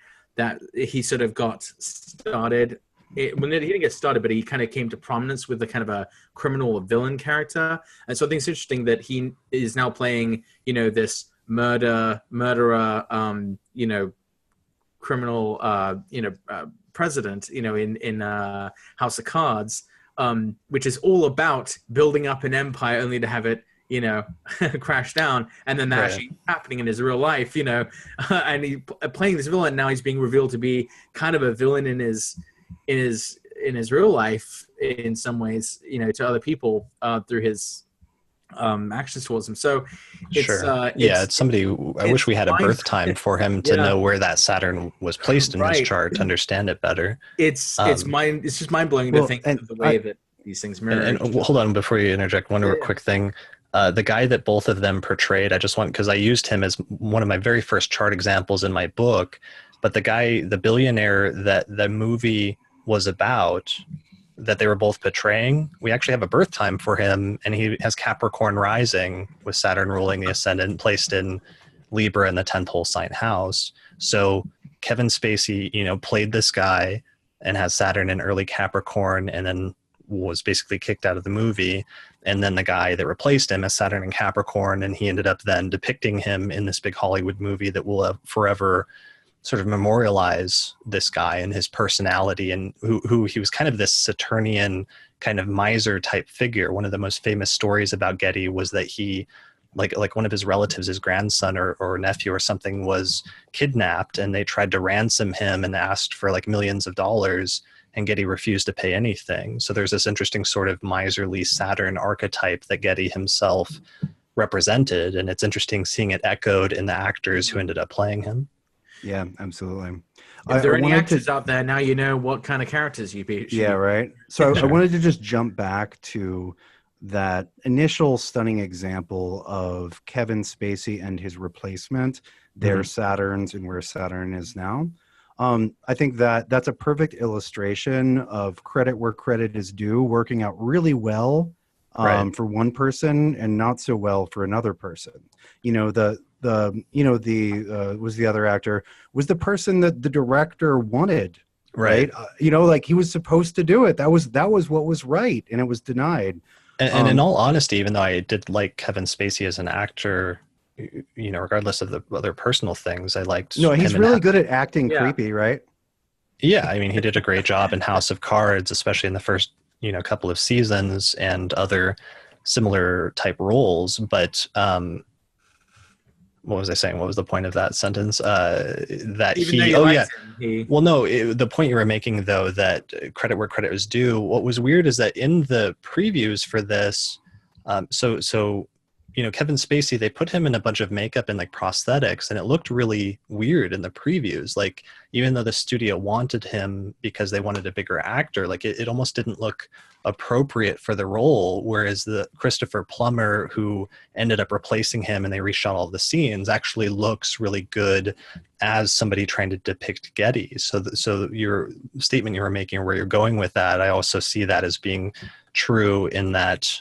he sort of got started. He didn't get started, but he kind of came to prominence with a kind of a criminal or villain character. And so I think it's interesting that he is now playing, this murderer, criminal, president, in House of Cards, which is all about building up an empire only to have it, crash down. And then that actually happening in his real life, and he playing this villain. Now he's being revealed to be kind of a villain in his real life in some ways, to other people through his actions towards him. So it's somebody I wish we had a birth time for him to know where that Saturn was placed in his chart to understand it better. It's just mind blowing to think of the way that these things mirror. And hold on, before you interject, one quick thing. The guy that both of them portrayed, because I used him as one of my very first chart examples in my book. But the billionaire that the movie was about, that they were both portraying, we actually have a birth time for him, and he has Capricorn rising with Saturn ruling the ascendant, placed in Libra in the 10th whole sign house. So Kevin Spacey, played this guy and has Saturn in early Capricorn, and then was basically kicked out of the movie. And then the guy that replaced him has Saturn in Capricorn, and he ended up then depicting him in this big Hollywood movie that will forever sort of memorialize this guy and his personality, and who he was kind of this Saturnian kind of miser type figure. One of the most famous stories about Getty was that he, like one of his relatives, his grandson or nephew or something, was kidnapped, and they tried to ransom him and asked for like millions of dollars, and Getty refused to pay anything. So there's this interesting sort of miserly Saturn archetype that Getty himself represented, and it's interesting seeing it echoed in the actors who ended up playing him. Yeah, absolutely. If there are any actors out there, now you know what kind of characters you be. Yeah, right. So I wanted to just jump back to that initial stunning example of Kevin Spacey and his replacement, their Saturns, and where Saturn is now. I think that's a perfect illustration of credit where credit is due, working out really well for one person and not so well for another person. You know, was the other actor was the person that the director wanted, right? Like he was supposed to do it. That was what was right, and it was denied. And in all honesty, even though I did like Kevin Spacey as an actor, regardless of the other personal things, I liked. No, he's really good at acting creepy, right? Yeah, I mean, he did a great job in House of Cards, especially in the first, couple of seasons, and other similar type roles. But what was I saying? What was the point of that sentence? The point you were making, though, that credit where credit was due. What was weird is that in the previews for this, Kevin Spacey, they put him in a bunch of makeup and like prosthetics, and it looked really weird in the previews. Like, even though the studio wanted him because they wanted a bigger actor, like it almost didn't look appropriate for the role. Whereas the Christopher Plummer, who ended up replacing him and they reshot all the scenes, actually looks really good as somebody trying to depict Getty. So your statement you were making, where you're going with that, I also see that as being true in that,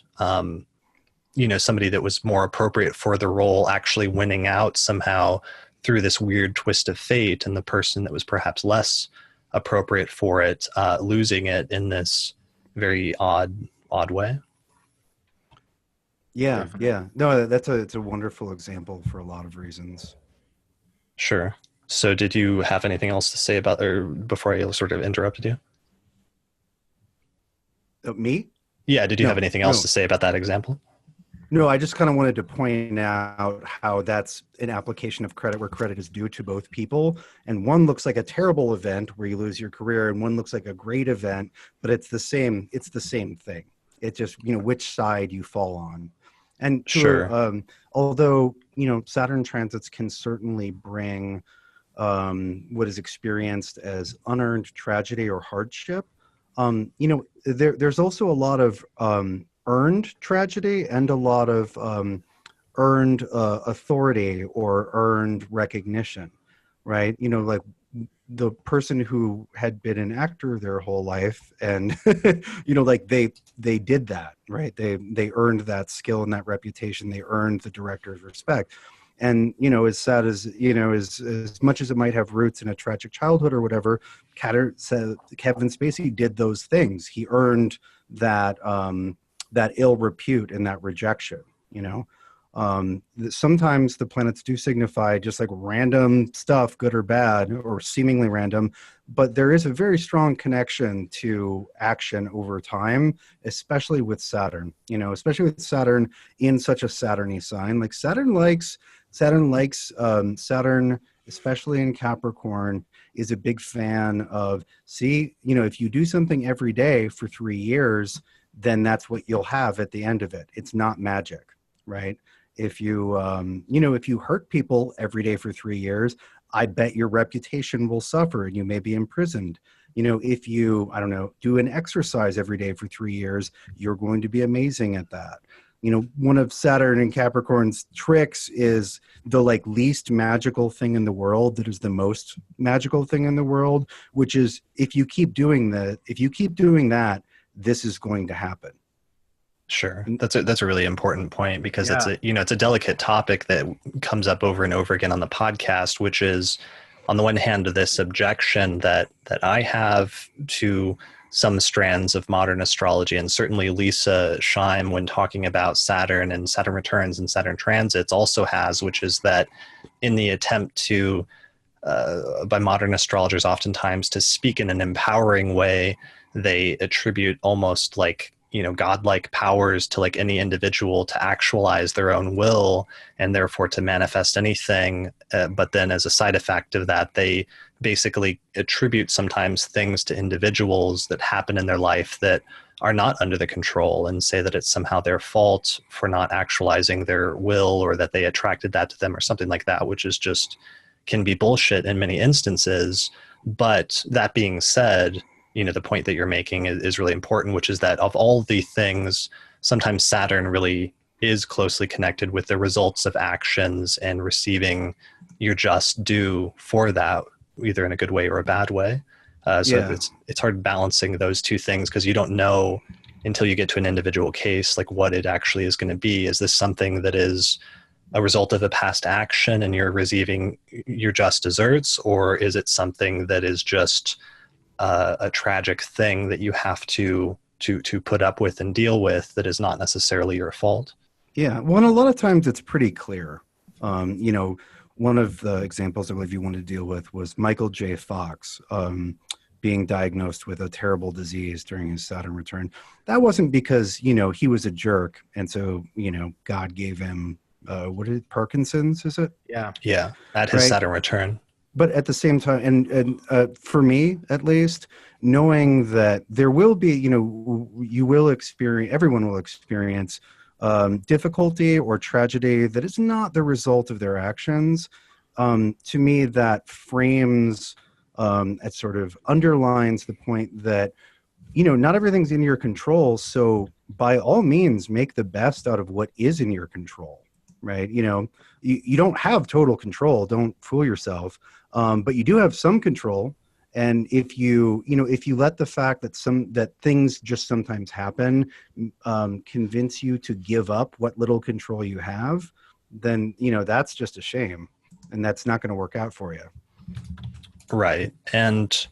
somebody that was more appropriate for the role actually winning out somehow through this weird twist of fate, and the person that was perhaps less appropriate for it, losing it in this very odd way. Yeah. No, it's a wonderful example for a lot of reasons. Sure. So did you have anything else to say about, or before I sort of interrupted you? Me? Yeah. Did you have anything else to say about that example? No, I just kind of wanted to point out how that's an application of credit where credit is due to both people. And one looks like a terrible event where you lose your career, and one looks like a great event, but it's the same thing. It's just, which side you fall on. And sure. Although, Saturn transits can certainly bring what is experienced as unearned tragedy or hardship, there's also a lot of earned tragedy and a lot of earned authority or earned recognition, right? Like the person who had been an actor their whole life, and like they did that, right? They earned that skill and that reputation. They earned the director's respect. And as sad as as much as it might have roots in a tragic childhood or whatever, Kevin Spacey did those things. He earned that that ill repute and that rejection. Sometimes the planets do signify just like random stuff, good or bad, or seemingly random, but there is a very strong connection to action over time, especially with Saturn, especially with Saturn in such a Saturn-y sign. Like Saturn, especially in Capricorn, is a big fan of, if you do something every day for 3 years, then that's what you'll have at the end of it. It's not magic, right? If you, if you hurt people every day for 3 years, I bet your reputation will suffer and you may be imprisoned. If you, do an exercise every day for 3 years, you're going to be amazing at that. One of Saturn and Capricorn's tricks is the least magical thing in the world that is the most magical thing in the world, which is if you keep doing that, this is going to happen. Sure. That's a really important point, because it's a delicate topic that comes up over and over again on the podcast, which is, on the one hand, this objection that I have to some strands of modern astrology, and certainly Lisa Scheim, when talking about Saturn and Saturn returns and Saturn transits, also has, which is that in the attempt to by modern astrologers oftentimes to speak in an empowering way. They attribute almost like, godlike powers to like any individual to actualize their own will and therefore to manifest anything. But then as a side effect of that, they basically attribute sometimes things to individuals that happen in their life that are not under the control and say that it's somehow their fault for not actualizing their will, or that they attracted that to them or something like that, which is just can be bullshit in many instances. But that being said, the point that you're making is really important, which is that of all the things, sometimes Saturn really is closely connected with the results of actions and receiving your just due for that, either in a good way or a bad way. It's hard balancing those two things, because you don't know until you get to an individual case, like what it actually is going to be. Is this something that is a result of a past action and you're receiving your just desserts, or is it something that is just a tragic thing that you have to put up with and deal with that is not necessarily your fault? Yeah, well, a lot of times it's pretty clear. One of the examples I believe you wanted to deal with was Michael J. Fox being diagnosed with a terrible disease during his Saturn return. That wasn't because, he was a jerk. And so, God gave him, Parkinson's, is it? Yeah. At his Saturn return. But at the same time, and for me, at least, knowing that there will be, you will experience, everyone will experience difficulty or tragedy that is not the result of their actions. To me, that frames, it sort of underlines the point that, not everything's in your control. So by all means, make the best out of what is in your control, right? You don't have total control. Don't fool yourself. But you do have some control. And if you let the fact that things just sometimes happen, convince you to give up what little control you have, then, that's just a shame, and that's not going to work out for you. Right. And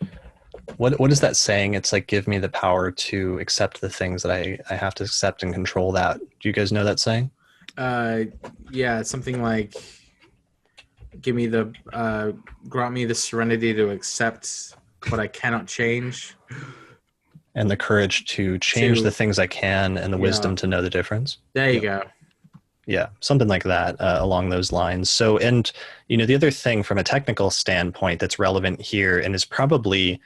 what is that saying? It's like, give me the power to accept the things that I have to accept and control that. Do you guys know that saying? Yeah, it's something like, grant me the serenity to accept what I cannot change, and the courage to change the things I can, and the wisdom to know the difference. There you go. Yeah, something like that, along those lines. So, and the other thing from a technical standpoint that's relevant here, and is probably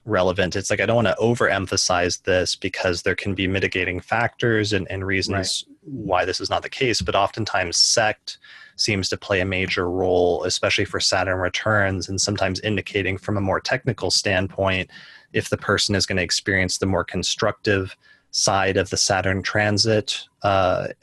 relevant, it's like, I don't want to overemphasize this because there can be mitigating factors and reasons why this is not the case, but oftentimes sect seems to play a major role, especially for Saturn returns, and sometimes indicating from a more technical standpoint if the person is going to experience the more constructive side of the Saturn transit,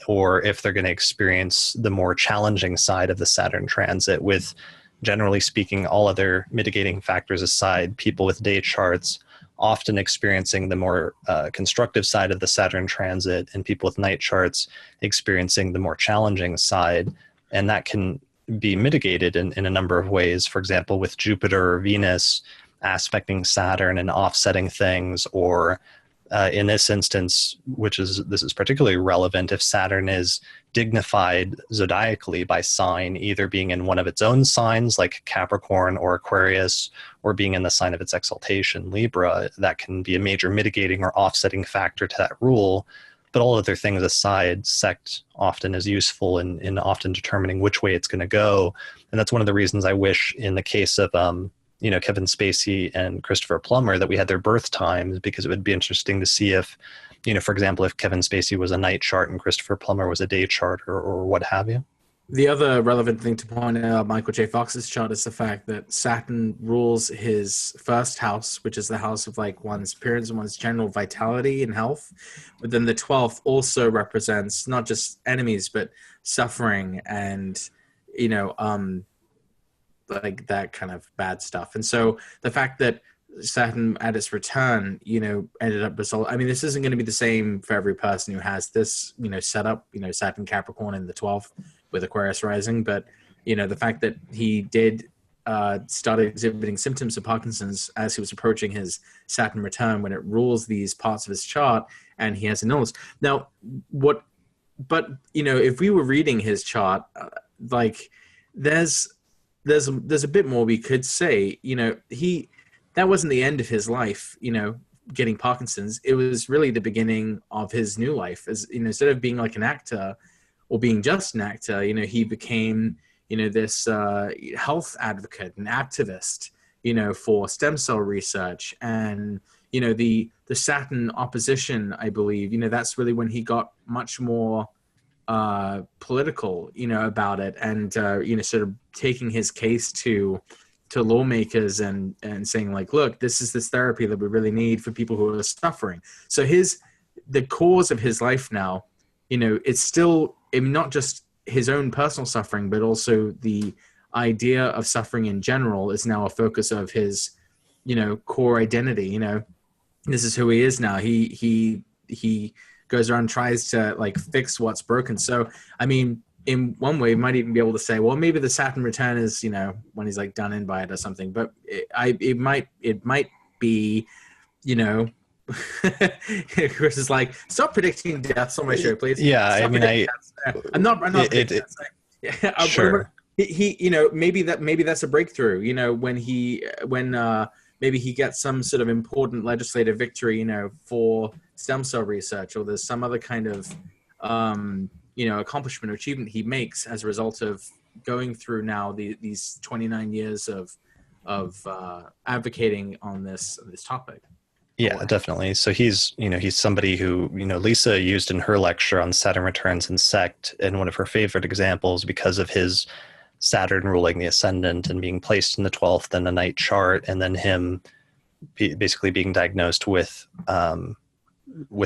or if they're going to experience the more challenging side of the Saturn transit. With, generally speaking, all other mitigating factors aside, people with day charts often experiencing the more constructive side of the Saturn transit, and people with night charts experiencing the more challenging side. And that can be mitigated in a number of ways. For example, with Jupiter or Venus aspecting Saturn and offsetting things, or in this instance, this is particularly relevant if Saturn is dignified zodiacally by sign, either being in one of its own signs like Capricorn or Aquarius, or being in the sign of its exaltation, Libra. That can be a major mitigating or offsetting factor to that rule. But all other things aside, sect often is useful in often determining which way it's going to go. And that's one of the reasons I wish, in the case of Kevin Spacey and Christopher Plummer, that we had their birth times, because it would be interesting to see if, for example, if Kevin Spacey was a night chart and Christopher Plummer was a day chart, or what have you. The other relevant thing to point out Michael J. Fox's chart is the fact that Saturn rules his first house, which is the house of like one's appearance and one's general vitality and health. But then the 12th also represents not just enemies, but suffering and, like that kind of bad stuff. And so the fact that Saturn at its return, ended up this isn't going to be the same for every person who has this, setup, Saturn Capricorn in the 12th with Aquarius rising. But, the fact that he did start exhibiting symptoms of Parkinson's as he was approaching his Saturn return, when it rules these parts of his chart and he has an illness. Now, if we were reading his chart, there's there's a bit more we could say. That wasn't the end of his life, getting Parkinson's. It was really the beginning of his new life. As instead of being like an actor or being just an actor, he became this health advocate and activist, for stem cell research. And the Saturn opposition, I believe, that's really when he got much more political, about it, and sort of taking his case to lawmakers and saying like, look, this is this therapy that we really need for people who are suffering. So the cause of his life now, it's still not just his own personal suffering, but also the idea of suffering in general is now a focus of his, core identity. This is who he is now. He goes around and tries to like fix what's broken. So, I mean, in one way, you might even be able to say, well, maybe the Saturn return is, when he's like done in by it or something. But it might be, Chris is like, stop predicting deaths on my show, please. Yeah, Stop I'm not predicting deaths. Yeah, sure. He maybe that's a breakthrough. When maybe he gets some sort of important legislative victory, for stem cell research, or there's some other kind of, accomplishment or achievement he makes as a result of going through now these 29 years of advocating on this topic. Yeah, definitely. So he's somebody who, Lisa used in her lecture on Saturn returns and sect, and one of her favorite examples because of his Saturn ruling the ascendant and being placed in the 12th in the night chart, and then him basically being diagnosed with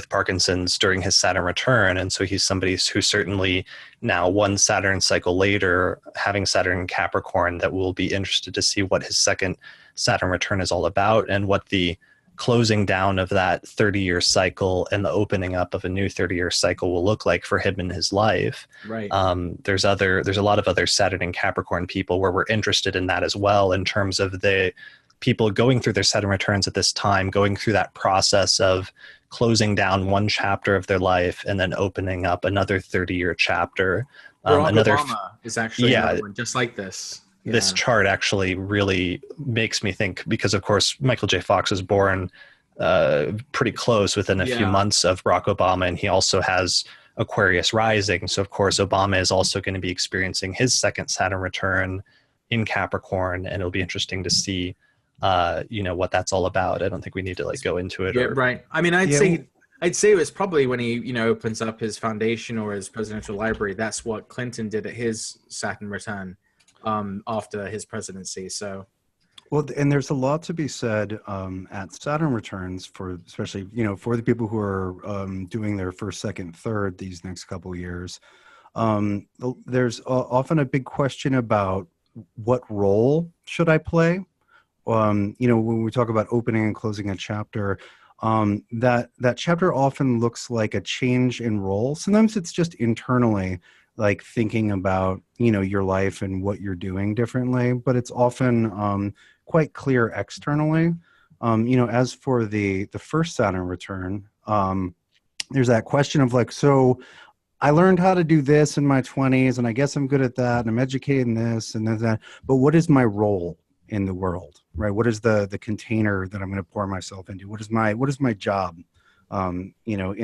Parkinson's during his Saturn return. And so he's somebody who certainly now, one Saturn cycle later, having Saturn in Capricorn, that will be interested to see what his second Saturn return is all about, and what the closing down of that 30-year cycle and the opening up of a new 30-year cycle will look like for him in his life. Right. There's a lot of other Saturn and Capricorn people where we're interested in that as well, in terms of the people going through their Saturn returns at this time, going through that process of closing down one chapter of their life and then opening up another 30-year chapter. Obama is actually another one just like this. Yeah. This chart actually really makes me think, because of course Michael J. Fox was born pretty close within a few months of Barack Obama, and he also has Aquarius rising. So of course Obama is also going to be experiencing his second Saturn return in Capricorn, and it'll be interesting to see what that's all about. I don't think we need to go into it. Yeah, right. I mean, I'd say it was probably when he opens up his foundation or his presidential library. That's what Clinton did at his Saturn return after his presidency. So, well, and there's a lot to be said at Saturn returns for, especially for the people who are doing their first, second, third these next couple of years. There's often a big question about what role should I play. When we talk about opening and closing a chapter, that chapter often looks like a change in role. Sometimes it's just internally, like thinking about, your life and what you're doing differently, but it's often quite clear externally. As for the first Saturn return, there's that question of so I learned how to do this in my 20s, and I guess I'm good at that, and I'm educated in this and that, but what is my role in the world, right? What is the container that I'm going to pour myself into? What is my job, in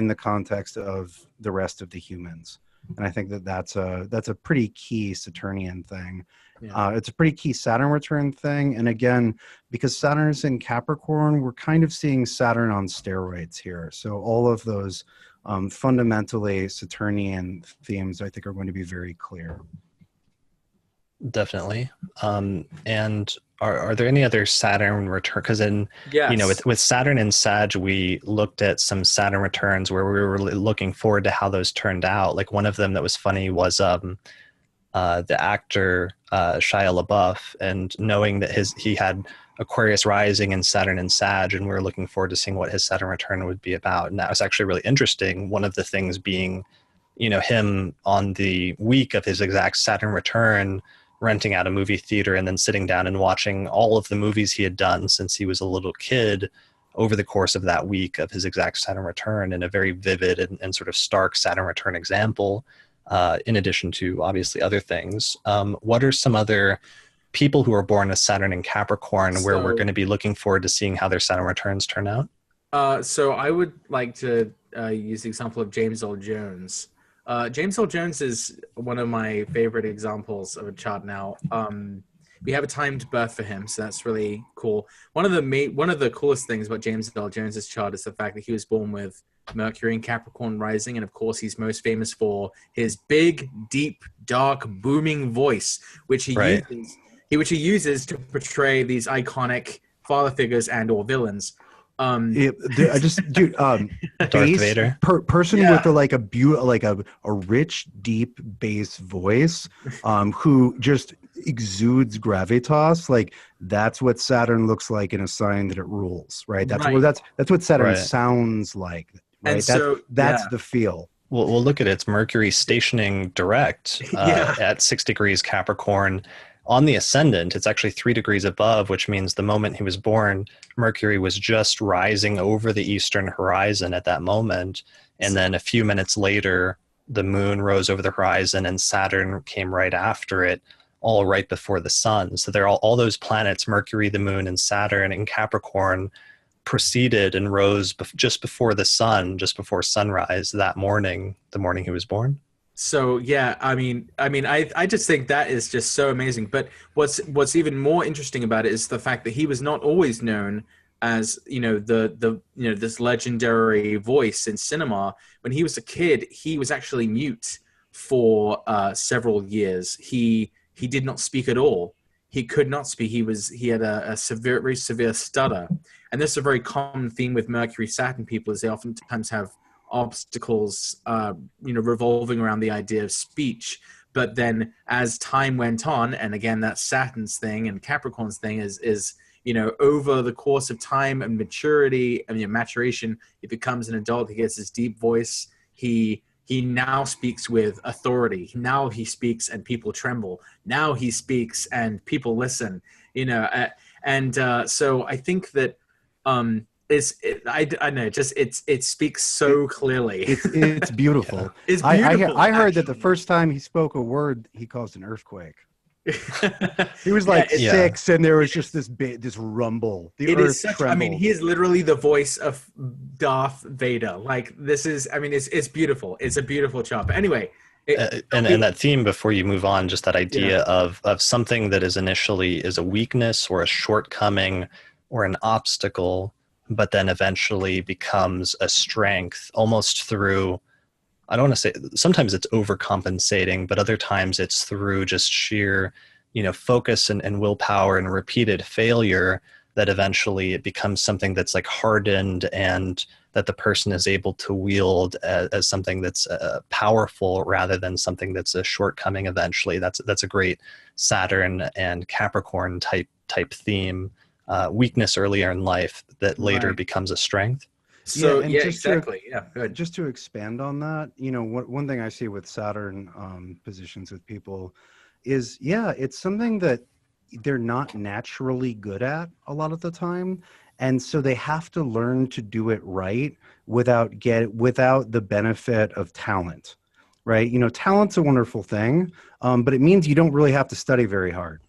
the context of the rest of the humans? And I think that's a pretty key Saturnian thing. Yeah. It's a pretty key Saturn return thing. And again, because Saturn's in Capricorn, we're kind of seeing Saturn on steroids here. So all of those fundamentally Saturnian themes, I think, are going to be very clear. Definitely. And are there any other Saturn return? Because with Saturn and Sag, we looked at some Saturn returns where we were really looking forward to how those turned out. Like one of them that was funny was the actor Shia LaBeouf, and knowing that he had Aquarius rising and Saturn and Sag, and we were looking forward to seeing what his Saturn return would be about. And that was actually really interesting. One of the things being, him on the week of his exact Saturn return, renting out a movie theater and then sitting down and watching all of the movies he had done since he was a little kid over the course of that week of his exact Saturn return, in a very vivid and sort of stark Saturn return example, in addition to obviously other things. What are some other people who are born with Saturn in Capricorn, where we're So- going to be looking forward to seeing how their Saturn returns turn out? So I would like to use the example of James Earl Jones. James Earl Jones is one of my favorite examples of a chart now. We have a timed birth for him, so that's really cool. One of the coolest things about James Earl Jones's chart is the fact that he was born with Mercury in Capricorn rising, and of course he's most famous for his big, deep, dark, booming voice, which he uses to portray these iconic father figures and or villains. Darth Vader. Person with a rich, deep bass voice, who just exudes gravitas. Like that's what Saturn looks like in a sign that it rules, right? That's what Saturn sounds like, right? And so that's the feel. We'll look at it. It's Mercury stationing direct at 6 degrees Capricorn. On the ascendant, it's actually 3 degrees above, which means the moment he was born, Mercury was just rising over the eastern horizon at that moment. And then a few minutes later, the moon rose over the horizon and Saturn came right after it, all right before the sun. So they're all those planets, Mercury, the moon, and Saturn in Capricorn, preceded and rose just before the sun, just before sunrise that morning, the morning he was born. So yeah, I just think that is just so amazing. But what's even more interesting about it is the fact that he was not always known as this legendary voice in cinema. When he was a kid, he was actually mute for several years. He did not speak at all. He could not speak. He had a very severe stutter, and this is a very common theme with Mercury Saturn people, is they oftentimes have obstacles revolving around the idea of speech. But then as time went on, and again that's Saturn's thing and Capricorn's thing is over the course of time and maturity and maturation, he becomes an adult. He gets his deep voice. He now speaks with authority. Now he speaks and people tremble. Now he speaks and people listen. So I think that it speaks so clearly. It's beautiful. It's beautiful. I heard that the first time he spoke a word, he caused an earthquake. He was like 6, and there was just this rumble. The earth trembled. He is literally the voice of Darth Vader. Like this is, it's beautiful. It's a beautiful chart. But anyway. And that theme, before you move on, just that idea of something that is initially is a weakness or a shortcoming or an obstacle, but then eventually becomes a strength almost through, I don't want to say, sometimes it's overcompensating, but other times it's through just sheer, focus and willpower and repeated failure, that eventually it becomes something that's like hardened and that the person is able to wield as something that's powerful rather than something that's a shortcoming eventually. That's a great Saturn and Capricorn type theme. Weakness earlier in life that later becomes a strength. So exactly. Good. Just to expand on that, one thing I see with Saturn positions with people is, it's something that they're not naturally good at a lot of the time, and so they have to learn to do it right without the benefit of talent, right? Talent's a wonderful thing, but it means you don't really have to study very hard.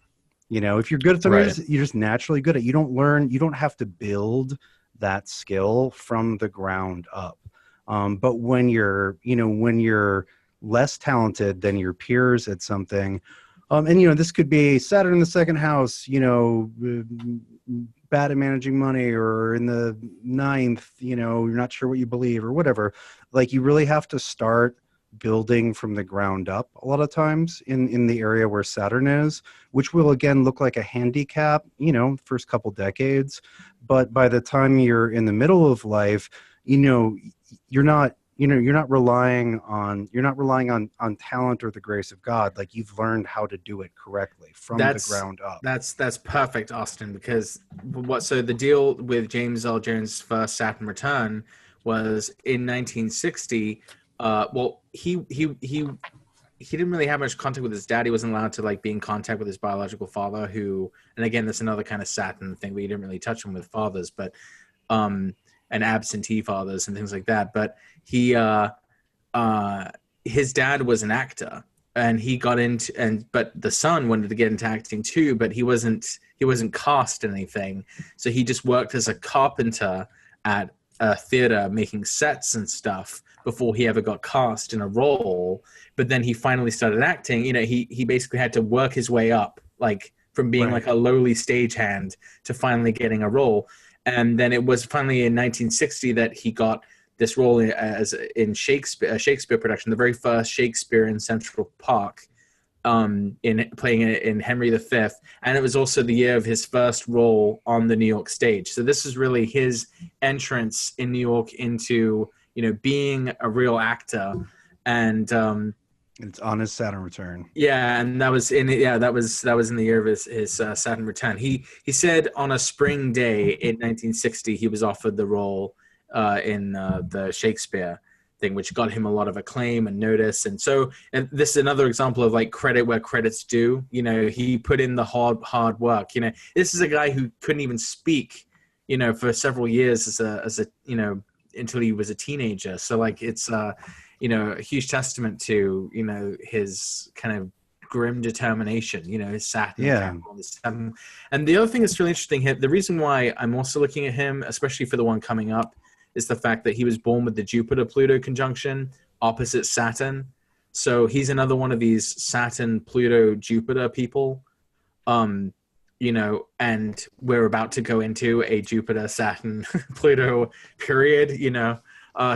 If you're good at something, you're just naturally good at it. You don't have to build that skill from the ground up. But when you're less talented than your peers at something, and this could be Saturn in the second house, bad at managing money, or in the 9th, you're not sure what you believe or whatever. Like, you really have to start building from the ground up a lot of times in the area where Saturn is, which will again look like a handicap, first couple decades. But by the time you're in the middle of life, you're not relying on talent or the grace of God. Like, you've learned how to do it correctly from the ground up. That's perfect, Austin, because the deal with James Earl Jones' first Saturn return was in 1960. He didn't really have much contact with his dad. He wasn't allowed to be in contact with his biological father, who, and again, that's another kind of Saturn thing, but you didn't really touch him with fathers, but and absentee fathers and things like that. But his dad was an actor, he got into but the son wanted to get into acting too, but he wasn't cast in anything, so he just worked as a carpenter at a theater making sets and stuff before he ever got cast in a role. But then he finally started acting. He basically had to work his way up, like from being like a lowly stagehand to finally getting a role. And then it was finally in 1960 that he got this role in a Shakespeare production, the very first Shakespeare in Central Park, in playing in Henry V. And it was also the year of his first role on the New York stage. So this is really his entrance in New York into, being a real actor. And it's on his Saturn return. Yeah, and that was in the year of his Saturn return. He said on a spring day in 1960 he was offered the role in the Shakespeare thing, which got him a lot of acclaim and notice. And this is another example of like credit where credit's due. He put in the hard work. This is a guy who couldn't even speak, for several years as a until he was a teenager. So like it's a huge testament to his kind of grim determination. His Saturn. Yeah. And the other thing that's really interesting here, the reason why I'm also looking at him, especially for the one coming up, is the fact that he was born with the Jupiter-Pluto conjunction opposite Saturn. So he's another one of these Saturn-Pluto-Jupiter people, and we're about to go into a Jupiter-Saturn-Pluto period,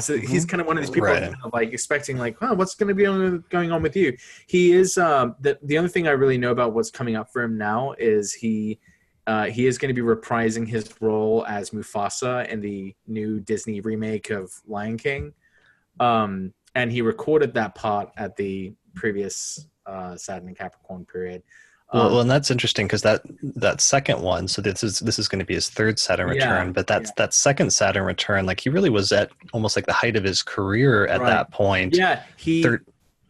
So he's kind of one of these people kind of like expecting like, oh, what's going to be going on with you? He is, the only thing I really know about what's coming up for him now is he is going to be reprising his role as Mufasa in the new Disney remake of Lion King. And he recorded that part at the previous Saturn and Capricorn period. Well, and that's interesting because that second one. So this is going to be his third Saturn return, but that second Saturn return, like he really was at almost like the height of his career at that point.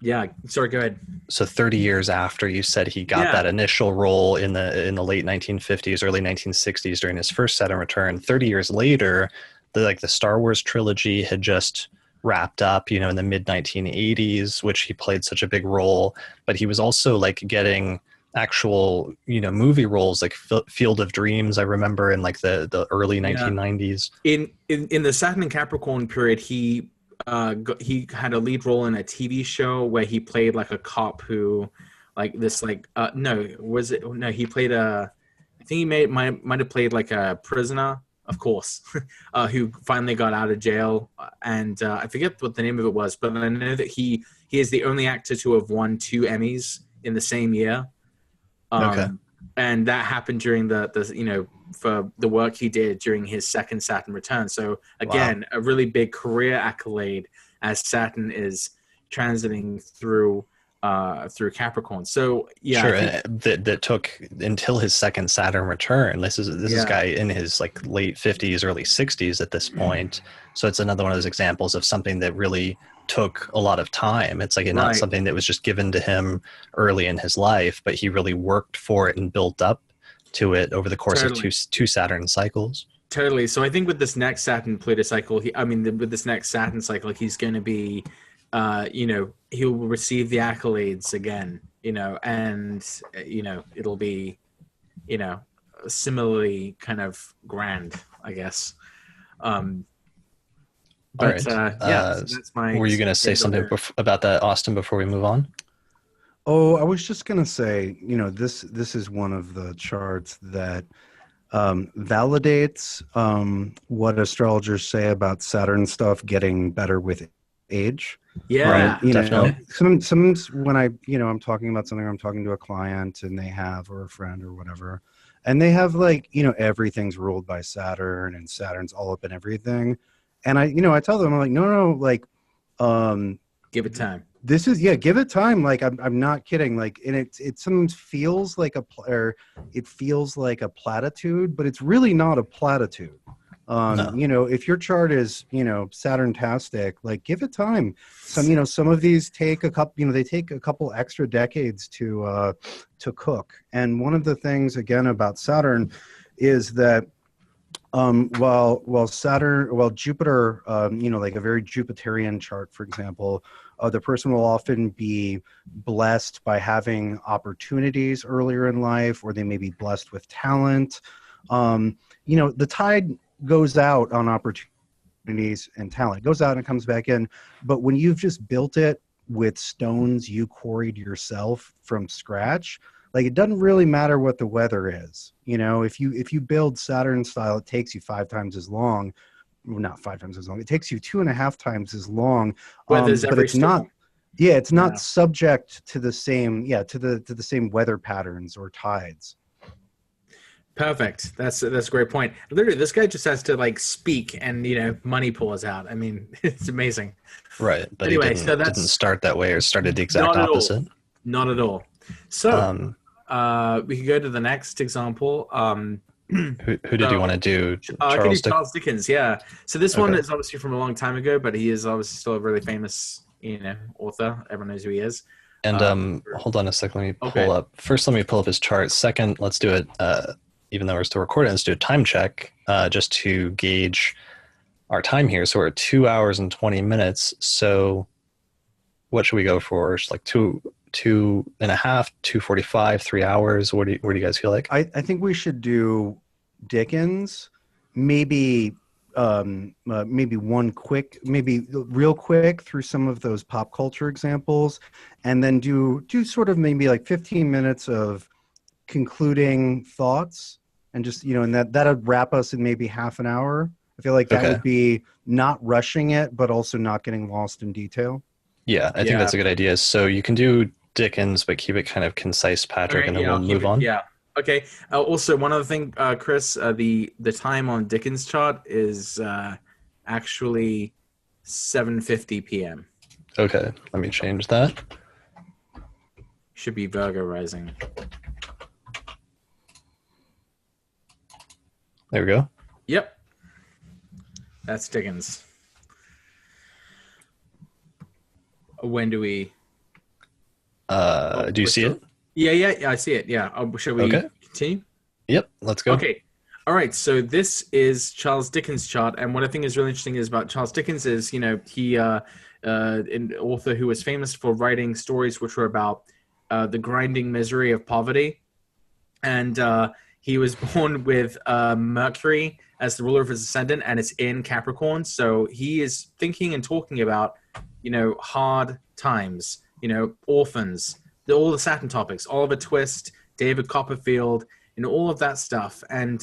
Yeah, sorry, go ahead. So 30 years after you said he got that initial role in the late 1950s, early 1960s during his first Saturn return. 30 years later, the Star Wars trilogy had just wrapped up, in the mid 1980s, which he played such a big role. But he was also like getting actual movie roles like Field of Dreams, I remember, in like the early 1990s. In the Saturn and Capricorn period, he had a lead role in a TV show where he played like a cop who he played I think he might have played like a prisoner, of course, who finally got out of jail, and I forget what the name of it was, but I know that he is the only actor to have won 2 Emmys in the same year. And that happened during for the work he did during his second Saturn return. So again, a really big career accolade as Saturn is transiting through Capricorn. So that took until his second Saturn return. This is a guy in his like late 50s, early 60s at this point. So it's another one of those examples of something that really took a lot of time. It's like not something that was just given to him early in his life, but he really worked for it and built up to it over the course of two Saturn cycles. Totally. So I think with this next Saturn Pluto cycle, with this next Saturn cycle, he's going to be, he'll receive the accolades again, and, it'll be, similarly kind of grand, I guess. But so that's my. Were you going to say something about that, Austin, before we move on? Oh, I was just going to say, this is one of the charts that validates what astrologers say about Saturn stuff getting better with age. Yeah, right? Definitely. Sometimes when I'm talking about something, I'm talking to a client and they have, or a friend or whatever, and they have like, everything's ruled by Saturn and Saturn's all up in everything. And I tell them, I'm like, no, like, give it time. This is, give it time. Like, I'm not kidding. Like, and it sometimes feels like it feels like a platitude, but it's really not a platitude. No. If your chart is, Saturn-tastic, like, give it time. Some of these take a couple, they take a couple extra decades to cook. And one of the things, again, about Saturn is that while Jupiter, like a very Jupiterian chart, for example, The person will often be blessed by having opportunities earlier in life, or they may be blessed with talent. The tide goes out on opportunities and talent. It goes out and comes back in. But when you've just built it with stones you quarried yourself from scratch, like, it doesn't really matter what the weather is. If you build Saturn style, it takes you 5 times as long. Well, not 5 times as long. It takes you 2.5 times as long. But it's not. Yeah, it's not subject to the same. Yeah, to the same weather patterns or tides. Perfect. That's a great point. Literally, this guy just has to like speak, and money pours out. I mean, it's amazing. Right, but anyway, he didn't start that way, or started the exact opposite. Not at all. So we can go to the next example. Who did you want to do? Charles Dickens. Yeah. So this one is obviously from a long time ago, but he is obviously still a really famous, author. Everyone knows who he is. And hold on a second. Let me pull up. First, let me pull up his chart. Second, let's do it. Even though we're still recording, let's do a time check just to gauge our time here. So we're at 2 hours and 20 minutes. So what should we go for? Just like 2.5, 2:45, 3 hours. What do you guys feel like? I think we should do Dickens, maybe real quick through some of those pop culture examples, and then do sort of maybe like 15 minutes of concluding thoughts, and just and that'll wrap us in maybe half an hour. I feel like that would be not rushing it, but also not getting lost in detail. Yeah, I think that's a good idea. So you can do Dickens, but keep it kind of concise, Patrick, and then we'll move on. Yeah. Okay. Also, one other thing, Chris, the time on Dickens' chart is actually 7:50 p.m. Okay, let me change that. Should be Virgo rising. There we go. Yep. That's Dickens. When do we... do you see it? Yeah, I see it. Yeah. Shall we continue? Yep, let's go. Okay. All right. So this is Charles Dickens' chart. And what I think is really interesting is about Charles Dickens is, he an author who was famous for writing stories which were about the grinding misery of poverty. And he was born with Mercury as the ruler of his ascendant, and it's in Capricorn. So he is thinking and talking about, hard times, orphans, all the Saturn topics, Oliver Twist, David Copperfield, all of that stuff. And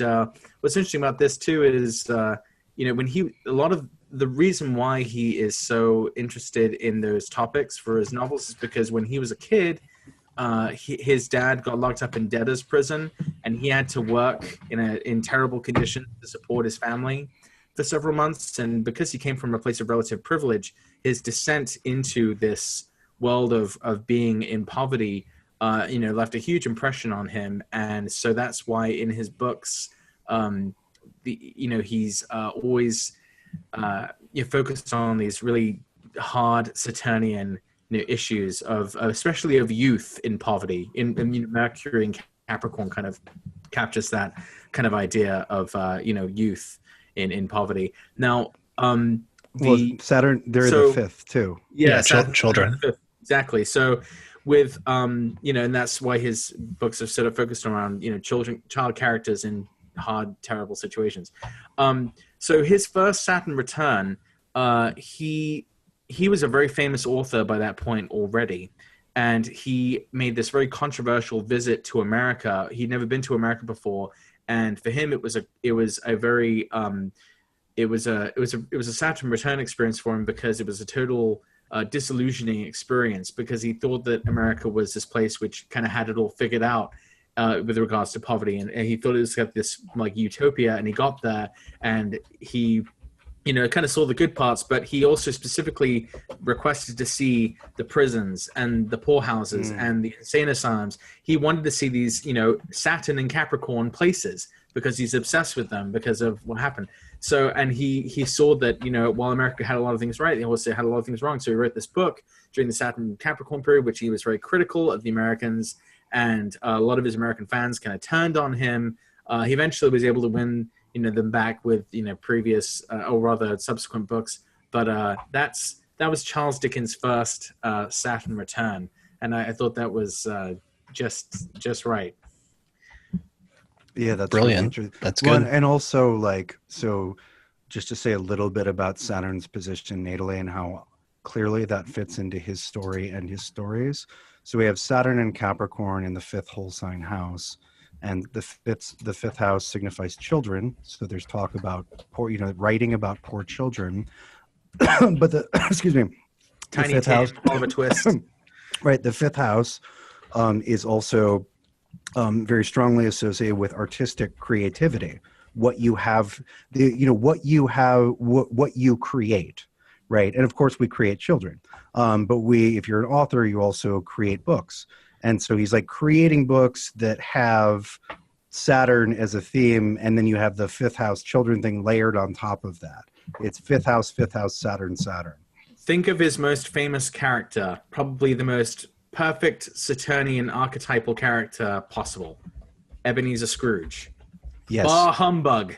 what's interesting about this too is, when a lot of the reason why he is so interested in those topics for his novels is because when he was a kid, his dad got locked up in debtor's prison, and he had to work in terrible conditions to support his family for several months. And because he came from a place of relative privilege, his descent into this world of being in poverty, left a huge impression on him. And so that's why in his books, he's always focused on these really hard Saturnian issues of especially of youth in poverty. In Mercury and Capricorn kind of captures that kind of idea of youth in poverty. Now, Saturn, they're the fifth too. Yeah, children. Exactly. So with and that's why his books are sort of focused around child characters in hard, terrible situations. So his first Saturn return, he was a very famous author by that point already, and he made this very controversial visit to America. He'd never been to America before, and for him it was a Saturn return experience for him, because it was a total disillusioning experience, because he thought that America was this place which kind of had it all figured out with regards to poverty, and he thought it was like this like utopia. And he got there, and he kind of saw the good parts, but he also specifically requested to see the prisons and the poorhouses and the insane asylums. He wanted to see these, Saturn and Capricorn places, because he's obsessed with them because of what happened. So, and he saw that, while America had a lot of things right, they also had a lot of things wrong. So he wrote this book during the Saturn Capricorn period, which he was very critical of the Americans, and a lot of his American fans kind of turned on him. He eventually was able to win them back with previous or rather subsequent books, but that's Charles Dickens' first Saturn return, and I thought that was just right. Yeah, that's brilliant. Really that's good. And also, like, so just to say a little bit about Saturn's position natally and how clearly that fits into his story and his stories. So we have Saturn and Capricorn in the fifth whole sign house, and the fifth house signifies children. So there's talk about poor, writing about poor children. But the excuse me, Tiny the fifth Tim, house, Oliver Twist. right? The fifth house is also very strongly associated with artistic creativity. What you have, what you create, right? And of course, we create children. But if you're an author, you also create books. And so he's like creating books that have Saturn as a theme, and then you have the fifth house children thing layered on top of that. It's fifth house, Saturn. Think of his most famous character, probably the most perfect Saturnian archetypal character possible, Ebenezer Scrooge. Yes. Bah humbug.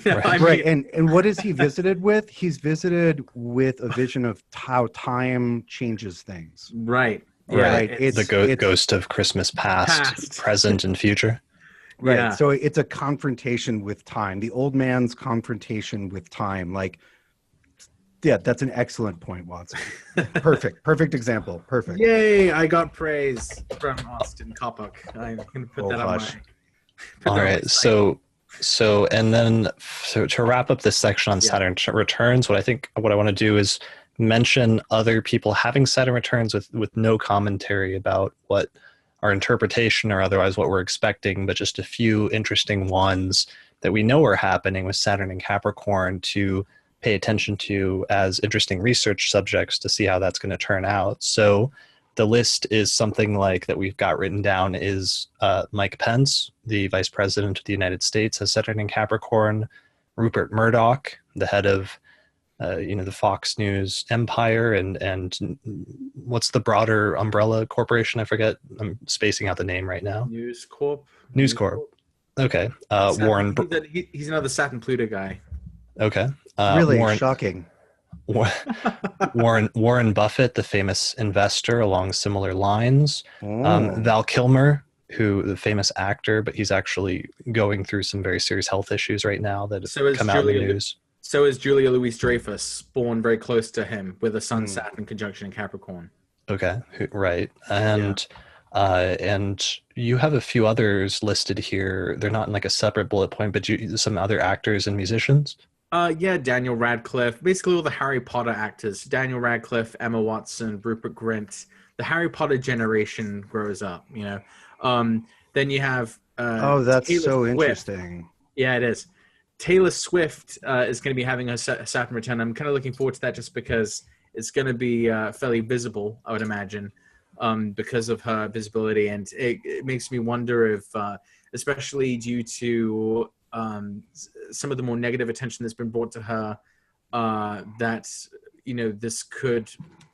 Right. And what is he visited with? He's visited with a vision of how time changes things. Right. Yeah, right. It's the ghost of Christmas past, present, and future. Right. Yeah. So it's a confrontation with time. The old man's confrontation with time. Like, yeah, that's an excellent point, Watson. Perfect example. Perfect. Yay! I got praise from Austin Coppock. I'm gonna put that on my. All right. So and then to wrap up this section on Saturn returns, what I want to do is mention other people having Saturn returns with no commentary about what our interpretation or otherwise what we're expecting, but just a few interesting ones that we know are happening with Saturn and Capricorn to pay attention to as interesting research subjects to see how that's going to turn out. So the list is something like that we've got written down is Mike Pence, the Vice President of the United States, has Saturn in Capricorn. Rupert Murdoch, the head of the Fox News empire, and what's the broader umbrella corporation? I forget. I'm spacing out the name right now. News Corp. Okay. Warren. He's another Saturn Pluto guy. Okay. Really shocking. Warren Buffett, the famous investor, along similar lines. Val Kilmer, the famous actor, but he's actually going through some very serious health issues right now that have come out in the news. So is Julia Louis-Dreyfus, born very close to him with a Sun Saturn conjunction in Capricorn. Okay, right. And you have a few others listed here. They're not in like a separate bullet point, but some other actors and musicians. Daniel Radcliffe, basically all the Harry Potter actors. Daniel Radcliffe, Emma Watson, Rupert Grint. The Harry Potter generation grows up, Then you have that's Taylor so Swift. Interesting. Yeah, it is. Taylor Swift is going to be having a Saturn return. I'm kind of looking forward to that just because it's going to be fairly visible, I would imagine, because of her visibility. And it makes me wonder if, especially due to some of the more negative attention that's been brought to her, that this could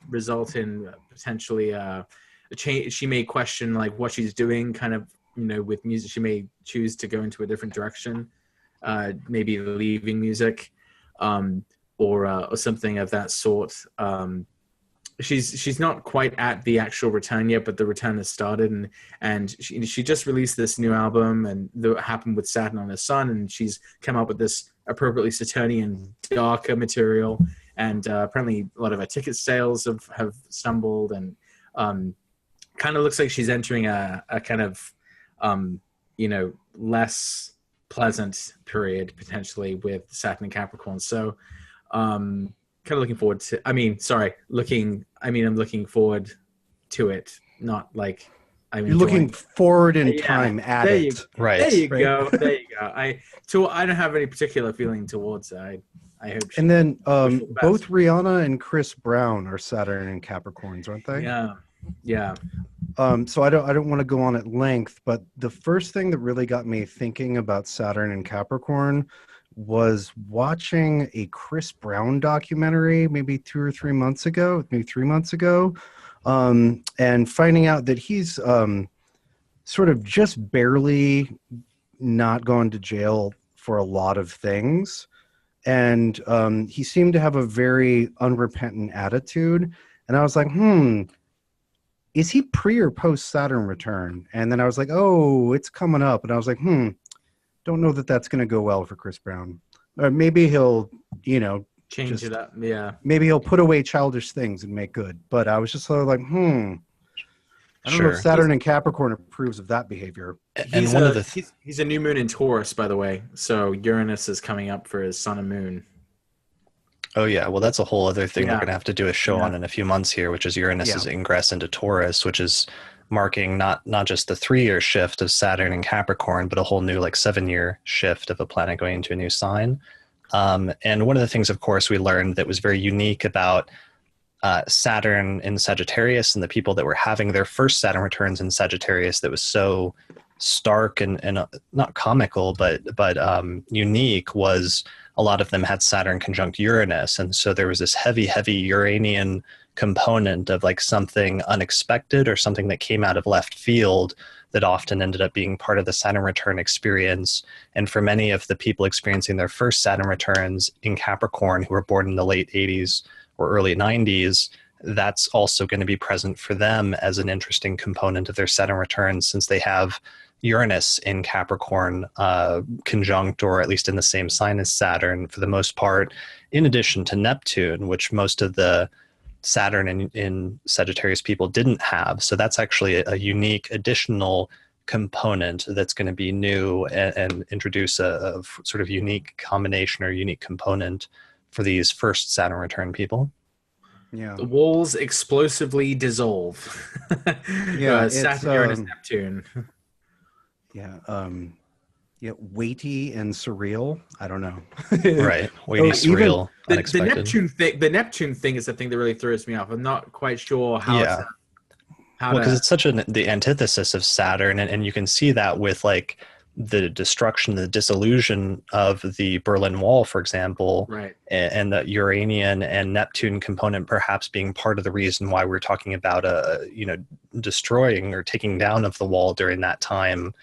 result in potentially a change. She may question like what she's doing, kind of with music. She may choose to go into a different direction, maybe leaving music, or something of that sort. She's not quite at the actual return yet, but the return has started, and she just released this new album, and that happened with Saturn on the Sun, and she's come up with this appropriately Saturnian darker material, and apparently a lot of her ticket sales have stumbled, and kind of looks like she's entering a kind of less pleasant period potentially with Saturn and Capricorn. So kind of looking forward to, I'm looking forward to it. Not like you're looking forward in time at it. Right. There you go. There you go. I don't have any particular feeling towards it. I hope. And then both Rihanna and Chris Brown are Saturn and Capricorns, aren't they? Yeah. Yeah. So I don't want to go on at length, but the first thing that really got me thinking about Saturn and Capricorn was watching a Chris Brown documentary maybe 2 or 3 months ago, and finding out that he's sort of just barely not gone to jail for a lot of things. and he seemed to have a very unrepentant attitude. And I was like, is he pre or post Saturn return? And then I was like, oh, it's coming up. And I was like, don't know that that's going to go well for Chris Brown. Maybe he'll, change it up. Yeah. Maybe he'll put away childish things and make good. But I was just sort of like, I don't know if Saturn and Capricorn approves of that behavior. He's a new moon in Taurus, by the way. So Uranus is coming up for his sun and moon. Oh, yeah. Well, that's a whole other thing we're going to have to do a show on in a few months here, which is Uranus's ingress into Taurus, which is marking not just the 3-year shift of Saturn and Capricorn, but a whole new 7-year shift of a planet going into a new sign. And one of the things, of course, we learned that was very unique about Saturn in Sagittarius and the people that were having their first Saturn returns in Sagittarius that was so stark and not comical, but unique was a lot of them had Saturn conjunct Uranus. And so there was this heavy Uranian component of something unexpected or something that came out of left field that often ended up being part of the Saturn return experience. And for many of the people experiencing their first Saturn returns in Capricorn who were born in the late 80s or early 90s, that's also going to be present for them as an interesting component of their Saturn returns, since they have Uranus in Capricorn conjunct, or at least in the same sign as Saturn for the most part, in addition to Neptune, which most of the Saturn in Sagittarius people didn't have. So that's actually a unique additional component that's going to be new and introduce a sort of unique combination or unique component for these first Saturn return people. Yeah. The walls explosively dissolve. Saturn, Uranus, Neptune. Weighty and surreal. I don't know. Right. Weighty, surreal, unexpected. The Neptune thing is the thing that really throws me off. I'm not quite sure how because it's such the antithesis of Saturn, and you can see that with the destruction, the dissolution of the Berlin Wall, for example, right, and the Uranian and Neptune component perhaps being part of the reason why we're talking about destroying or taking down of the wall during that time,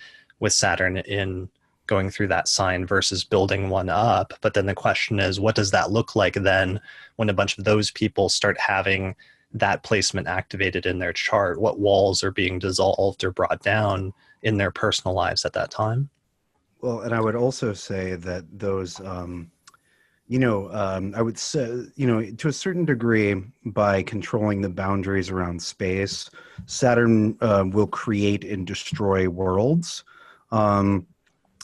with Saturn in going through that sign versus building one up. But then the question is, what does that look like then when a bunch of those people start having that placement activated in their chart? What walls are being dissolved or brought down in their personal lives at that time? Well, and I would also say that those, I would say, to a certain degree, by controlling the boundaries around space, Saturn will create and destroy worlds.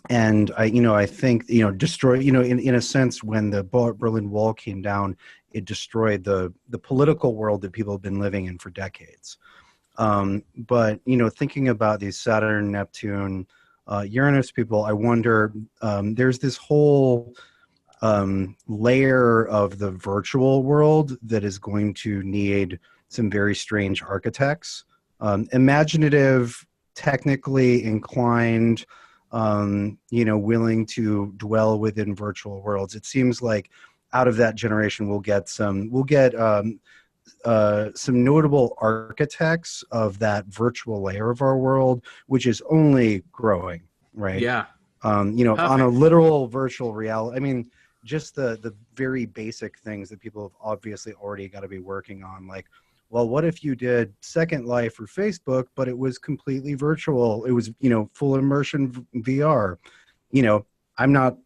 And I think, destroy, in a sense, when the Berlin Wall came down, it destroyed the political world that people have been living in for decades. But, thinking about these Saturn, Neptune, Uranus people, I wonder, there's this whole layer of the virtual world that is going to need some very strange architects, imaginative, technically inclined, willing to dwell within virtual worlds. It seems like out of that generation, we'll get some notable architects of that virtual layer of our world, which is only growing, right? Yeah. On a literal virtual reality. I mean, just the very basic things that people have obviously already got to be working on. Like, well, what if you did Second Life or Facebook, but it was completely virtual? It was, full immersion VR. I'm not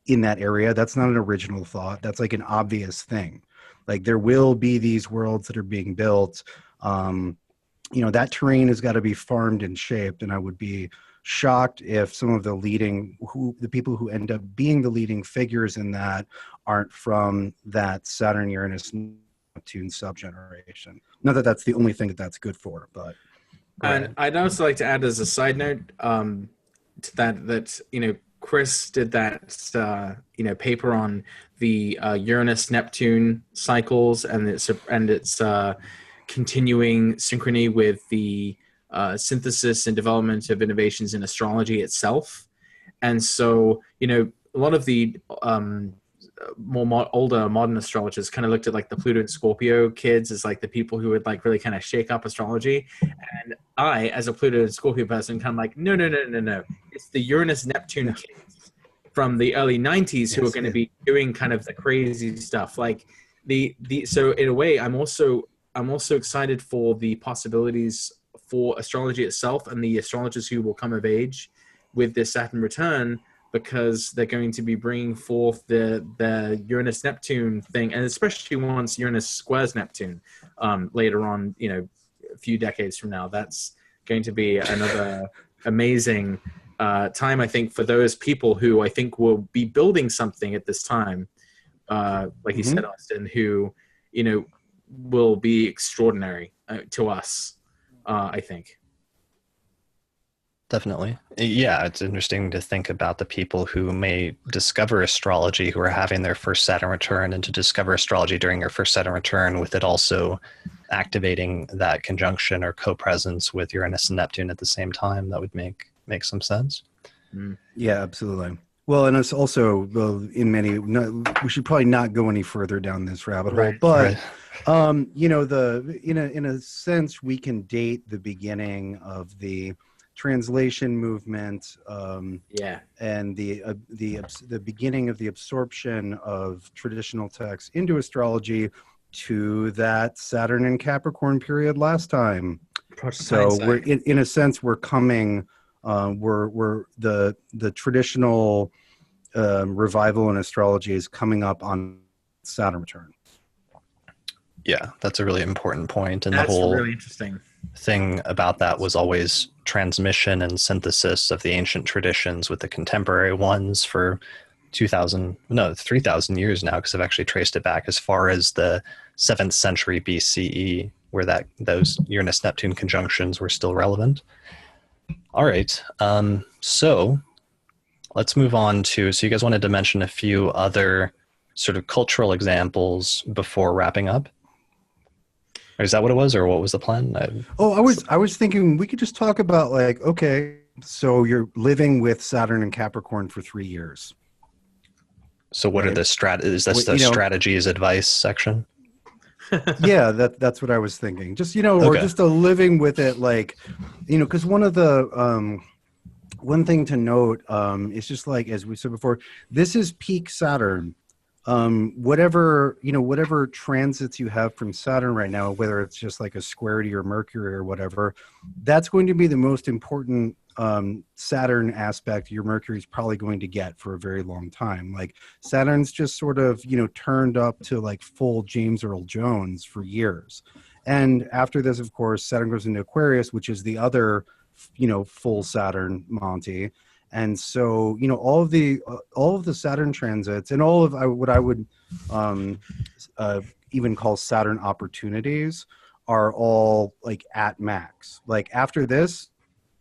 in that area. That's not an original thought. That's like an obvious thing. Like, there will be these worlds that are being built. That terrain has got to be farmed and shaped. And I would be shocked if some of the people who end up being the leading figures in that aren't from that Saturn, Uranus, Neptune subgeneration. Not that that's the only thing that's good for, but. And I'd also like to add as a side note to that Chris did that paper on the Uranus Neptune cycles and its continuing synchrony with the synthesis and development of innovations in astrology itself. And so a lot of the older modern astrologers kind of looked at the Pluto and Scorpio kids as the people who would really kind of shake up astrology. And I, as a Pluto and Scorpio person, kind of no. It's the Uranus Neptune kids from the early 90s who Yes, are going to yeah. be doing kind of the crazy stuff. Like so in a way, I'm also excited for the possibilities for astrology itself and the astrologers who will come of age with this Saturn return, because they're going to be bringing forth the Uranus Neptune thing, and especially once Uranus squares Neptune later on, a few decades from now. That's going to be another amazing time, I think, for those people who I think will be building something at this time, like you said, Austin, who will be extraordinary to us, I think. Definitely. Yeah, it's interesting to think about the people who may discover astrology, who are having their first Saturn return, and to discover astrology during your first Saturn return, with it also activating that conjunction or co-presence with Uranus and Neptune at the same time. That would make some sense. Yeah, absolutely. Well, and it's also we should probably not go any further down this rabbit hole, but in a sense, we can date the beginning of the translation movement, and the beginning of the absorption of traditional texts into astrology to that Saturn and Capricorn period last time. So we're in a sense, we're coming. We're the traditional revival in astrology is coming up on Saturn return. Yeah, that's a really important point, and that's the whole really interesting thing about that was always transmission and synthesis of the ancient traditions with the contemporary ones for 3,000 years now, because I've actually traced it back as far as the 7th century BCE, where those Uranus-Neptune conjunctions were still relevant. All right, so let's move on so you guys wanted to mention a few other sort of cultural examples before wrapping up? Or is that what it was, or what was the plan? I was thinking we could just talk about, like, okay, so you're living with Saturn and Capricorn for 3 years. So what are the strategies advice section? Yeah, that's what I was thinking. Just, or just a living with it, like, because one of the one thing to note is just, like, as we said before, this is peak Saturn. Whatever transits you have from Saturn right now, whether it's just like a square to your Mercury or whatever, that's going to be the most important Saturn aspect your Mercury is probably going to get for a very long time. Like, Saturn's just sort of, turned up to like full James Earl Jones for years. And after this, of course, Saturn goes into Aquarius, which is the other, full Saturn Monty. And so, all of the Saturn transits and all of what I would even call Saturn opportunities are all like at max. Like, after this,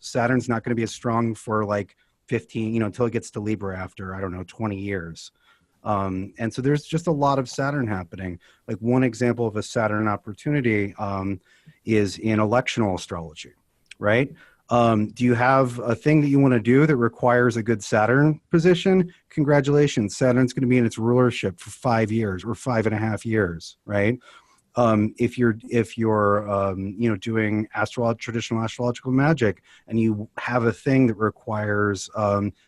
Saturn's not going to be as strong for like 15, until it gets to Libra after, I don't know, 20 years. And so there's just a lot of Saturn happening. Like, one example of a Saturn opportunity is in electional astrology, right? Do you have a thing that you want to do that requires a good Saturn position? Congratulations. Saturn's going to be in its rulership for 5 years or 5.5 years, right? If you're doing traditional astrological magic, and you have a thing that requires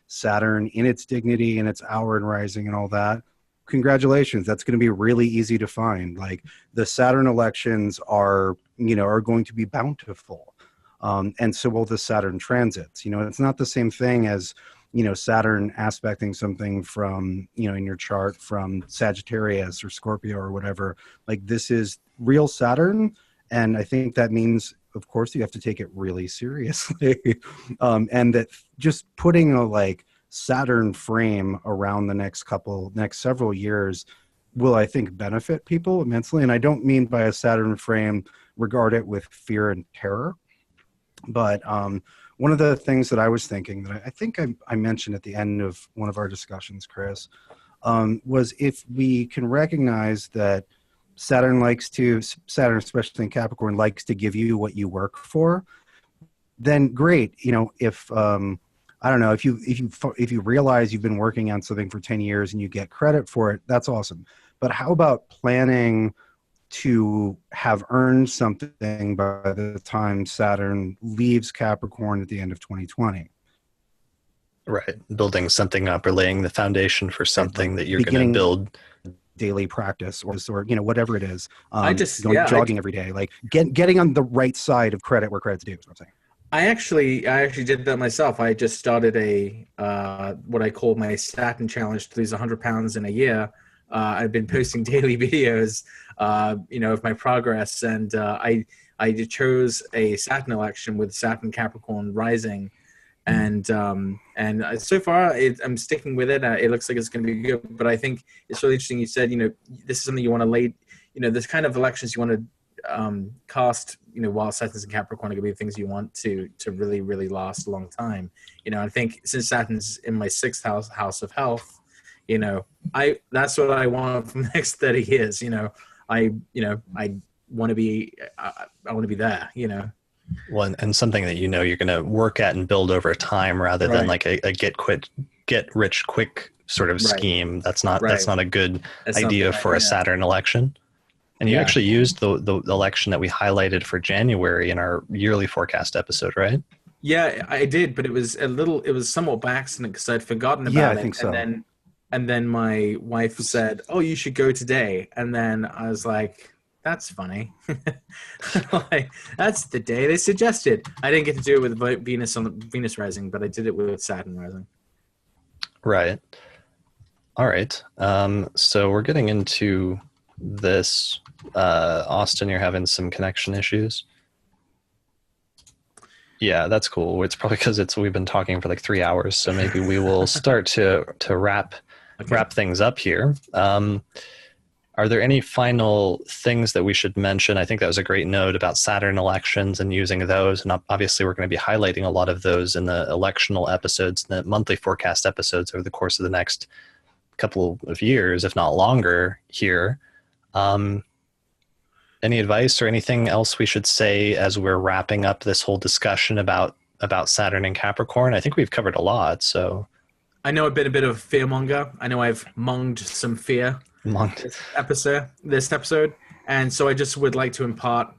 Saturn in its dignity and its hour and rising and all that, congratulations. That's going to be really easy to find. Like, the Saturn elections are going to be bountiful. And so will the Saturn transits. It's not the same thing as, Saturn aspecting something from, in your chart from Sagittarius or Scorpio or whatever. Like, this is real Saturn. And I think that means, of course, you have to take it really seriously. And that just putting a like Saturn frame around the next several years will, I think, benefit people immensely. And I don't mean by a Saturn frame regard it with fear and terror. But one of the things that I was thinking that I think I mentioned at the end of one of our discussions, Chris, was if we can recognize that Saturn, especially in Capricorn, likes to give you what you work for, then great. If I don't know, if you realize you've been working on something for 10 years and you get credit for it, that's awesome. But how about planning to have earned something by the time Saturn leaves Capricorn at the end of 2020? Right. Building something up or laying the foundation for something Like that you're going to build. daily practice or whatever it is. Jogging every day, like getting on the right side of credit where credit's due is what I'm saying. I actually did that myself. I just started a what I call my Saturn challenge to lose 100 pounds in a year. I've been posting daily videos, of my progress, and I chose a Saturn election with Saturn Capricorn rising, and so far I'm sticking with it. It looks like it's going to be good, but I think it's really interesting. You said this is something you want to lay, this kind of elections you want to cast, while Saturn's in Capricorn are going to be things you want to really, really last a long time. I think since Saturn's in my 6th house of health, that's what I want for the next 30 years. I want to be, I want to be there, Well, and something that you're going to work at and build over time rather than like a get rich quick sort of scheme. That's not a good idea for a Saturn election. And you actually used the election that we highlighted for January in our yearly forecast episode, right? Yeah, I did, but it was somewhat by accident because I'd forgotten about it. Yeah, I think so. And then my wife said, "Oh, you should go today." And then I was like, "That's funny." Like, that's the day they suggested. I didn't get to do it with Venus rising, but I did it with Saturn rising. Right. All right. So we're getting into this. Austin, you're having some connection issues. Yeah, that's cool. It's probably because we've been talking for like 3 hours, so maybe we will start to wrap things up here. Are there any final things that we should mention? I think that was a great note about Saturn elections and using those. And obviously, we're going to be highlighting a lot of those in the electional episodes, the monthly forecast episodes over the course of the next couple of years, if not longer here. Any advice or anything else we should say as we're wrapping up this whole discussion about Saturn and Capricorn? I think we've covered a lot. So I know I've been a bit of a fearmonger. I know I've monged some fear this episode. And so I just would like to impart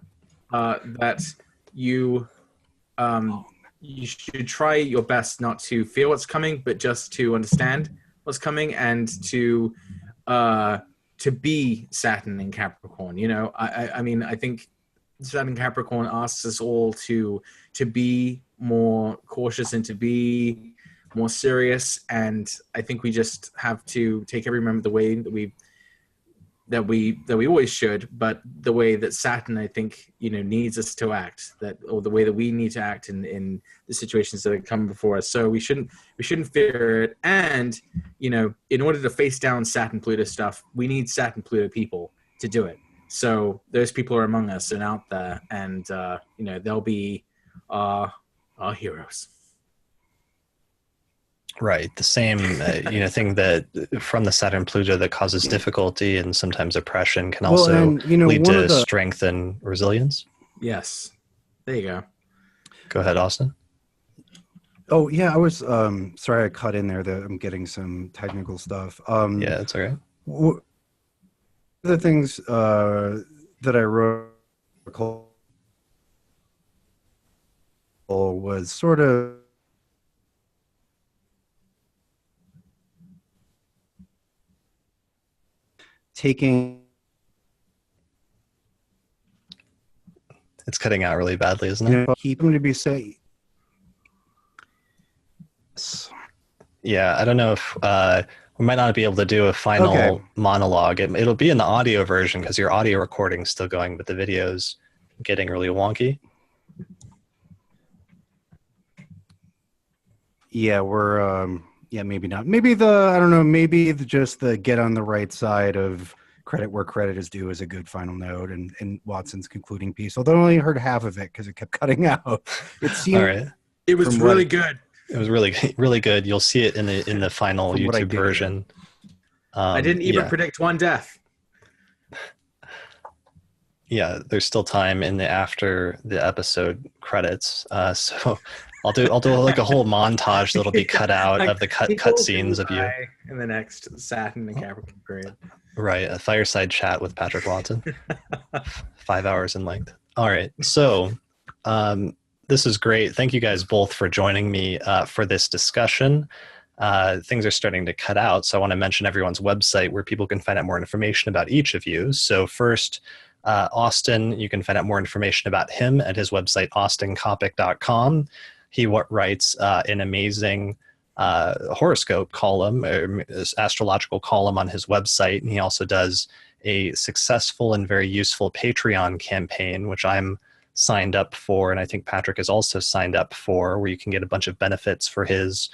that you should try your best not to fear what's coming, but just to understand what's coming and to be Saturn in Capricorn. I mean, I think Saturn Capricorn asks us all to be more cautious and to be more serious. And I think we just have to take every moment the way that we always should, but the way that Saturn, I think, needs us to act, or the way that we need to act in the situations that are coming before us. So we shouldn't fear it. And, in order to face down Saturn Pluto stuff, we need Saturn Pluto people to do it. So those people are among us and out there, and, they'll be our heroes. Right. The same, thing that from the Saturn Pluto that causes difficulty and sometimes oppression can also lead to strength and resilience. Yes. There you go. Go ahead, Austin. Oh yeah, I was sorry I cut in there. That I'm getting some technical stuff. Yeah, that's all right. One of the things that I wrote was sort of taking. It's cutting out really badly, isn't it? Keep them to be safe. Yeah, I don't know if we might not be able to do a final monologue. It'll be in the audio version because your audio recording is still going, but the video's getting really wonky. Yeah, we're maybe not. Maybe I don't know. Maybe just the get on the right side of credit where credit is due is a good final note, and Watson's concluding piece. Although I only heard half of it because it kept cutting out. It seemed. All right. It was really good. It was really, really good. You'll see it in the final YouTube version. I didn't even predict one death. Yeah, there's still time after the episode credits. So I'll do like a whole montage that'll be cut out of the cut scenes of you in the next Saturn and Capricorn period. Right, a fireside chat with Patrick Watson, 5 hours in length. All right, so This is great. Thank you guys both for joining me for this discussion. Things are starting to cut out, so I want to mention everyone's website where people can find out more information about each of you. So first, Austin, you can find out more information about him at his website, austincoppock.com. He writes an amazing horoscope column, astrological column on his website, and he also does a successful and very useful Patreon campaign, which I'm signed up for, and I think Patrick is also signed up for, where you can get a bunch of benefits for his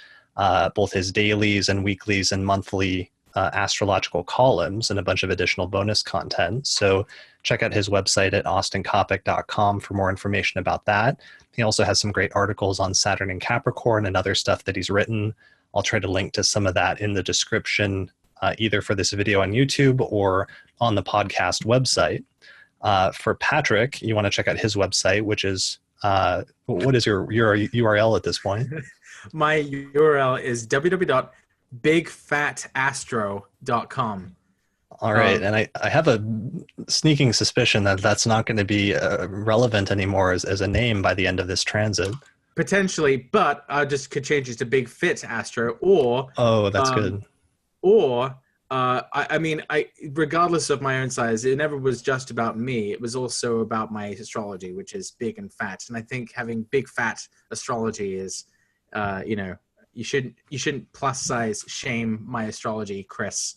both his dailies and weeklies and monthly astrological columns and a bunch of additional bonus content. So check out his website at austincoppock.com for more information about that. He also has some great articles on Saturn and Capricorn and other stuff that he's written. I'll try to link to some of that in the description, either for this video on YouTube or on the podcast website. For Patrick, you want to check out his website, which is, what is your URL at this point? My URL is www.bigfatastro.com. All right. And I have a sneaking suspicion that that's not going to be relevant anymore as a name by the end of this transit. Potentially, but I just could change it to Big Fit Astro, or... Oh, that's good. Or, I mean, regardless of my own size, it never was just about me. It was also about my astrology, which is big and fat. And I think having big fat astrology is, you shouldn't plus size shame my astrology, Chris.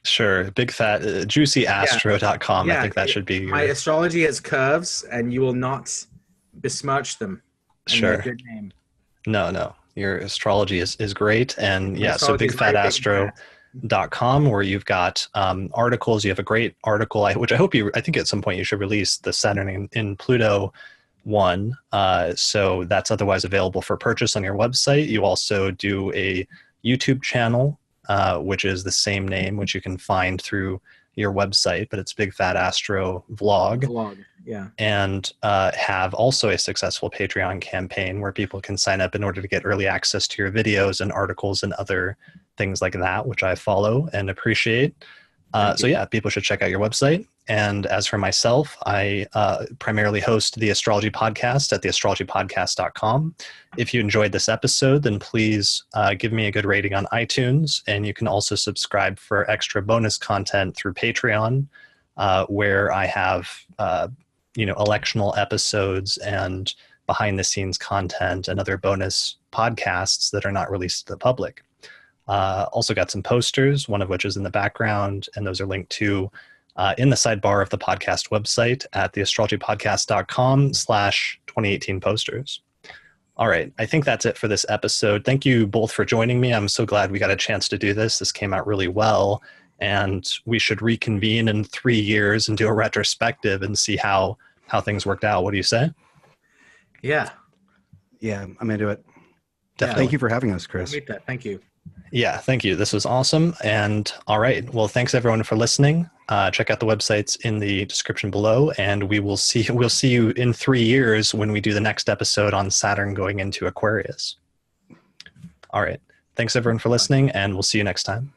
Sure. Big fat, juicyastro.com. Yeah, I think that should be my astrology has curves, and you will not besmirch them. Sure. Good name. No. Your astrology is great. And yeah, so bigfatastro.com, where you've got articles. You have a great article, which I think at some point you should release the Saturn in Pluto one. So that's otherwise available for purchase on your website. You also do a YouTube channel, which is the same name, which you can find through your website, but it's Big Fat Astro Vlog. Yeah. And have also a successful Patreon campaign where people can sign up in order to get early access to your videos and articles and other things like that, which I follow and appreciate. So yeah, people should check out your website. And as for myself, I primarily host the Astrology Podcast at theastrologypodcast.com. If you enjoyed this episode, then please give me a good rating on iTunes. And you can also subscribe for extra bonus content through Patreon, where I have, electional episodes and behind the scenes content and other bonus podcasts that are not released to the public. Also got some posters, one of which is in the background, and those are linked to in the sidebar of the podcast website at theastrologypodcast.com/2018 posters. All right. I think that's it for this episode. Thank you both for joining me. I'm so glad we got a chance to do this. This came out really well, and we should reconvene in 3 years and do a retrospective and see how things worked out. What do you say? Yeah, I'm into it. Definitely. Thank you for having us, Chris. Thank you. Yeah, thank you. This was awesome. And all right. Well, thanks everyone for listening. Check out the websites in the description below, and we'll see you in 3 years when we do the next episode on Saturn going into Aquarius. All right. Thanks everyone for listening, and we'll see you next time.